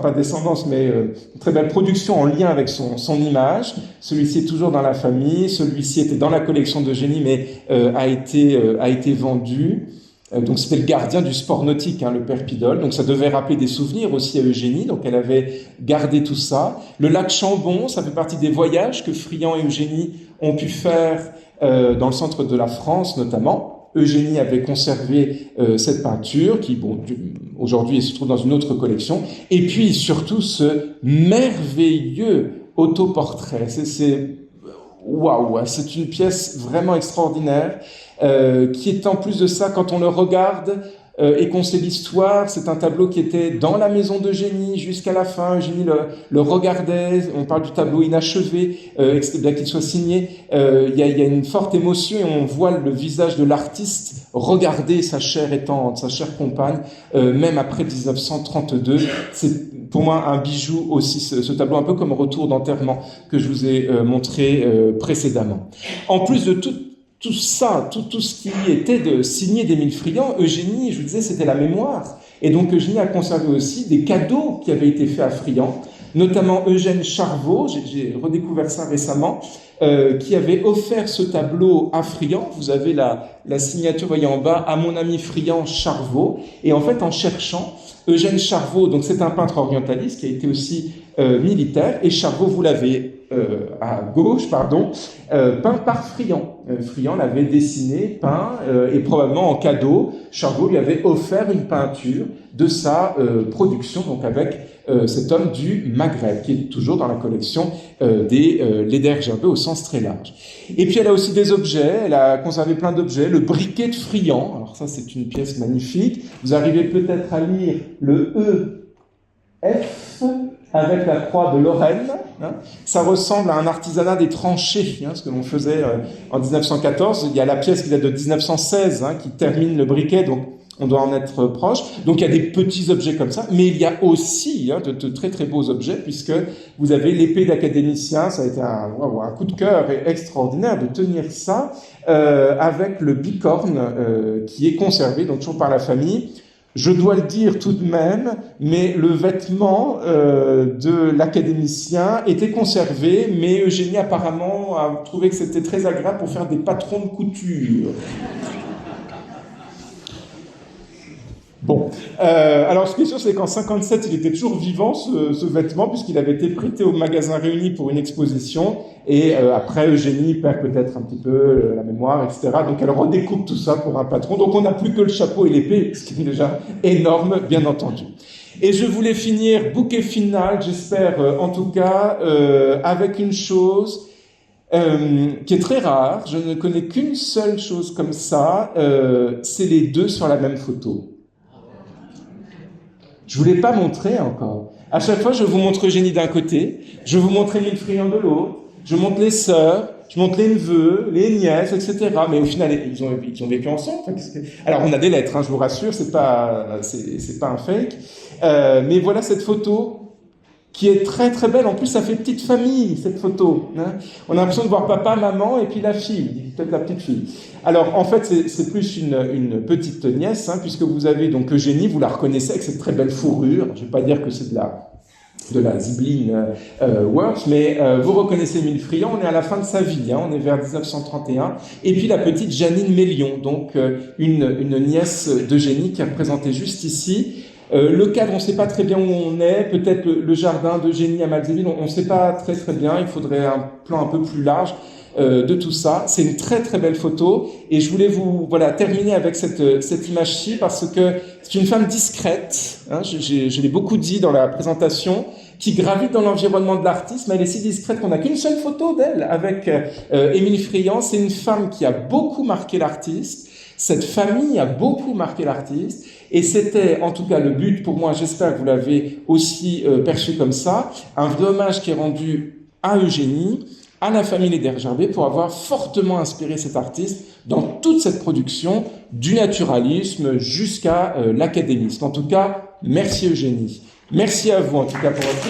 S1: pas descendance, mais une très belle production en lien avec son image. Celui-ci est toujours dans la famille, celui-ci était dans la collection d'Eugénie, mais a été vendu. Donc c'était le gardien du sport nautique, hein, le père Pidol. Donc ça devait rappeler des souvenirs aussi à Eugénie, donc elle avait gardé tout ça. Le lac Chambon, ça fait partie des voyages que Friant et Eugénie ont pu faire dans le centre de la France notamment. Eugénie avait conservé cette peinture qui, bon, aujourd'hui, se trouve dans une autre collection. Et puis, surtout, ce merveilleux autoportrait. Waouh, c'est une pièce vraiment extraordinaire qui est en plus de ça, quand on le regarde et qu'on sait l'histoire, c'est un tableau qui était dans la maison d'Eugénie jusqu'à la fin. Eugénie le regardait, on parle du tableau inachevé, bien qu'il soit signé. Il y a une forte émotion et on voit le visage de l'artiste regarder sa chère étante, sa chère compagne, même après 1932. C'est pour moi un bijou aussi, ce tableau, un peu comme Retour d'enterrement que je vous ai montré précédemment. En plus de tout ça, tout ce qui était signé d'Émile Friant, Eugénie, je vous disais, c'était la mémoire. Et donc Eugénie a conservé aussi des cadeaux qui avaient été faits à Friant, notamment Eugène Charveau, j'ai redécouvert ça récemment, qui avait offert ce tableau à Friant. Vous avez la signature, voyez en bas, à mon ami Friant Charveau. Et en fait, en cherchant, Eugène Charveau, donc c'est un peintre orientaliste qui a été aussi militaire, et Charveau, vous l'avez à gauche, peint par Friant. Friant l'avait dessiné, peint, et probablement en cadeau, Charveau lui avait offert une peinture de sa production, donc avec cet homme du Maghreb, qui est toujours dans la collection des Ledergerber au sens très large. Et puis elle a aussi des objets, elle a conservé plein d'objets, le briquet de Friant, alors ça c'est une pièce magnifique, vous arrivez peut-être à lire le EF, avec la croix de Lorraine, hein. Ça ressemble à un artisanat des tranchées, hein, ce que l'on faisait en 1914. Il y a la pièce qui date de 1916, hein, qui termine le briquet, donc on doit en être proche. Donc il y a des petits objets comme ça, mais il y a aussi hein, de très très beaux objets, puisque vous avez l'épée d'académicien. Ça a été un coup de cœur extraordinaire de tenir ça, avec le bicorne qui est conservé, donc toujours par la famille. Je dois le dire tout de même, mais le vêtement de l'académicien était conservé, mais Eugénie apparemment a trouvé que c'était très agréable pour faire des patrons de couture. Bon, Alors, ce qui est sûr, c'est qu'en 57, il était toujours vivant, ce vêtement, puisqu'il avait été prêté au magasin Réuni pour une exposition. Et après, Eugénie perd peut-être un petit peu la mémoire, etc. Donc, elle redécoupe tout ça pour un patron. Donc, on n'a plus que le chapeau et l'épée, ce qui est déjà énorme, bien entendu. Et je voulais finir, bouquet final, j'espère, en tout cas, avec une chose qui est très rare. Je ne connais qu'une seule chose comme ça, c'est les deux sur la même photo. Je ne vous l'ai pas montré encore. À chaque fois, je vous montre Eugénie d'un côté, je vous montre Émile Friand de l'autre, je montre les sœurs, je montre les neveux, les nièces, etc. Mais au final, ils ont vécu ensemble. Enfin, alors, on a des lettres, hein, je vous rassure, c'est pas un fake. Mais voilà cette photo qui est très très belle. En plus, ça fait petite famille, cette photo. Hein. On a l'impression de voir papa, maman et puis la fille, peut-être la petite fille. Alors, en fait, c'est plus une petite nièce, hein, puisque vous avez donc Eugénie, vous la reconnaissez avec cette très belle fourrure. Je ne vais pas dire que c'est de la Zibeline Worth, mais vous reconnaissez Émile Friand, on est à la fin de sa vie, hein, on est vers 1931, et puis la petite Janine Mélion, donc une nièce d'Eugénie qui est représentée juste ici. Le cadre, on ne sait pas très bien où on est, peut-être le jardin d'Eugénie à Malzéville, on ne sait pas très très bien, il faudrait un plan un peu plus large de tout ça. C'est une très très belle photo, et je voulais vous terminer avec cette image-ci, parce que c'est une femme discrète, hein, je l'ai beaucoup dit dans la présentation, qui gravite dans l'environnement de l'artiste, mais elle est si discrète qu'on n'a qu'une seule photo d'elle avec Émile Friand. C'est une femme qui a beaucoup marqué l'artiste, cette famille a beaucoup marqué l'artiste, et c'était en tout cas le but pour moi, j'espère que vous l'avez aussi perçu comme ça, un vrai hommage qui est rendu à Eugénie, à la famille Ledergerber, pour avoir fortement inspiré cet artiste dans toute cette production, du naturalisme jusqu'à l'académisme. En tout cas, merci Eugénie. Merci à vous en tout cas pour votre